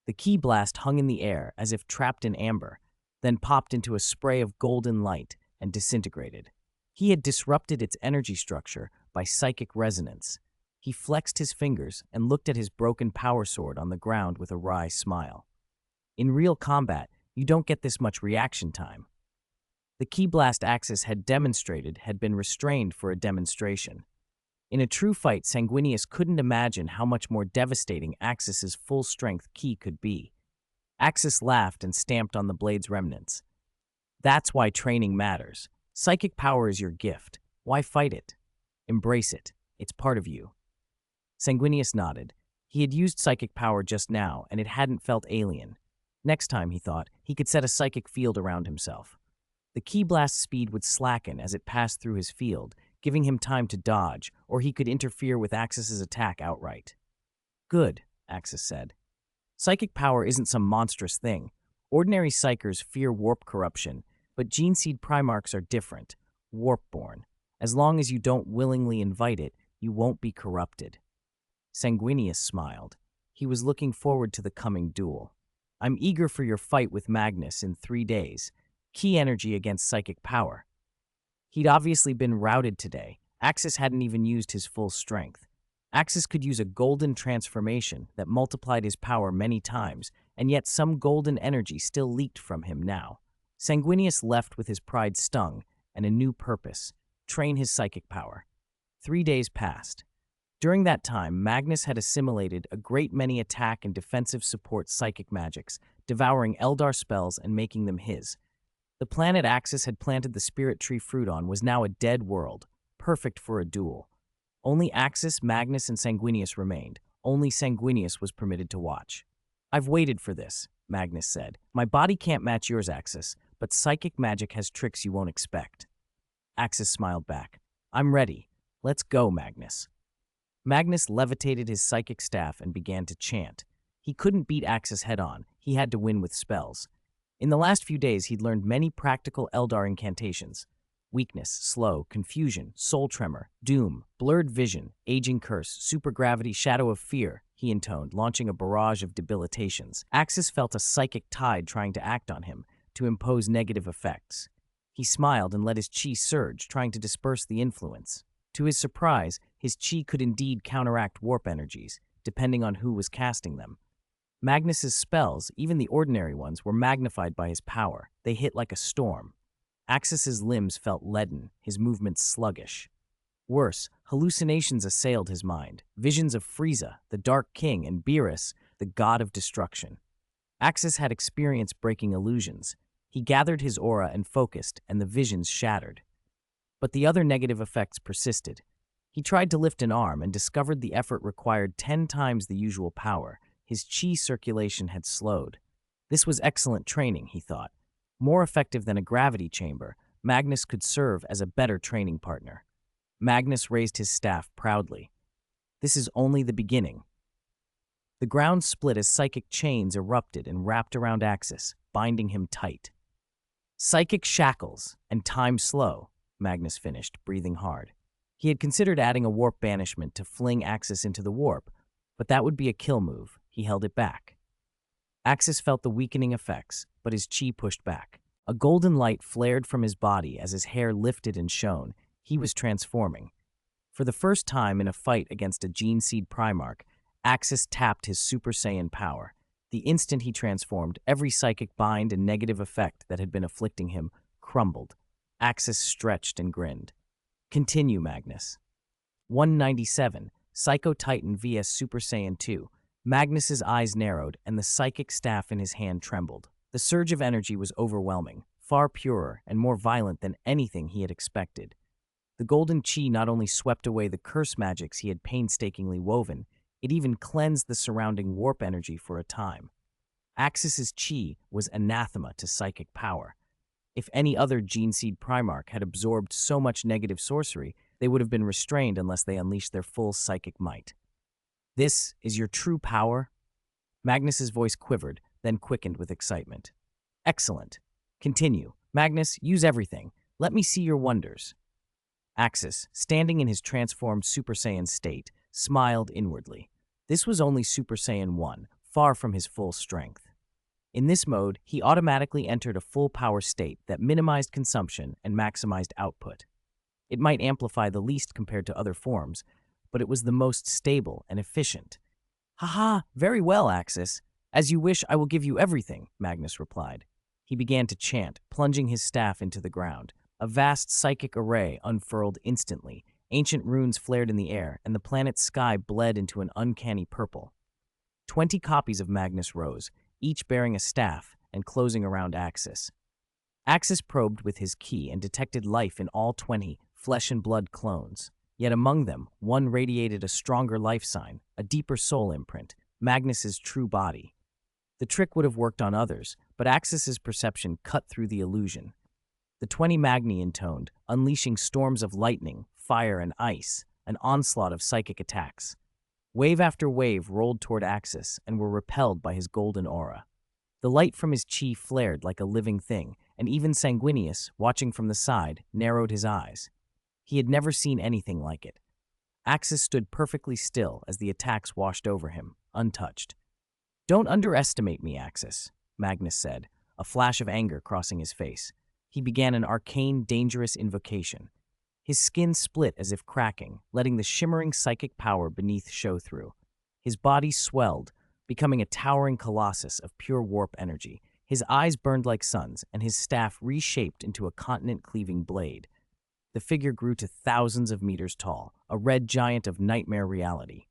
The Ki Blast hung in the air as if trapped in amber, then popped into a spray of golden light and disintegrated. He had disrupted its energy structure by psychic resonance. He flexed his fingers and looked at his broken power sword on the ground with a wry smile. In real combat, you don't get this much reaction time. The Ki Blast Axis had demonstrated had been restrained for a demonstration. In a true fight, Sanguinius couldn't imagine how much more devastating Axis's full-strength Ki could be. Axis laughed and stamped on the blade's remnants. That's why training matters. Psychic power is your gift. Why fight it? Embrace it. It's part of you. Sanguinius nodded. He had used psychic power just now, and it hadn't felt alien. Next time, he thought, he could set a psychic field around himself. The Ki Blast's speed would slacken as it passed through his field, giving him time to dodge, or he could interfere with Axis's attack outright. Good, Axis said. Psychic power isn't some monstrous thing. Ordinary psychers fear warp corruption, but Gene Seed Primarchs are different, warp-born. As long as you don't willingly invite it, you won't be corrupted. Sanguinius smiled. He was looking forward to the coming duel. I'm eager for your fight with Magnus in 3 days. Key energy against psychic power. He'd obviously been routed today. Axis hadn't even used his full strength. Axis could use a golden transformation that multiplied his power many times, and yet some golden energy still leaked from him now. Sanguinius left with his pride stung and a new purpose: train his psychic power. 3 days passed. During that time, Magnus had assimilated a great many attack and defensive support psychic magics, devouring Eldar spells and making them his. The planet Axis had planted the spirit tree fruit on was now a dead world, perfect for a duel. Only Axis, Magnus, and Sanguinius remained. Only Sanguinius was permitted to watch. I've waited for this, Magnus said. My body can't match yours, Axis, but psychic magic has tricks you won't expect. Axis smiled back. I'm ready. Let's go, Magnus. Magnus levitated his psychic staff and began to chant. He couldn't beat Axis head-on. He had to win with spells. In the last few days, he'd learned many practical Eldar incantations. Weakness, slow, confusion, soul tremor, doom, blurred vision, aging curse, supergravity, shadow of fear, he intoned, launching a barrage of debilitations. Axis felt a psychic tide trying to act on him, to impose negative effects. He smiled and let his chi surge, trying to disperse the influence. To his surprise, his chi could indeed counteract warp energies, depending on who was casting them. Magnus's spells, even the ordinary ones, were magnified by his power. They hit like a storm. Axis's limbs felt leaden, his movements sluggish. Worse, hallucinations assailed his mind, visions of Frieza, the Dark King, and Beerus, the god of destruction. Axis had experience breaking illusions. He gathered his aura and focused, and the visions shattered. But the other negative effects persisted. He tried to lift an arm and discovered the effort required 10 times the usual power. His chi circulation had slowed. This was excellent training, he thought. More effective than a gravity chamber, Magnus could serve as a better training partner. Magnus raised his staff proudly. This is only the beginning. The ground split as psychic chains erupted and wrapped around Axis, binding him tight. Psychic shackles and time slow, Magnus finished, breathing hard. He had considered adding a warp banishment to fling Axis into the warp, but that would be a kill move. He held it back. Axis felt the weakening effects, but his chi pushed back. A golden light flared from his body as his hair lifted and shone. He was transforming. For the first time in a fight against a Gene Seed Primarch, Axis tapped his Super Saiyan power. The instant he transformed, every psychic bind and negative effect that had been afflicting him crumbled. Axis stretched and grinned. Continue, Magnus. 197, Psycho Titan vs Super Saiyan 2. Magnus's eyes narrowed, and the psychic staff in his hand trembled. The surge of energy was overwhelming, far purer and more violent than anything he had expected. The golden chi not only swept away the curse magics he had painstakingly woven, it even cleansed the surrounding warp energy for a time. Axis's chi was anathema to psychic power. If any other Gene Seed Primarch had absorbed so much negative sorcery, they would have been restrained unless they unleashed their full psychic might. This is your true power? Magnus's voice quivered, then quickened with excitement. Excellent. Continue. Magnus, use everything. Let me see your wonders. Axis, standing in his transformed Super Saiyan state, smiled inwardly. This was only Super Saiyan 1, far from his full strength. In this mode, he automatically entered a full power state that minimized consumption and maximized output. It might amplify the least compared to other forms, but it was the most stable and efficient. Haha, very well, Axis. As you wish, I will give you everything, Magnus replied. He began to chant, plunging his staff into the ground. A vast psychic array unfurled instantly. Ancient runes flared in the air, and the planet's sky bled into an uncanny purple. 20 copies of Magnus rose, each bearing a staff and closing around Axis. Axis probed with his key and detected life in all 20 flesh and blood clones. Yet among them, one radiated a stronger life sign, a deeper soul imprint, Magnus's true body. The trick would have worked on others, but Axis's perception cut through the illusion. The 20 Magni intoned, unleashing storms of lightning, fire, and ice, an onslaught of psychic attacks. Wave after wave rolled toward Axis and were repelled by his golden aura. The light from his chi flared like a living thing, and even Sanguinius, watching from the side, narrowed his eyes. He had never seen anything like it. Axis stood perfectly still as the attacks washed over him, untouched. Don't underestimate me, Axis, Magnus said, a flash of anger crossing his face. He began an arcane, dangerous invocation. His skin split as if cracking, letting the shimmering psychic power beneath show through. His body swelled, becoming a towering colossus of pure warp energy. His eyes burned like suns, and his staff reshaped into a continent-cleaving blade. The figure grew to thousands of meters tall, a red giant of nightmare reality.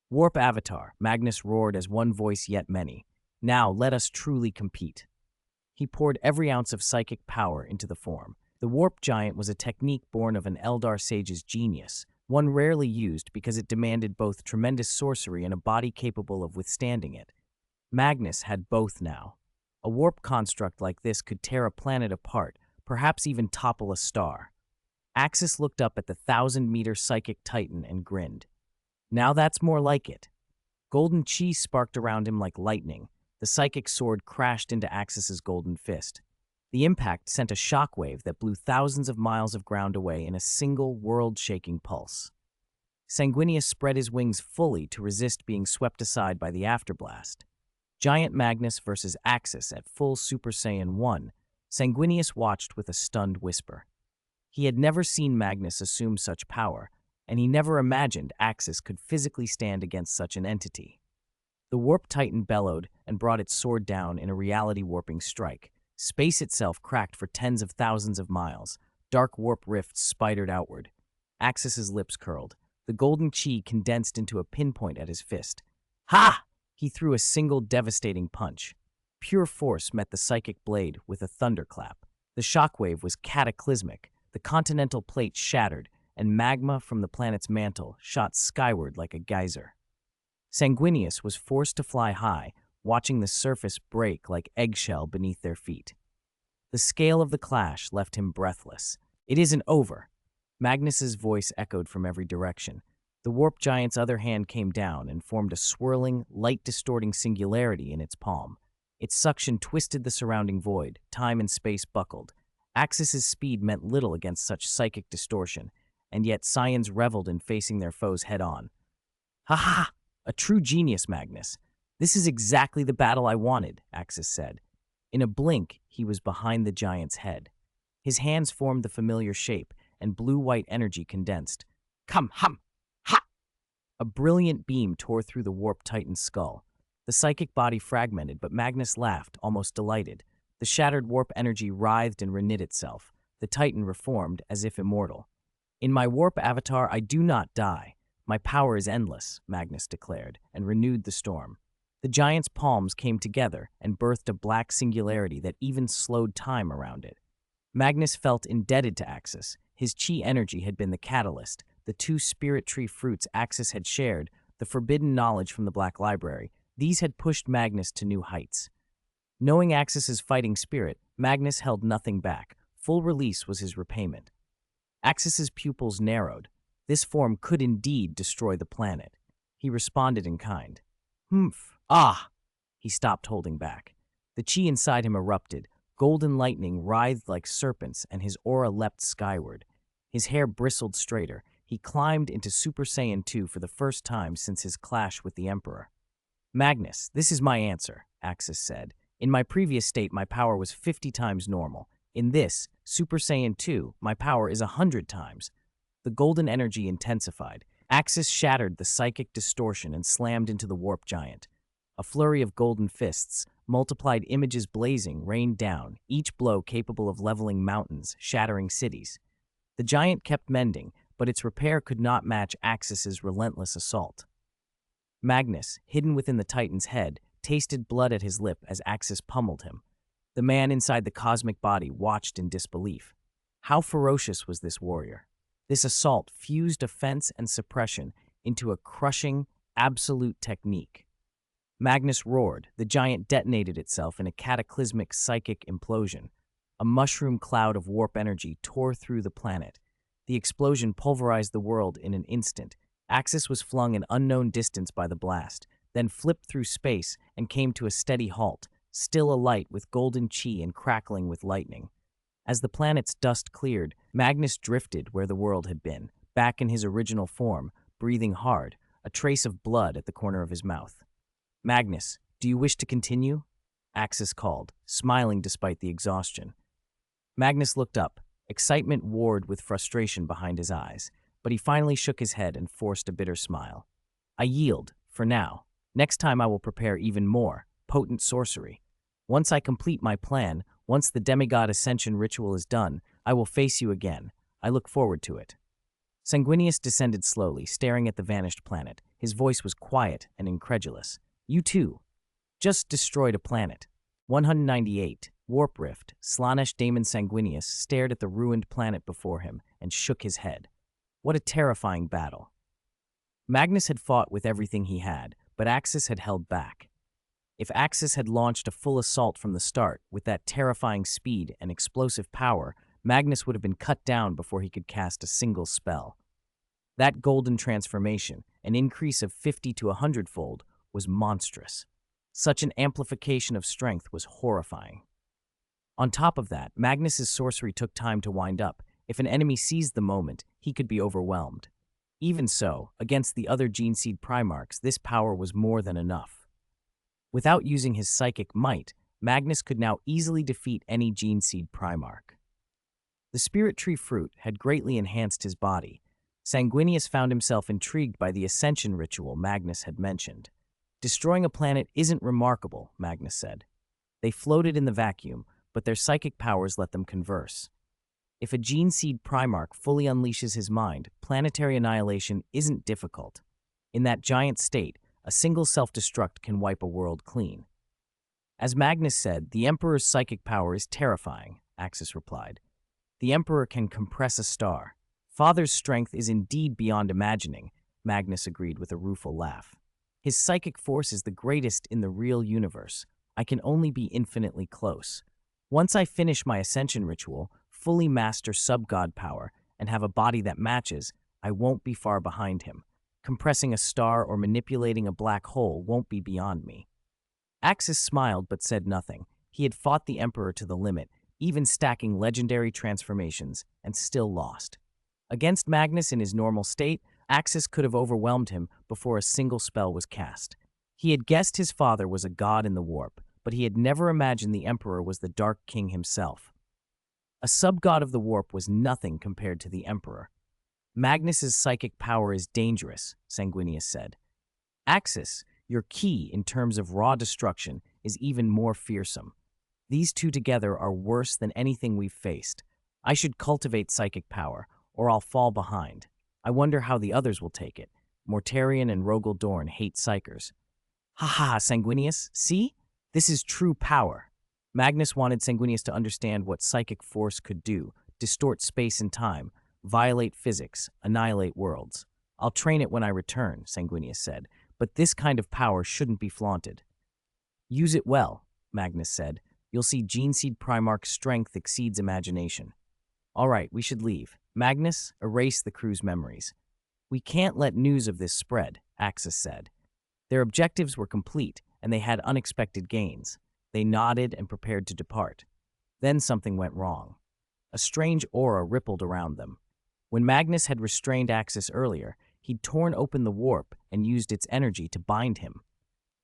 Warp Avatar, Magnus roared as one voice yet many. Now let us truly compete. He poured every ounce of psychic power into the form. The Warp Giant was a technique born of an Eldar sage's genius, one rarely used because it demanded both tremendous sorcery and a body capable of withstanding it. Magnus had both now. A warp construct like this could tear a planet apart, perhaps even topple a star. Axis looked up at the 1,000-meter psychic titan and grinned. Now that's more like it. Golden chi sparked around him like lightning. The psychic sword crashed into Axis's golden fist. The impact sent a shockwave that blew thousands of miles of ground away in a single world-shaking pulse. Sanguinius spread his wings fully to resist being swept aside by the afterblast. Giant Magnus versus Axis at full Super Saiyan 1, Sanguinius watched with a stunned whisper. He had never seen Magnus assume such power, and he never imagined Axis could physically stand against such an entity. The Warp Titan bellowed and brought its sword down in a reality-warping strike. Space itself cracked for tens of thousands of miles. Dark warp rifts spidered outward. Axis's lips curled. The golden chi condensed into a pinpoint at his fist. Ha! He threw a single devastating punch. Pure force met the psychic blade with a thunderclap. The shockwave was cataclysmic. The continental plate shattered, and magma from the planet's mantle shot skyward like a geyser. Sanguinius was forced to fly high, watching the surface break like eggshell beneath their feet. The scale of the clash left him breathless. It isn't over. Magnus's voice echoed from every direction. The warp giant's other hand came down and formed a swirling, light-distorting singularity in its palm. Its suction twisted the surrounding void. Time and space buckled. Axis's speed meant little against such psychic distortion, and yet Saiyans reveled in facing their foes head-on. Ha ha! A true genius, Magnus. This is exactly the battle I wanted, Axis said. In a blink, he was behind the giant's head. His hands formed the familiar shape, and blue-white energy condensed. Come, hum! Ha! A brilliant beam tore through the Warp Titan's skull. The psychic body fragmented, but Magnus laughed, almost delighted. The shattered warp energy writhed and reknit itself. The Titan reformed, as if immortal. In my warp avatar, I do not die. My power is endless, Magnus declared, and renewed the storm. The giant's palms came together and birthed a black singularity that even slowed time around it. Magnus felt indebted to Axis. His chi energy had been the catalyst, the two spirit tree fruits Axis had shared, the forbidden knowledge from the Black Library. These had pushed Magnus to new heights. Knowing Axis's fighting spirit, Magnus held nothing back. Full release was his repayment. Axis's pupils narrowed. This form could indeed destroy the planet. He responded in kind. Humph. Ah! He stopped holding back. The chi inside him erupted. Golden lightning writhed like serpents, and his aura leapt skyward. His hair bristled straighter. He climbed into Super Saiyan 2 for the first time since his clash with the Emperor. Magnus, this is my answer, Axis said. In my previous state, my power was 50 times normal. In this, Super Saiyan 2, my power is 100 times. The golden energy intensified. Axis shattered the psychic distortion and slammed into the warp giant. A flurry of golden fists, multiplied images blazing, rained down, each blow capable of leveling mountains, shattering cities. The giant kept mending, but its repair could not match Axis's relentless assault. Magnus, hidden within the Titan's head, tasted blood at his lip as Axis pummeled him. The man inside the cosmic body watched in disbelief. How ferocious was this warrior? This assault fused offense and suppression into a crushing, absolute technique. Magnus roared. The giant detonated itself in a cataclysmic psychic implosion. A mushroom cloud of warp energy tore through the planet. The explosion pulverized the world in an instant. Axis was flung an unknown distance by the blast, then flipped through space and came to a steady halt, still alight with golden chi and crackling with lightning. As the planet's dust cleared, Magnus drifted where the world had been, back in his original form, breathing hard, a trace of blood at the corner of his mouth. Magnus, do you wish to continue? Axis called, smiling despite the exhaustion. Magnus looked up. Excitement warred with frustration behind his eyes, but he finally shook his head and forced a bitter smile. I yield, for now. Next time I will prepare even more, potent sorcery. Once I complete my plan, once the demigod ascension ritual is done, I will face you again. I look forward to it. Sanguinius descended slowly, staring at the vanished planet. His voice was quiet and incredulous. You too. Just destroyed a planet. 198. Warp Rift. Slanesh Daemon Sanguinius stared at the ruined planet before him and shook his head. What a terrifying battle. Magnus had fought with everything he had, but Axis had held back. If Axis had launched a full assault from the start, with that terrifying speed and explosive power, Magnus would have been cut down before he could cast a single spell. That golden transformation, an increase of 50 to 100-fold, was monstrous. Such an amplification of strength was horrifying. On top of that, Magnus's sorcery took time to wind up. If an enemy seized the moment, he could be overwhelmed. Even so, against the other Gene Seed Primarchs, this power was more than enough. Without using his psychic might, Magnus could now easily defeat any Gene Seed Primarch. The Spirit Tree fruit had greatly enhanced his body. Sanguinius found himself intrigued by the ascension ritual Magnus had mentioned. Destroying a planet isn't remarkable, Magnus said. They floated in the vacuum, but their psychic powers let them converse. If a Gene Seed Primarch fully unleashes his mind, planetary annihilation isn't difficult. In that giant state, a single self-destruct can wipe a world clean. As Magnus said, the Emperor's psychic power is terrifying, Axis replied. The Emperor can compress a star. Father's strength is indeed beyond imagining, Magnus agreed with a rueful laugh. His psychic force is the greatest in the real universe. I can only be infinitely close. Once I finish my ascension ritual, fully master sub-god power, and have a body that matches, I won't be far behind him. Compressing a star or manipulating a black hole won't be beyond me. Axis smiled but said nothing. He had fought the Emperor to the limit, even stacking legendary transformations, and still lost. Against Magnus in his normal state, Axis could have overwhelmed him before a single spell was cast. He had guessed his father was a god in the warp, but he had never imagined the Emperor was the Dark King himself. A sub-god of the warp was nothing compared to the Emperor. Magnus's psychic power is dangerous, Sanguinius said. Axis, your key in terms of raw destruction, is even more fearsome. These two together are worse than anything we've faced. I should cultivate psychic power, or I'll fall behind. I wonder how the others will take it. Mortarion and Rogel Dorn hate psychers. Ha ha, Sanguinius, see? This is true power. Magnus wanted Sanguinius to understand what psychic force could do, distort space and time, violate physics, annihilate worlds. I'll train it when I return, Sanguinius said, but this kind of power shouldn't be flaunted. Use it well, Magnus said. You'll see Gene Seed Primarch's strength exceeds imagination. All right, we should leave. Magnus, erase the crew's memories. We can't let news of this spread, Axis said. Their objectives were complete, and they had unexpected gains. They nodded and prepared to depart. Then something went wrong. A strange aura rippled around them. When Magnus had restrained Axis earlier, he'd torn open the warp and used its energy to bind him.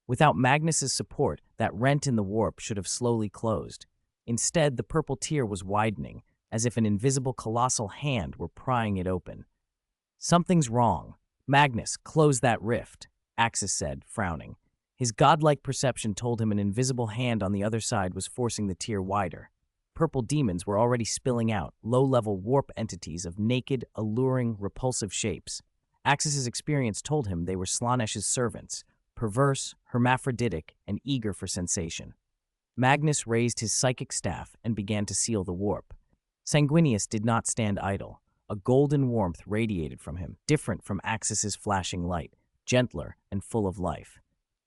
Without Magnus's support, that rent in the warp should have slowly closed. Instead, the purple tear was widening, as if an invisible colossal hand were prying it open. Something's wrong. Magnus, close that rift, Axis said, frowning. His godlike perception told him an invisible hand on the other side was forcing the tier wider. Purple demons were already spilling out, low-level warp entities of naked, alluring, repulsive shapes. Axis's experience told him they were Slaaneş's servants, perverse, hermaphroditic, and eager for sensation. Magnus raised his psychic staff and began to seal the warp. Sanguinius did not stand idle. A golden warmth radiated from him, different from Axis's flashing light, gentler and full of life.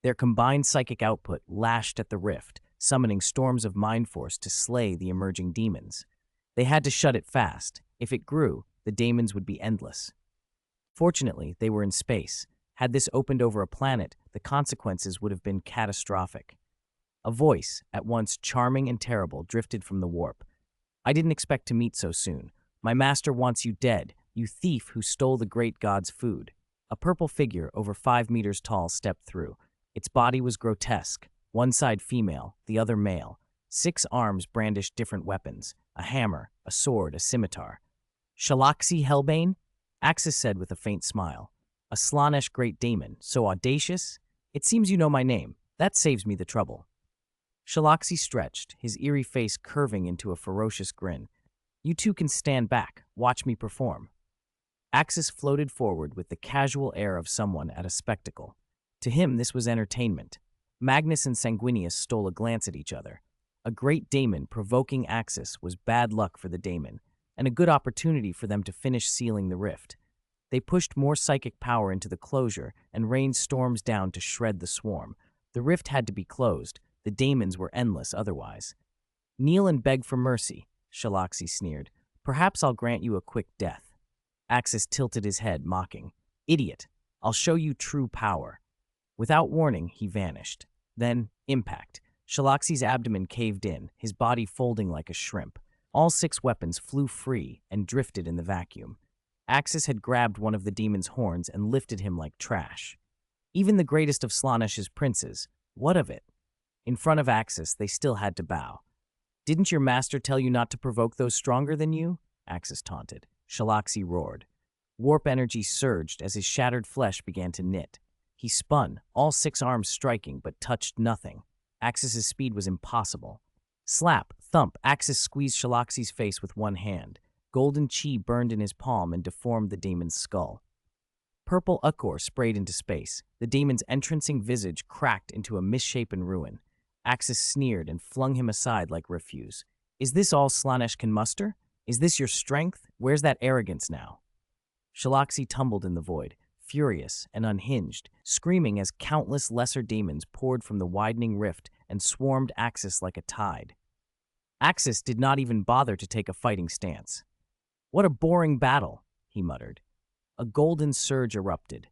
Their combined psychic output lashed at the rift, summoning storms of mind force to slay the emerging demons. They had to shut it fast. If it grew, the demons would be endless. Fortunately, they were in space. Had this opened over a planet, the consequences would have been catastrophic. A voice, at once charming and terrible, drifted from the warp. I didn't expect to meet so soon. My master wants you dead, you thief who stole the great god's food. A purple figure, over 5 meters tall, stepped through. Its body was grotesque, one side female, the other male. 6 arms brandished different weapons, a hammer, a sword, a scimitar. Shalaxi Hellbane? Axis said with a faint smile. A Slaaneş great daemon, so audacious? It seems you know my name. That saves me the trouble. Shalaxi stretched, his eerie face curving into a ferocious grin. You two can stand back, watch me perform. Axis floated forward with the casual air of someone at a spectacle. To him, this was entertainment. Magnus and Sanguinius stole a glance at each other. A great daemon provoking Axis was bad luck for the daemon, and a good opportunity for them to finish sealing the rift. They pushed more psychic power into the closure and rained storms down to shred the swarm. The rift had to be closed. The daemons were endless otherwise. Kneel and beg for mercy, Shalaxi sneered. Perhaps I'll grant you a quick death. Axis tilted his head, mocking. Idiot, I'll show you true power. Without warning, he vanished. Then, impact. Shalaxi's abdomen caved in, his body folding like a shrimp. All 6 weapons flew free and drifted in the vacuum. Axis had grabbed one of the demon's horns and lifted him like trash. Even the greatest of Slaanesh's princes, what of it? In front of Axis, they still had to bow. "Didn't your master tell you not to provoke those stronger than you?" Axis taunted. Shalaxi roared. Warp energy surged as his shattered flesh began to knit. He spun, all 6 arms striking, but touched nothing. Axis's speed was impossible. Slap, thump, Axis squeezed Shalaxi's face with one hand. Golden chi burned in his palm and deformed the demon's skull. Purple ichor sprayed into space. The demon's entrancing visage cracked into a misshapen ruin. Axis sneered and flung him aside like refuse. "Is this all Slaanesh can muster? Is this your strength? Where's that arrogance now?" Shalaxi tumbled in the void, furious and unhinged, screaming as countless lesser demons poured from the widening rift and swarmed Axis like a tide. Axis did not even bother to take a fighting stance. "What a boring battle," he muttered. A golden surge erupted.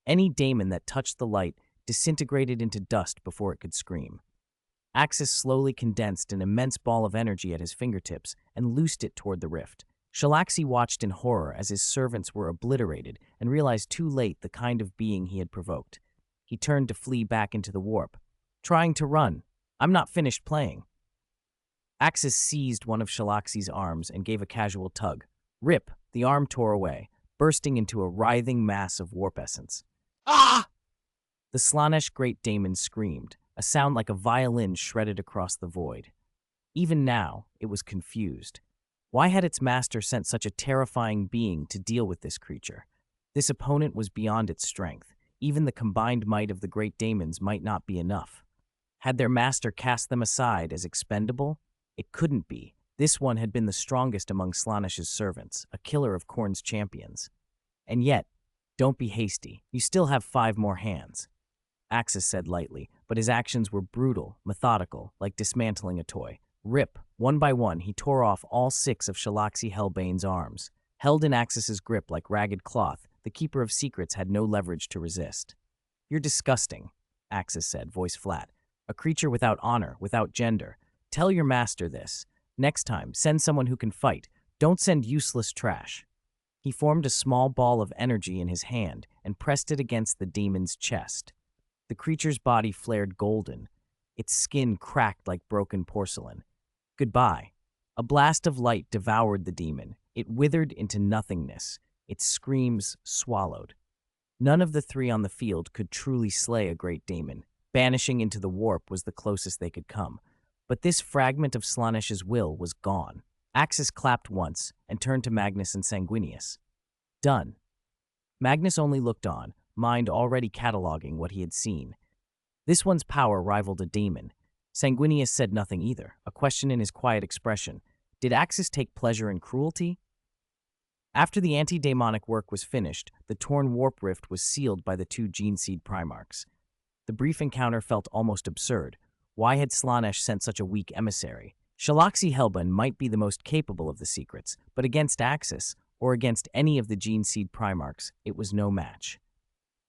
Any daemon that touched the light disintegrated into dust before it could scream. Axis slowly condensed an immense ball of energy at his fingertips and loosed it toward the rift. Shalaxi watched in horror as his servants were obliterated and realized too late the kind of being he had provoked. He turned to flee back into the warp. "Trying to run. I'm not finished playing." Axis seized one of Shalaxi's arms and gave a casual tug. Rip! The arm tore away, bursting into a writhing mass of warp essence. "Ah!" The Slaanesh Great Daemon screamed, a sound like a violin shredded across the void. Even now, it was confused. Why had its master sent such a terrifying being to deal with this creature? This opponent was beyond its strength. Even the combined might of the Great Daemons might not be enough. Had their master cast them aside as expendable? It couldn't be. This one had been the strongest among Slaanesh's servants, a killer of Khorne's champions. And yet, don't be hasty. You still have 5 more hands. Axis said lightly, but his actions were brutal, methodical, like dismantling a toy. Rip! One by one, he tore off all 6 of Shalaxi Hellbane's arms. Held in Axis's grip like ragged cloth, the Keeper of Secrets had no leverage to resist. "You're disgusting," Axis said, voice flat. "A creature without honor, without gender. Tell your master this. Next time, send someone who can fight. Don't send useless trash." He formed a small ball of energy in his hand and pressed it against the demon's chest. The creature's body flared golden. Its skin cracked like broken porcelain. Goodbye. A blast of light devoured the demon. It withered into nothingness, its screams swallowed. None of the 3 on the field could truly slay a great daemon. Banishing into the warp was the closest they could come. But this fragment of Slaanesh's will was gone. Axis clapped once and turned to Magnus and Sanguinius. "Done." Magnus only looked on, mind already cataloging what he had seen. This one's power rivaled a demon. Sanguinius said nothing either, a question in his quiet expression. Did Axis take pleasure in cruelty? After the anti-daemonic work was finished, the torn warp rift was sealed by the 2 gene-seed Primarchs. The brief encounter felt almost absurd. Why had Slaanesh sent such a weak emissary? Shalaxi Hellbane might be the most capable of the secrets, but against Axis, or against any of the gene-seed Primarchs, it was no match.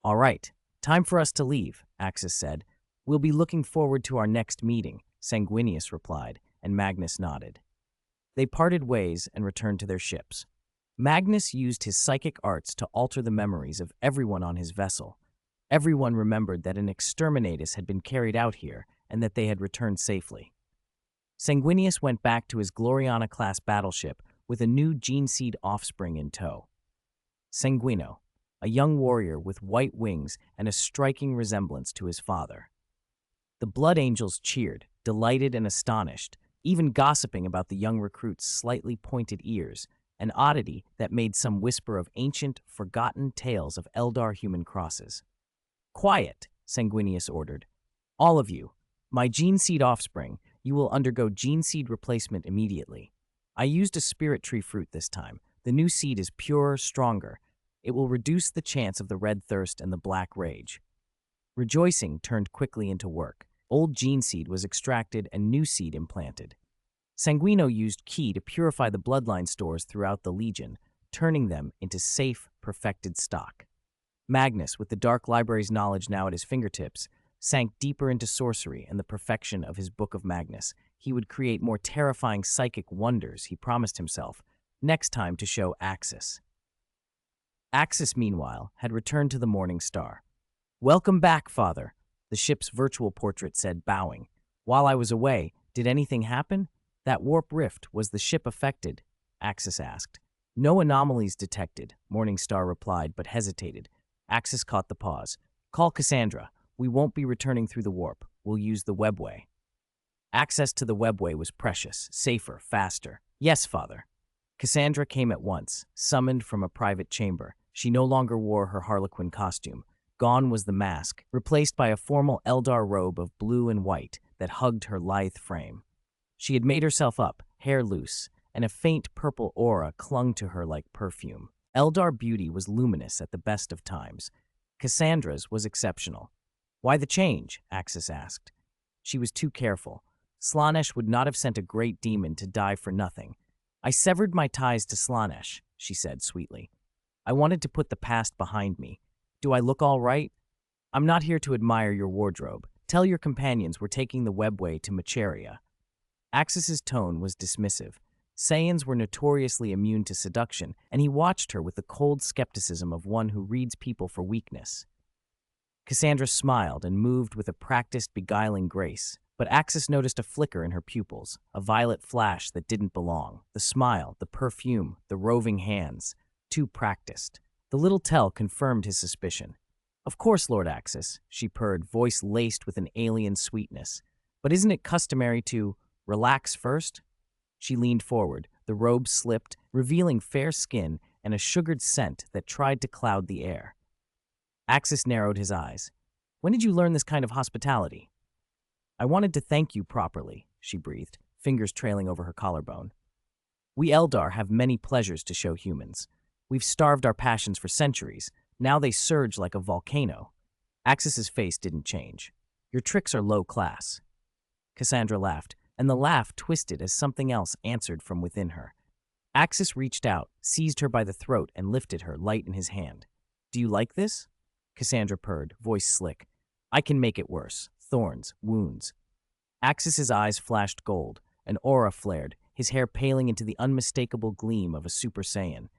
"All right, time for us to leave," Axis said. "We'll be looking forward to our next meeting," Sanguinius replied, and Magnus nodded. They parted ways and returned to their ships. Magnus used his psychic arts to alter the memories of everyone on his vessel. Everyone remembered that an exterminatus had been carried out here and that they had returned safely. Sanguinius went back to his Gloriana-class battleship with a new gene-seed offspring in tow. Sanguino, a young warrior with white wings and a striking resemblance to his father. The Blood Angels cheered, delighted and astonished, even gossiping about the young recruit's slightly pointed ears, an oddity that made some whisper of ancient, forgotten tales of Eldar human crosses. "Quiet," Sanguinius ordered. "All of you. My gene-seed offspring, you will undergo gene-seed replacement immediately. I used a spirit tree fruit this time. The new seed is purer, stronger. It will reduce the chance of the red thirst and the black rage." Rejoicing turned quickly into work. Old gene seed was extracted and new seed implanted. Sanguino used Ki to purify the bloodline stores throughout the Legion, turning them into safe, perfected stock. Magnus, with the Dark Library's knowledge now at his fingertips, sank deeper into sorcery and the perfection of his Book of Magnus. He would create more terrifying psychic wonders, he promised himself, next time to show Axis. Axis, meanwhile, had returned to the Morning Star. "Welcome back, Father," the ship's virtual portrait said, bowing. "While I was away, did anything happen? That warp rift, was the ship affected?" Axis asked. "No anomalies detected," Morningstar replied, but hesitated. Axis caught the pause. "Call Cassandra. We won't be returning through the warp. We'll use the webway." Access to the webway was precious, safer, faster. "Yes, Father." Cassandra came at once, summoned from a private chamber. She no longer wore her Harlequin costume. Gone was the mask, replaced by a formal Eldar robe of blue and white that hugged her lithe frame. She had made herself up, hair loose, and a faint purple aura clung to her like perfume. Eldar beauty was luminous at the best of times. Cassandra's was exceptional. "Why the change?" Axis asked. She was too careful. Slaanesh would not have sent a great demon to die for nothing. "I severed my ties to Slaanesh," she said sweetly. "I wanted to put the past behind me. Do I look all right? I'm not here to admire your wardrobe. Tell your companions we're taking the webway to Macheria." Axis's tone was dismissive. Saiyans were notoriously immune to seduction, and he watched her with the cold skepticism of one who reads people for weakness. Cassandra smiled and moved with a practiced, beguiling grace, but Axis noticed a flicker in her pupils, a violet flash that didn't belong. The smile, the perfume, the roving hands. Too practiced. The little tell confirmed his suspicion. "Of course, Lord Axis," she purred, voice laced with an alien sweetness. "But isn't it customary to relax first?" She leaned forward, the robe slipped, revealing fair skin and a sugared scent that tried to cloud the air. Axis narrowed his eyes. "When did you learn this kind of hospitality?" "I wanted to thank you properly," she breathed, fingers trailing over her collarbone. "We Eldar have many pleasures to show humans. We've starved our passions for centuries. Now they surge like a volcano." Axis's face didn't change. "Your tricks are low class." Cassandra laughed, and the laugh twisted as something else answered from within her. Axis reached out, seized her by the throat, and lifted her, light in his hand. "Do you like this?" Cassandra purred, voice slick. "I can make it worse. Thorns, wounds." Axis's eyes flashed gold. An aura flared, his hair paling into the unmistakable gleam of a Super Saiyan.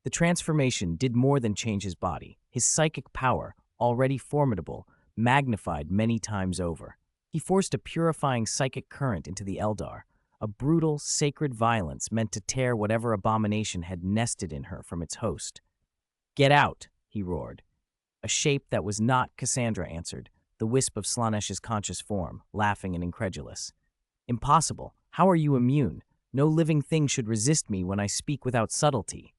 The transformation did more than change his body. His psychic power, already formidable, magnified many times over. He forced a purifying psychic current into the Eldar, a brutal, sacred violence meant to tear whatever abomination had nested in her from its host. "Get out," he roared. A shape that was not Cassandra answered, the wisp of Slaanesh's conscious form, laughing and incredulous. "Impossible. How are you immune? No living thing should resist me when I speak without subtlety."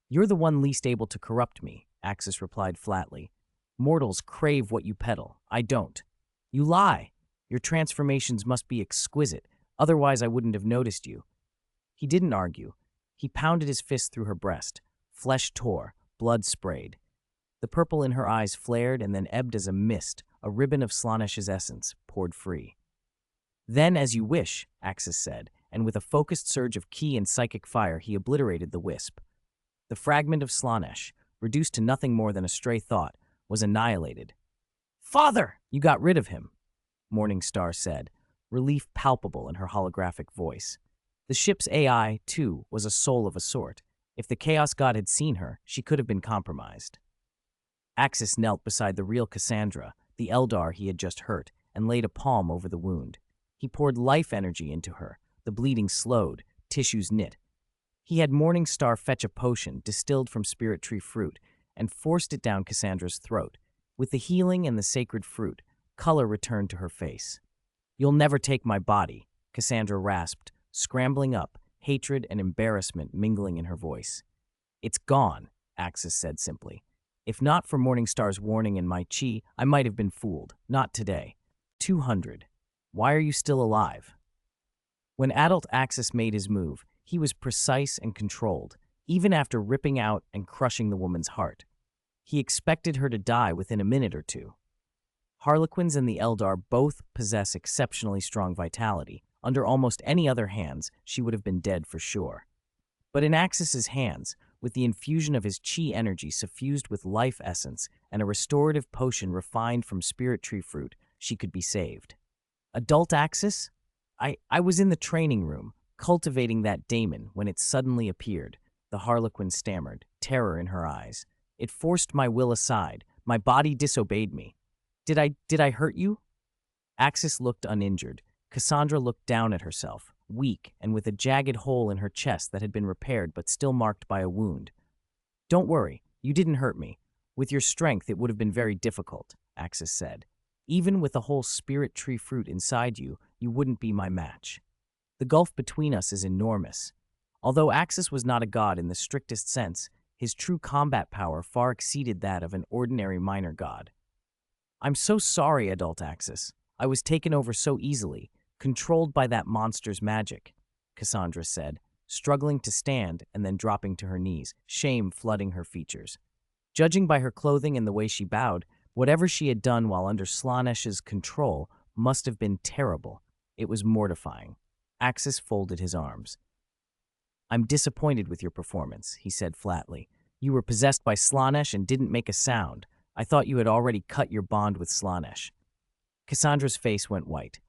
"You're the one least able to corrupt me," Axis replied flatly. "Mortals crave what you peddle. I don't." "You lie. Your transformations must be exquisite, otherwise I wouldn't have noticed you." He didn't argue. He pounded his fist through her breast. Flesh tore, blood sprayed. The purple in her eyes flared and then ebbed as a mist, a ribbon of Slaanesh's essence, poured free. "Then as you wish," Axis said, and with a focused surge of ki and psychic fire he obliterated the wisp. The fragment of Slaanesh, reduced to nothing more than a stray thought, was annihilated. "Father!" "You got rid of him," Morningstar said, relief palpable in her holographic voice. The ship's AI, too, was a soul of a sort. If the Chaos God had seen her, she could have been compromised. Axis knelt beside the real Cassandra, the Eldar he had just hurt, and laid a palm over the wound. He poured life energy into her. The bleeding slowed, tissues knit. He had Morningstar fetch a potion distilled from spirit tree fruit and forced it down Cassandra's throat. With the healing and the sacred fruit, color returned to her face. "You'll never take my body," Cassandra rasped, scrambling up, hatred and embarrassment mingling in her voice. "It's gone," Axis said simply. "If not for Morningstar's warning and my chi, I might have been fooled. Not today. 200. Why are you still alive?" When adult Axis made his move, he was precise and controlled, even after ripping out and crushing the woman's heart. He expected her to die within a minute or two. Harlequins and the Eldar both possess exceptionally strong vitality. Under almost any other hands, she would have been dead for sure. But in Axis's hands, with the infusion of his chi energy suffused with life essence and a restorative potion refined from spirit tree fruit, she could be saved. Adult Axis? I was in the training room, cultivating that daemon when it suddenly appeared, the Harlequin stammered, terror in her eyes. It forced my will aside. My body disobeyed me. Did I hurt you? Axis looked uninjured. Cassandra looked down at herself, weak and with a jagged hole in her chest that had been repaired but still marked by a wound. Don't worry, you didn't hurt me. With your strength, it would have been very difficult, Axis said. Even with a whole spirit tree fruit inside you, you wouldn't be my match. The gulf between us is enormous. Although Axis was not a god in the strictest sense, his true combat power far exceeded that of an ordinary minor god. I'm so sorry, Adult Axis. I was taken over so easily, controlled by that monster's magic, Cassandra said, struggling to stand and then dropping to her knees, shame flooding her features. Judging by her clothing and the way she bowed, whatever she had done while under Slaanesh's control must have been terrible. It was mortifying. Axis folded his arms. I'm disappointed with your performance, he said flatly. You were possessed by Slaanesh and didn't make a sound. I thought you had already cut your bond with Slaanesh. Cassandra's face went white.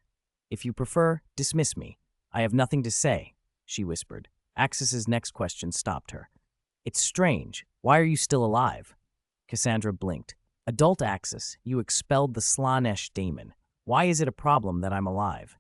If you prefer, dismiss me. I have nothing to say, she whispered. Axis's next question stopped her. It's strange. Why are you still alive? Cassandra blinked. Adult Axis, you expelled the Slaanesh daemon. Why is it a problem that I'm alive?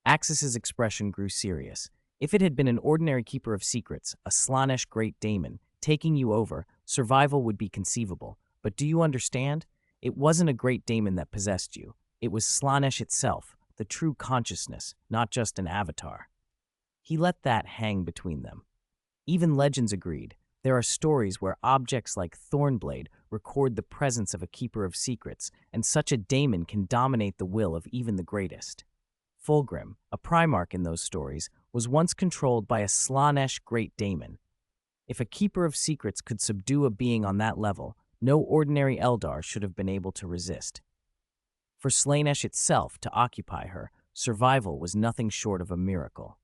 Axis's expression grew serious. If it had been an ordinary keeper of secrets, a Slaanesh great daemon, taking you over, survival would be conceivable. But do you understand? It wasn't a great daemon that possessed you. It was Slaanesh itself, the true consciousness, not just an avatar. He let that hang between them. Even legends agreed. There are stories where objects like Thornblade record the presence of a keeper of secrets, and such a daemon can dominate the will of even the greatest. Fulgrim, a Primarch in those stories, was once controlled by a Slaanesh great daemon. If a keeper of secrets could subdue a being on that level, no ordinary Eldar should have been able to resist. For Slaanesh itself to occupy her, survival was nothing short of a miracle.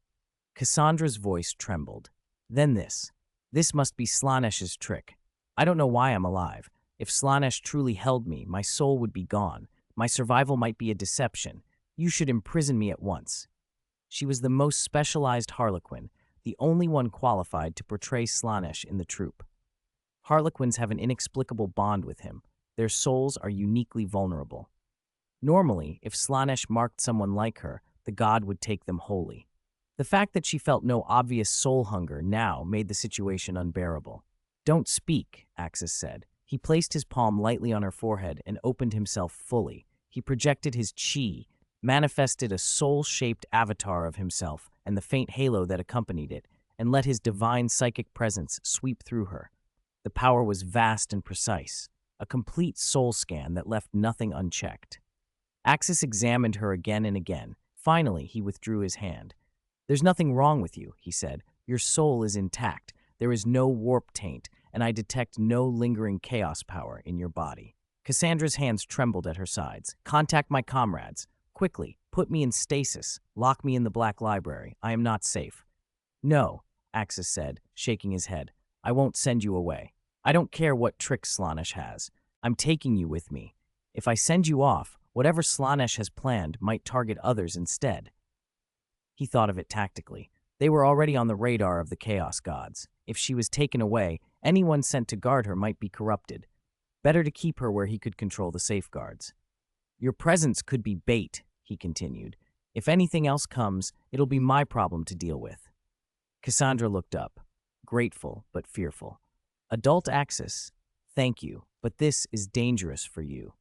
Cassandra's voice trembled. Then this. This must be Slaanesh's trick. I don't know why I'm alive. If Slaanesh truly held me, my soul would be gone. My survival might be a deception. You should imprison me at once. She was the most specialized Harlequin, the only one qualified to portray Slaanesh in the troupe. Harlequins have an inexplicable bond with him. Their souls are uniquely vulnerable. Normally, if Slaanesh marked someone like her, the god would take them wholly. The fact that she felt no obvious soul hunger now made the situation unbearable. Don't speak, Axis said. He placed his palm lightly on her forehead and opened himself fully. He projected his chi, manifested a soul-shaped avatar of himself and the faint halo that accompanied it, and let his divine psychic presence sweep through her. The power was vast and precise, a complete soul scan that left nothing unchecked. Axis examined her again and again. Finally, he withdrew his hand. There's nothing wrong with you, he said. Your soul is intact. There is no warp taint, and I detect no lingering chaos power in your body. Cassandra's hands trembled at her sides. Contact my comrades. Quickly, put me in stasis. Lock me in the Black Library. I am not safe. No, Axis said, shaking his head. I won't send you away. I don't care what tricks Slaanesh has. I'm taking you with me. If I send you off, whatever Slaanesh has planned might target others instead. He thought of it tactically. They were already on the radar of the Chaos Gods. If she was taken away, anyone sent to guard her might be corrupted. Better to keep her where he could control the safeguards. Your presence could be bait, he continued. If anything else comes, it'll be my problem to deal with. Cassandra looked up, grateful but fearful. Adult Axis, thank you, but this is dangerous for you.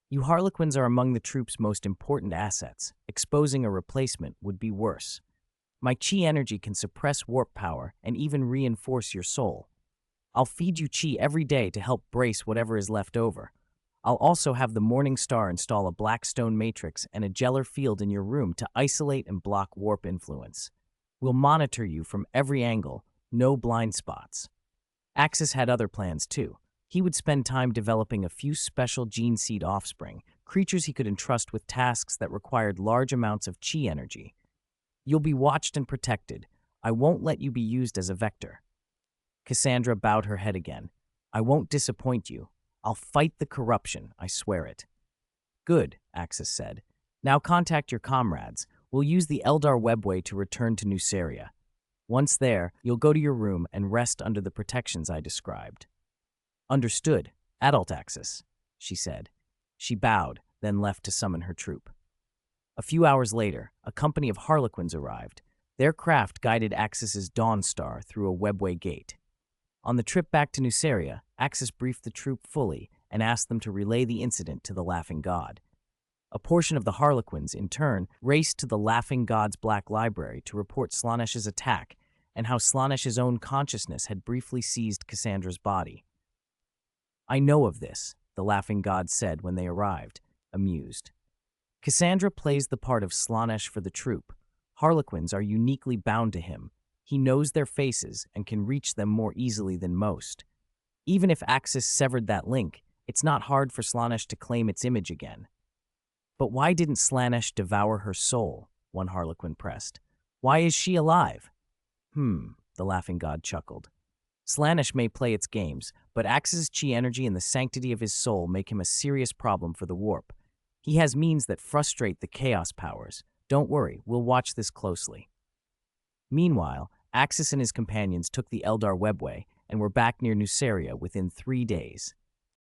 You Harlequins are among the troupe's most important assets. Exposing a replacement would be worse. My chi energy can suppress warp power and even reinforce your soul. I'll feed you chi every day to help brace whatever is left over. I'll also have the Morning Star install a black stone matrix and a Gellar field in your room to isolate and block warp influence. We'll monitor you from every angle, no blind spots. Axis had other plans too. He would spend time developing a few special gene seed offspring, creatures he could entrust with tasks that required large amounts of chi energy. You'll be watched and protected. I won't let you be used as a vector. Cassandra bowed her head again. I won't disappoint you. I'll fight the corruption, I swear it. Good, Axis said. Now contact your comrades. We'll use the Eldar webway to return to Nuceria. Once there, you'll go to your room and rest under the protections I described. Understood, Adult Axis, she said. She bowed, then left to summon her troop. A few hours later, a company of Harlequins arrived. Their craft guided Axis's Dawn Star through a webway gate. On the trip back to Nuceria, Axis briefed the troop fully and asked them to relay the incident to the Laughing God. A portion of the Harlequins, in turn, raced to the Laughing God's Black Library to report Slaanesh's attack and how Slaanesh's own consciousness had briefly seized Cassandra's body. I know of this, the Laughing God said when they arrived, amused. Cassandra plays the part of Slaanesh for the troop. Harlequins are uniquely bound to him. He knows their faces and can reach them more easily than most. Even if Axis severed that link, it's not hard for Slaanesh to claim its image again. But why didn't Slaanesh devour her soul? One Harlequin pressed. Why is she alive? The Laughing God chuckled. Slaanesh may play its games, but Axis' chi energy and the sanctity of his soul make him a serious problem for the warp. He has means that frustrate the chaos powers. Don't worry, we'll watch this closely. Meanwhile, Axis and his companions took the Eldar webway and were back near Nuceria within 3 days.